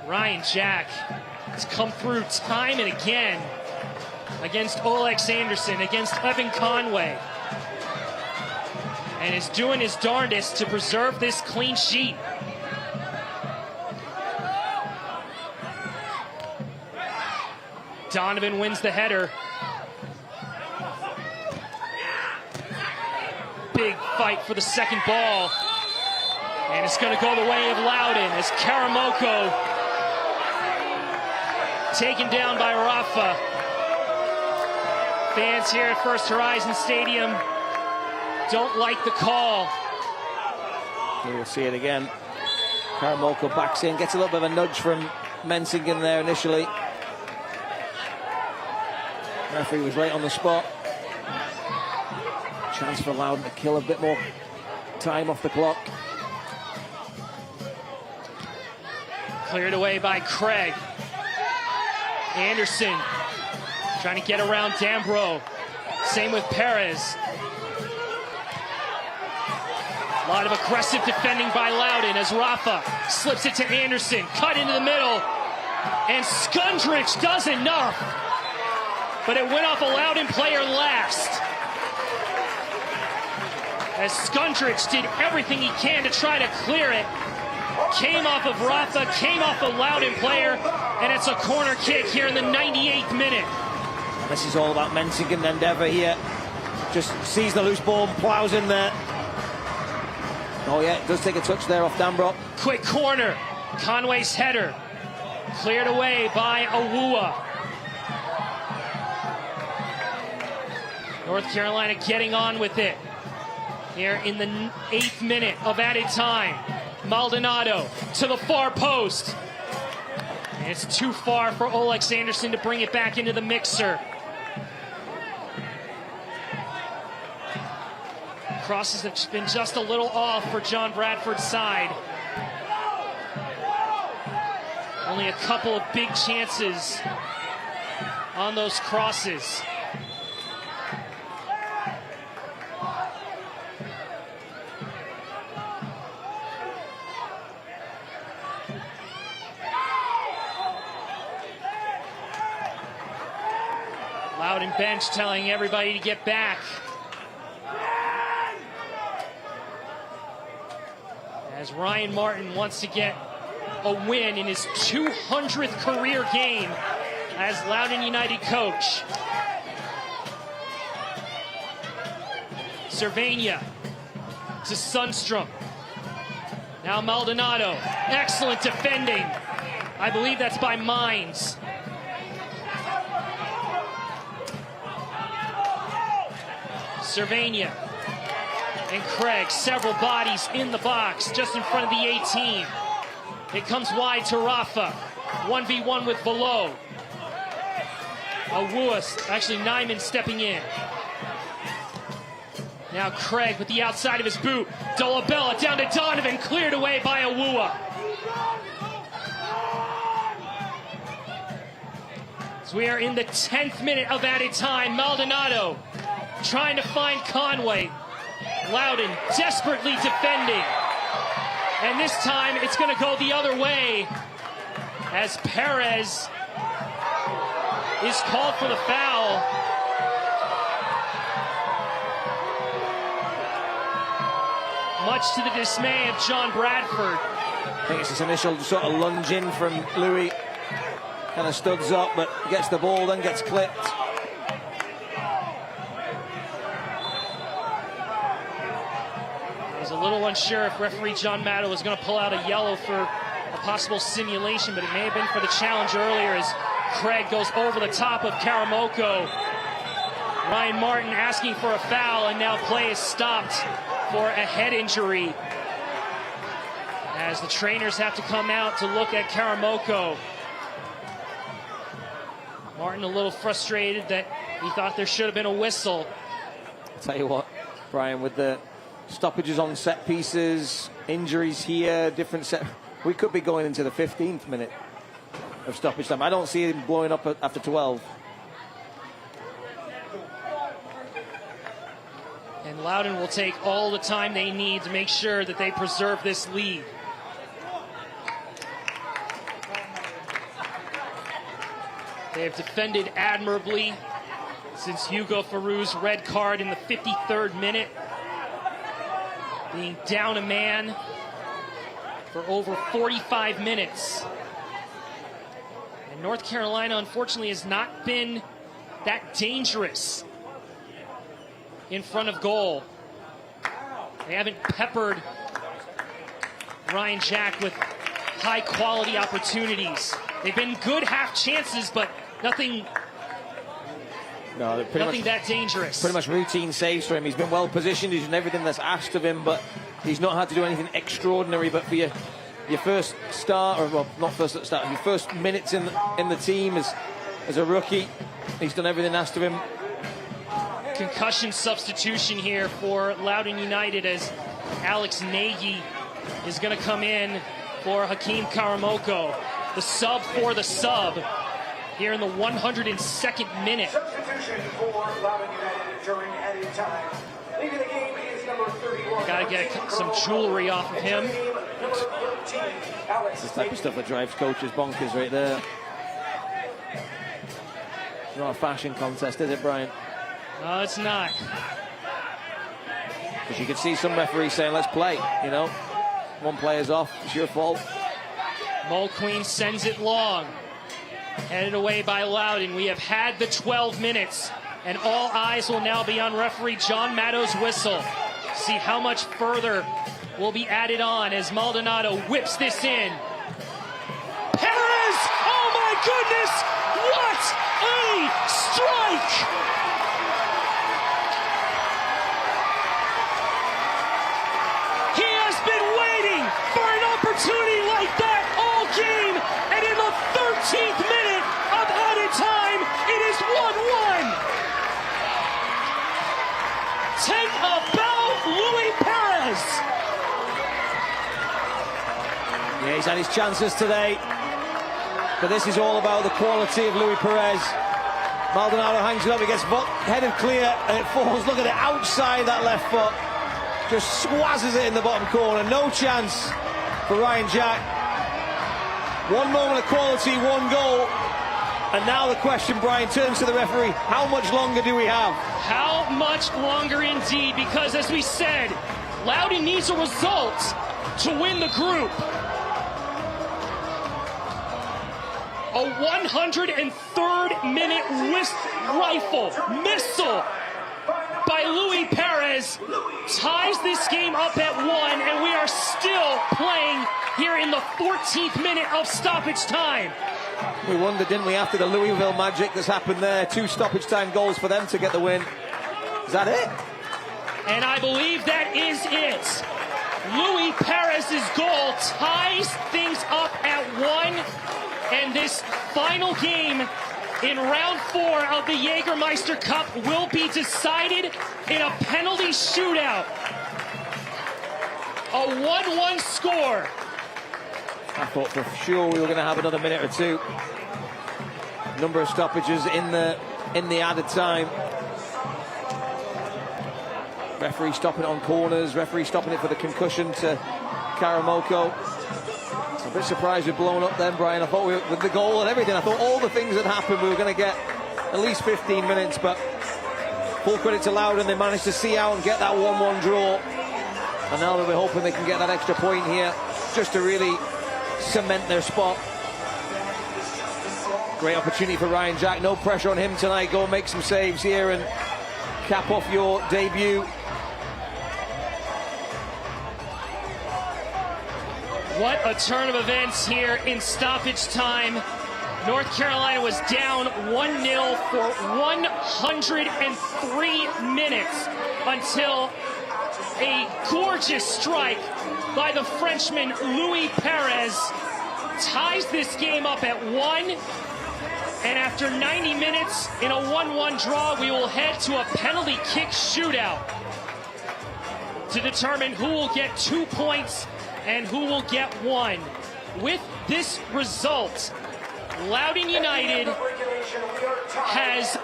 Ryan Jack has come through time and again against Olex Anderson, against Evan Conway, and is doing his darndest to preserve this clean sheet. Donovan wins the header. Big fight for the second ball. And it's going to go the way of Loudoun as Karamoko taken down by Rafa. Fans here at First Horizon Stadium don't like the call. Here we'll see it again. Karamoko backs in, gets a little bit of a nudge from Mensingen there initially. Referee was late on the spot. Chance for Loudoun to kill a bit more time off the clock. Cleared away by Craig. Anderson trying to get around Dambro. Same with Perez. A lot of aggressive defending by Loudoun as Rafa slips it to Anderson. Cut into the middle. And Skundrich does enough. But it went off a Loudoun player last. As Skundrich did everything he can to try to clear it. Came off of Rafa, came off a Loudoun player, and it's a corner kick here in the 98th minute. This is all about Mensingen endeavour here. Just sees the loose ball and ploughs in there. Oh yeah, it does take a touch there off Dambro. Quick corner. Conway's header. Cleared away by Awua. North Carolina getting on with it. Here in the 8th minute of added time. Maldonado to the far post. And it's too far for Olex Anderson to bring it back into the mixer. Crosses have been just a little off for John Bradford's side. Only a couple of big chances on those crosses. Loudoun bench telling everybody to get back. As Ryan Martin wants to get a win in his 200th career game as Loudoun United coach. Cervania to Sundstrom. Now Maldonado. Excellent defending. I believe that's by Mines. Cervania and Craig, several bodies in the box just in front of the 18. It comes wide to Rafa. 1v1 with Below. Awuas, actually Nyman stepping in. Now Craig with the outside of his boot. Dolabella down to Donovan, cleared away by Awua. So we are in the 10th minute of added time. Maldonado trying to find Conway. Loudoun desperately defending. And this time it's going to go the other way as Perez is called for the foul. Much to the dismay of John Bradford. I think it's this initial sort of lunge in from Louis. Kind of studs up, but gets the ball, then gets clipped. A little unsure if referee John Matto was going to pull out a yellow for a possible simulation, but it may have been for the challenge earlier as Craig goes over the top of Karamoko. Ryan Martin asking for a foul, and now play is stopped for a head injury, as the trainers have to come out to look at Karamoko. Martin a little frustrated that he thought there should have been a whistle. I'll tell you what, Brian, with the stoppages on set pieces, injuries here, different set, we could be going into the 15th minute of stoppage time. I don't see him blowing up after 12. And Loudoun will take all the time they need to make sure that they preserve this lead. They have defended admirably since Hugo Farou's red card in the 53rd minute, being down a man for over 45 minutes. And North Carolina, unfortunately, has not been that dangerous in front of goal. They haven't peppered Ryan Jack with high-quality opportunities. They've been good half chances, but nothing that dangerous. Pretty much routine saves for him. He's been well positioned. He's done everything that's asked of him, but he's not had to do anything extraordinary. But for your first start, or well, not first start, your first minutes in the team as a rookie, he's done everything asked of him. Concussion substitution here for Loudoun United, as Alex Nagy is going to come in for Hakeem Karamoko. The sub for the sub here in the 102nd minute. Substitution for Loudoun United during added time. Leading the game is number 31. Got to get some jewelry off of him. Number 13, Alex. This type of stuff that drives coaches bonkers right there. It's not a fashion contest, is it, Brian? No, it's not. Because you can see some referees saying, let's play, you know. One player's off, it's your fault. Mulqueen sends it long. Headed away by Loudoun. We have had the 12 minutes, and all eyes will now be on referee John Maddow's whistle. See how much further will be added on as Maldonado whips this in. Perez! Oh my goodness! What a strike! He has been waiting for an opportunity like that all game, and in the 13th minute of added time, it is 1-1. Take a bow, Louis Perez. Yeah, he's had his chances today, but this is all about the quality of Louis Perez. Maldonado hangs it up, he gets headed clear, and it falls, look at it, outside that left foot. Just squazzes it in the bottom corner. No chance for Ryan Jack. One moment of quality, one goal. And now the question, Brian, turns to the referee. How much longer do we have? How much longer indeed? Because as we said, Loudoun needs a result to win the group. A 103rd minute rifle missile by Louis Perez ties this game up at 1, and we are still playing here in the 14th minute of stoppage time. We wondered, didn't we, after the Louisville magic that's happened there, 2 stoppage time goals for them to get the win. Is that it? And I believe that is it. Louis Perez's goal ties things up at 1, and this final game in round 4 of the Jägermeister Cup will be decided in a penalty shootout. A 1-1 score. I thought for sure we were going to have another minute or two. Number of stoppages in the added time. Referee stopping it on corners. Referee stopping it for the concussion to Karamoko. I'm a bit surprised we're blown up then, Brian. I thought with the goal and everything, I thought all the things that happened, we were going to get at least 15 minutes, but full credit to Loudoun. They managed to see out and get that 1-1 draw. And now they'll be hoping they can get that extra point here just to really cement their spot. Great opportunity for Ryan Jack. No pressure on him tonight. Go and make some saves here and cap off your debut. What a turn of events here in stoppage time. North Carolina was down 1-0 for 103 minutes until a gorgeous strike by the Frenchman Louis Perez ties this game up at 1. And after 90 minutes in a 1-1 draw, we will head to a penalty kick shootout to determine who will get 2 points and who will get 1. With this result, Loudoun United has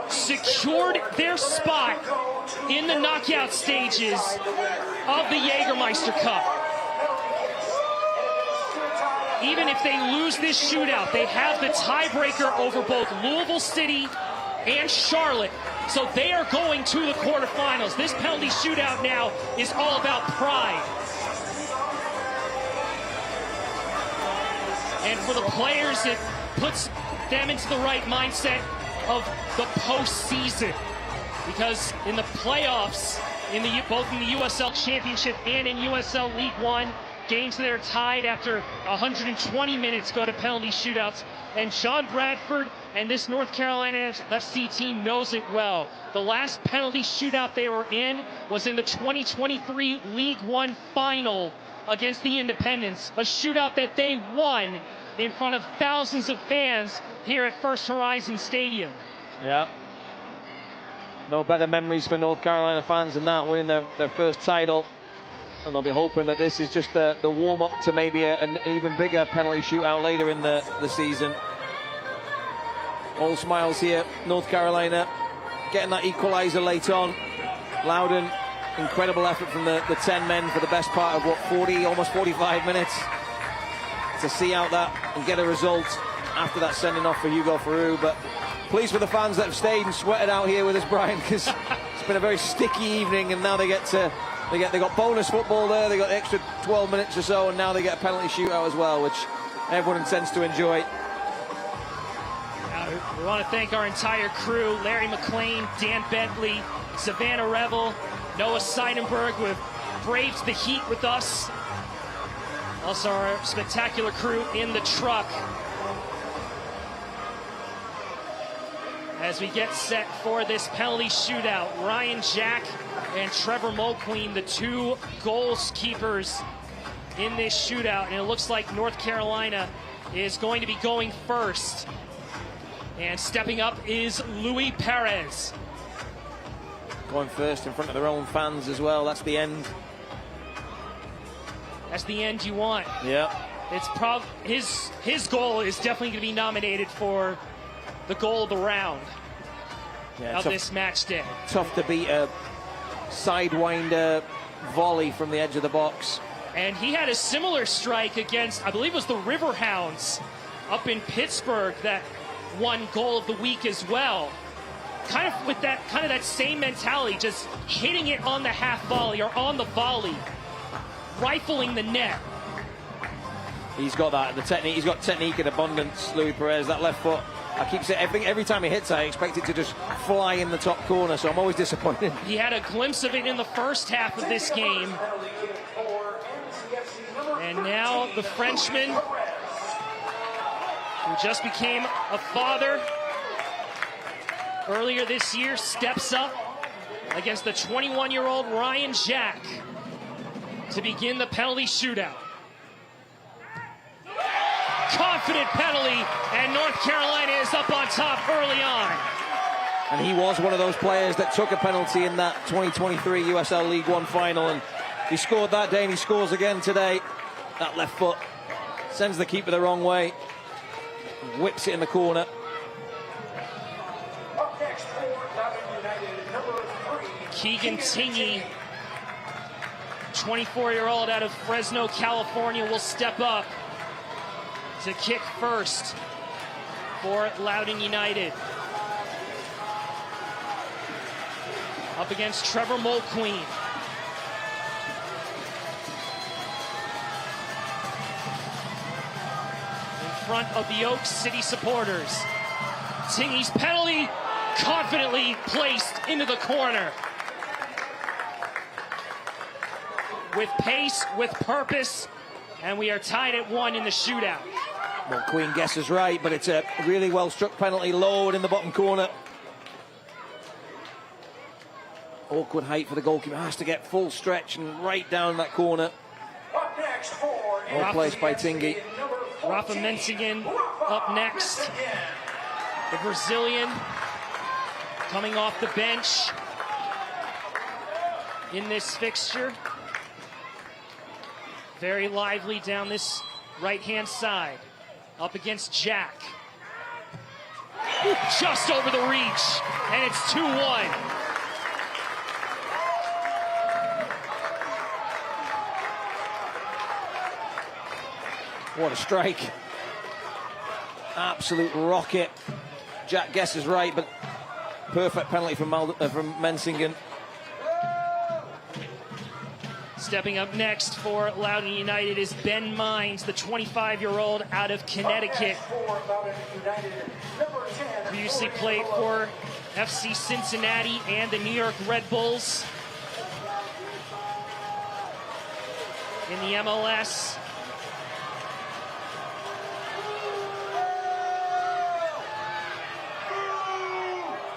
secured their spot in the knockout stages of the Jägermeister Cup. Even if they lose this shootout, they have the tiebreaker over both Louisville City and Charlotte. So they are going to the quarterfinals. This penalty shootout now is all about pride. And for the players, it puts them into the right mindset of the postseason. Because in the playoffs, both in the USL Championship and in USL League One, games that are tied after 120 minutes go to penalty shootouts. And Sean Bradford and this North Carolina FC team knows it well. The last penalty shootout they were in was in the 2023 League One final against the Independents, a shootout that they won in front of thousands of fans here at First Horizon Stadium. Yeah. No better memories for North Carolina fans than that, winning their first title. And they'll be hoping that this is just the warm-up to maybe an even bigger penalty shootout later in the season. All smiles here. North Carolina getting that equalizer late on. Loudoun, incredible effort from the 10 men for the best part of, 40, almost 45 minutes to see out that and get a result after that sending off for Hugo Farou. But pleased for the fans that have stayed and sweated out here with us, Brian, because it's been a very sticky evening, and now they got bonus football there, they got the extra 12 minutes or so, and now they get a penalty shootout as well, which everyone intends to enjoy. We want to thank our entire crew: Larry McLean, Dan Bentley, Savannah Revel, Noah Seidenberg, who have braved the heat with us. Also our spectacular crew in the truck. As we get set for this penalty shootout, Ryan Jack and Trevor Mulqueen, the two goalkeepers in this shootout. And it looks like North Carolina is going to be going first. And stepping up is Louis Perez. Going first in front of their own fans as well. That's the end. That's the end you want. Yeah. It's his goal is definitely going to be nominated for the goal of the round of this match day. Tough to beat a sidewinder volley from the edge of the box. And he had a similar strike against, I believe it was the Riverhounds up in Pittsburgh, that won goal of the week as well. Kind of with that same mentality, just hitting it on the half volley or on the volley, rifling the net. He's got that, the technique. He's got technique in abundance, Louis Perez. That left foot, I keep saying, every time he hits, I expect it to just fly in the top corner, so I'm always disappointed. He had a glimpse of it in the first half of this game. And now the Frenchman, who just became a father earlier this year, steps up against the 21-year-old Ryan Jack to begin the penalty shootout. Confident penalty, and North Carolina is up on top early on. And he was one of those players that took a penalty in that 2023 USL League One final, and he scored that day and he scores again today. That left foot sends the keeper the wrong way, whips it in the corner. Keegan Tingey, 24-year-old out of Fresno, California, will step up to kick first for Loudoun United. Up against Trevor Mulqueen. In front of the Oak City supporters. Tingey's penalty confidently placed into the corner. With pace, with purpose, and we are tied at 1 in the shootout. Mulqueen guesses right, but it's a really well struck penalty, low and in the bottom corner. Awkward height for the goalkeeper, has to get full stretch and right down that corner. Well placed by Tingy. Rafa Mensingen up next. The Brazilian coming off the bench in this fixture. Very lively down this right-hand side. Up against Jack. Just over the reach, and it's 2-1. What a strike. Absolute rocket. Jack guesses right, but perfect penalty from Mensingen. Stepping up next for Loudoun United is Ben Mines, the 25-year-old out of Connecticut. Previously played for FC Cincinnati and the New York Red Bulls in the MLS.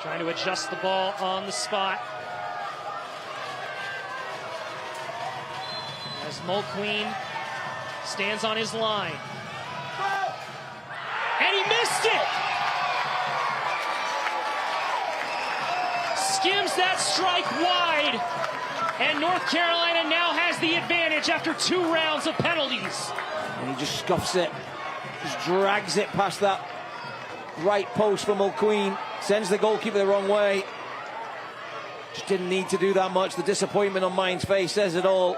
Trying to adjust the ball on the spot. As Mulqueen stands on his line. And he missed it! Skims that strike wide. And North Carolina now has the advantage after 2 rounds of penalties. And he just scuffs it. Just drags it past that right post for Mulqueen. Sends the goalkeeper the wrong way. Just didn't need to do that much. The disappointment on Mines' face says it all.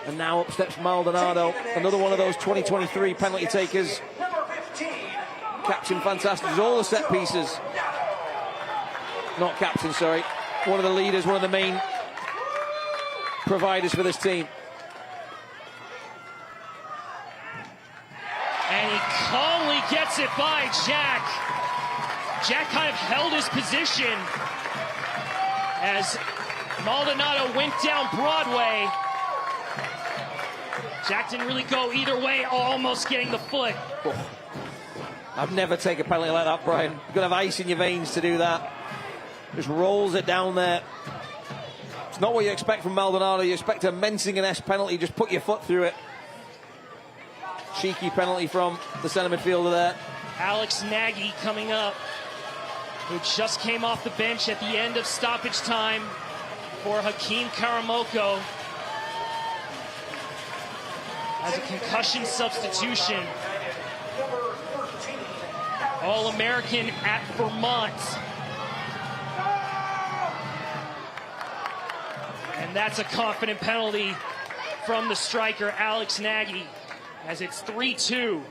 And now up steps Maldonado, another one of those 2023 penalty takers. Captain fantastic, all the set pieces. Not captain, sorry. One of the leaders, one of the main providers for this team. And he calmly gets it by Jack. Jack kind of held his position as Maldonado went down Broadway. Jack didn't really go either way, almost getting the foot. Oh. I've never taken a penalty like that, Brian. You've got to have ice in your veins to do that. Just rolls it down there. It's not what you expect from Maldonado. You expect a Mensingen-esque penalty, just put your foot through it. Cheeky penalty from the centre midfielder there. Alex Nagy coming up, who just came off the bench at the end of stoppage time for Hakeem Karamoko. As a concussion substitution. All-American at Vermont. And that's a confident penalty from the striker, Alex Nagy, as it's 3-2.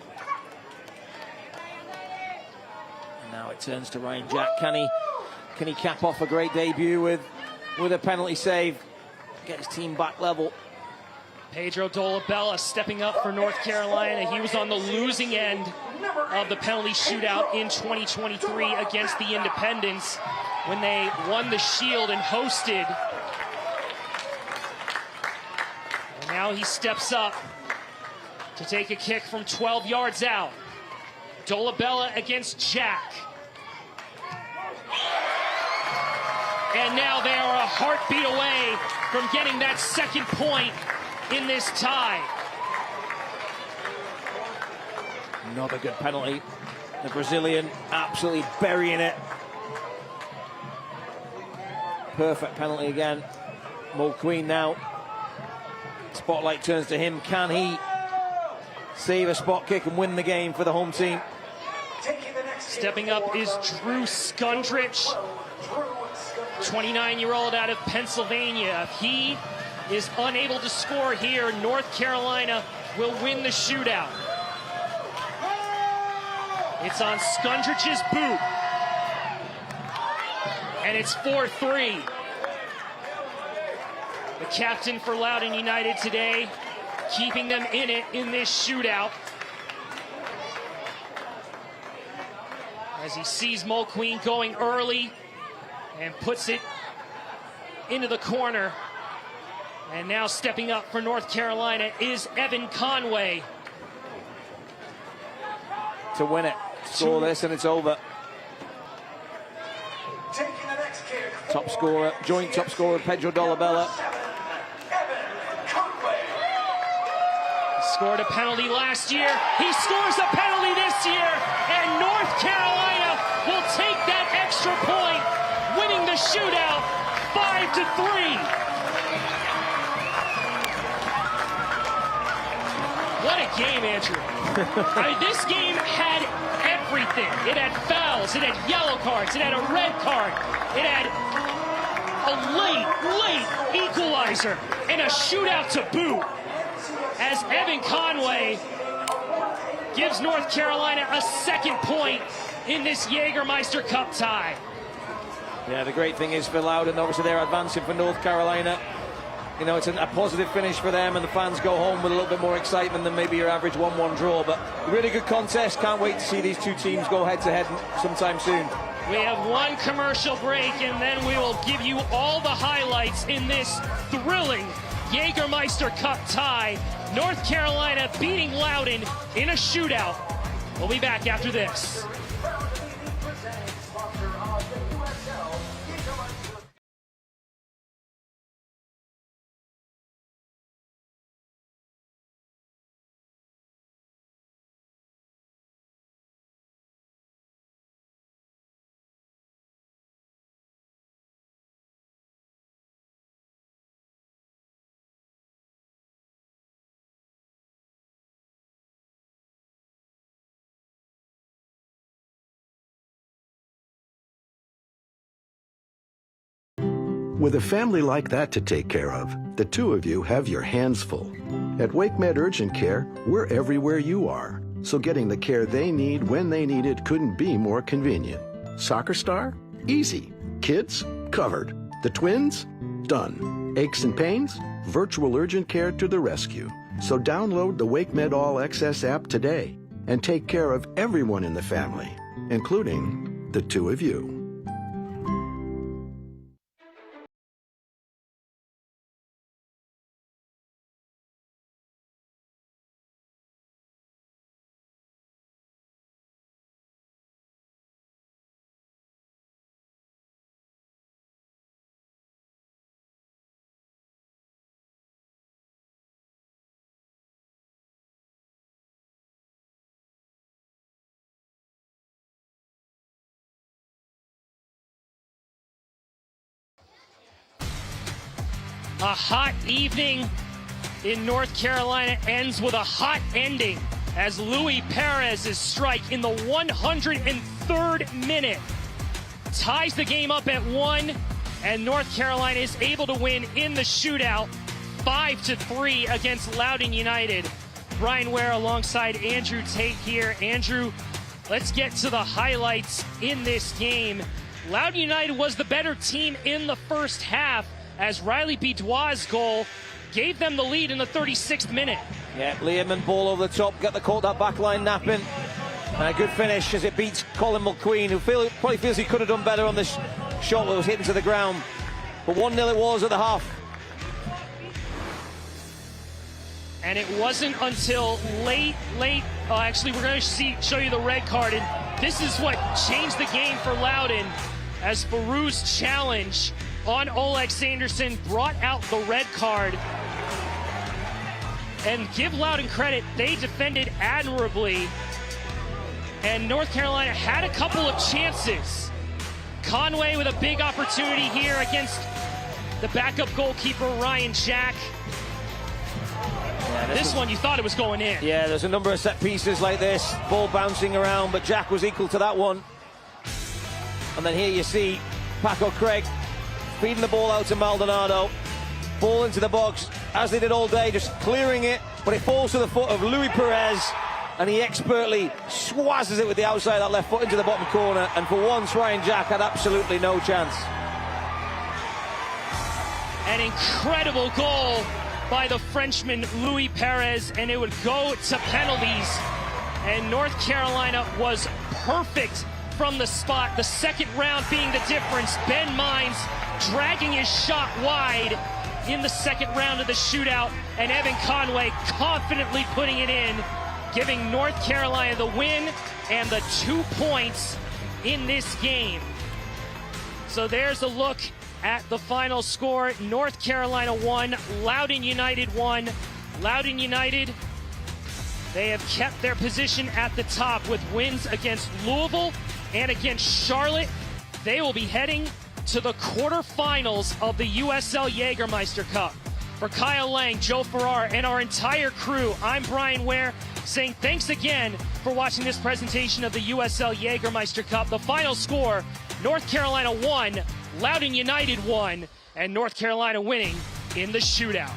And now it turns to Ryan Jack. Can he cap off a great debut with a penalty save? Get his team back level. Pedro Dolabella stepping up for North Carolina. He was on the losing end of the penalty shootout in 2023 against the Independents when they won the Shield and hosted. And now he steps up to take a kick from 12 yards out. Dolabella against Jack. And now they are a heartbeat away from getting that second point in this tie. Another good penalty. The Brazilian absolutely burying it. Perfect penalty again. Mulqueen now. Spotlight turns to him. Can he save a spot kick and win the game for the home team? Stepping up is Drew Skundrich, 29-year-old out of Pennsylvania. If he is unable to score here, North Carolina will win the shootout. It's on Skundrich's boot. And it's 4-3. The captain for Loudoun United today, keeping them in it in this shootout. As he sees Mulqueen going early and puts it into the corner. And now stepping up for North Carolina is Evan Conway. to win it. Score this and it's over. Top scorer, joint top scorer, Pedro Dolabella. Scored a penalty last year. He scores a penalty this year, and North Carolina will take that extra point, winning the shootout 5-3. What a game, Andrew. This game had everything. It had fouls, it had yellow cards, it had a red card, it had a late equalizer, and a shootout to boot, as Evan Conway gives North Carolina a second point in this Jägermeister Cup tie. Yeah, the great thing is for Loudoun, obviously they're advancing for North Carolina. You know, it's a positive finish for them, and the fans go home with a little bit more excitement than maybe your average 1-1 draw. But a really good contest. Can't wait to see these two teams go head-to-head sometime soon. We have one commercial break, and then we will give you all the highlights in this thrilling Jägermeister Cup tie. North Carolina beating Loudoun in a shootout. We'll be back after this. With a family like that to take care of, the two of you have your hands full. At WakeMed Urgent Care, we're everywhere you are, so getting the care they need when they need it couldn't be more convenient. Soccer star? Easy. Kids? Covered. The twins? Done. Aches and pains? Virtual urgent care to the rescue. So download the WakeMed All Access app today and take care of everyone in the family, including the two of you. A hot evening in North Carolina ends with a hot ending as Luis Perez's strike in the 103rd minute ties the game up at 1, and North Carolina is able to win in the shootout 5-3 against Loudoun United. Brian Ware alongside Andrew Tate here. Andrew, let's get to the highlights in this game. Loudoun United was the better team in the first half, as Riley Bidois' goal gave them the lead in the 36th minute. Yeah, Learman ball over the top, got the caught that back line napping. And a good finish as it beats Colin Mulqueen, who probably feels he could have done better on this shot that was hitting to the ground. But 1-0 it was at the half. And it wasn't until late, actually we're going to show you the red card, and this is what changed the game for Loudoun, as Farou's challenge on Oleg Sanderson brought out the red card. And give Loudoun credit, they defended admirably. And North Carolina had a couple of chances. Conway with a big opportunity here against the backup goalkeeper, Ryan Jack. Yeah, this one, you thought it was going in. Yeah, there's a number of set pieces like this, ball bouncing around, but Jack was equal to that one. And then here you see Paco Craig feeding the ball out to Maldonado. Ball into the box, as they did all day, just clearing it, but it falls to the foot of Luis Perez, and he expertly swazzes it with the outside of that left foot into the bottom corner, and for once Ryan Jack had absolutely no chance. An incredible goal by the Frenchman Luis Perez, and it would go to penalties, and North Carolina was perfect from the spot. The second round being the difference. Ben Mines dragging his shot wide in the second round of the shootout, and Evan Conway confidently putting it in, giving North Carolina the win and the 2 points in this game. So there's a look at the final score. North Carolina 1, Loudoun United 1. Loudoun United, they have kept their position at the top with wins against Louisville and against Charlotte. They will be heading to the quarterfinals of the USL Jägermeister Cup. For Kyle Lang, Joe Farrar, and our entire crew, I'm Brian Ware, saying thanks again for watching this presentation of the USL Jägermeister Cup. The final score, North Carolina 1, Loudoun United 1, and North Carolina winning in the shootout.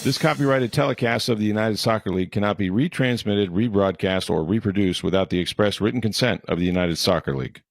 This copyrighted telecast of the United Soccer League cannot be retransmitted, rebroadcast, or reproduced without the express written consent of the United Soccer League.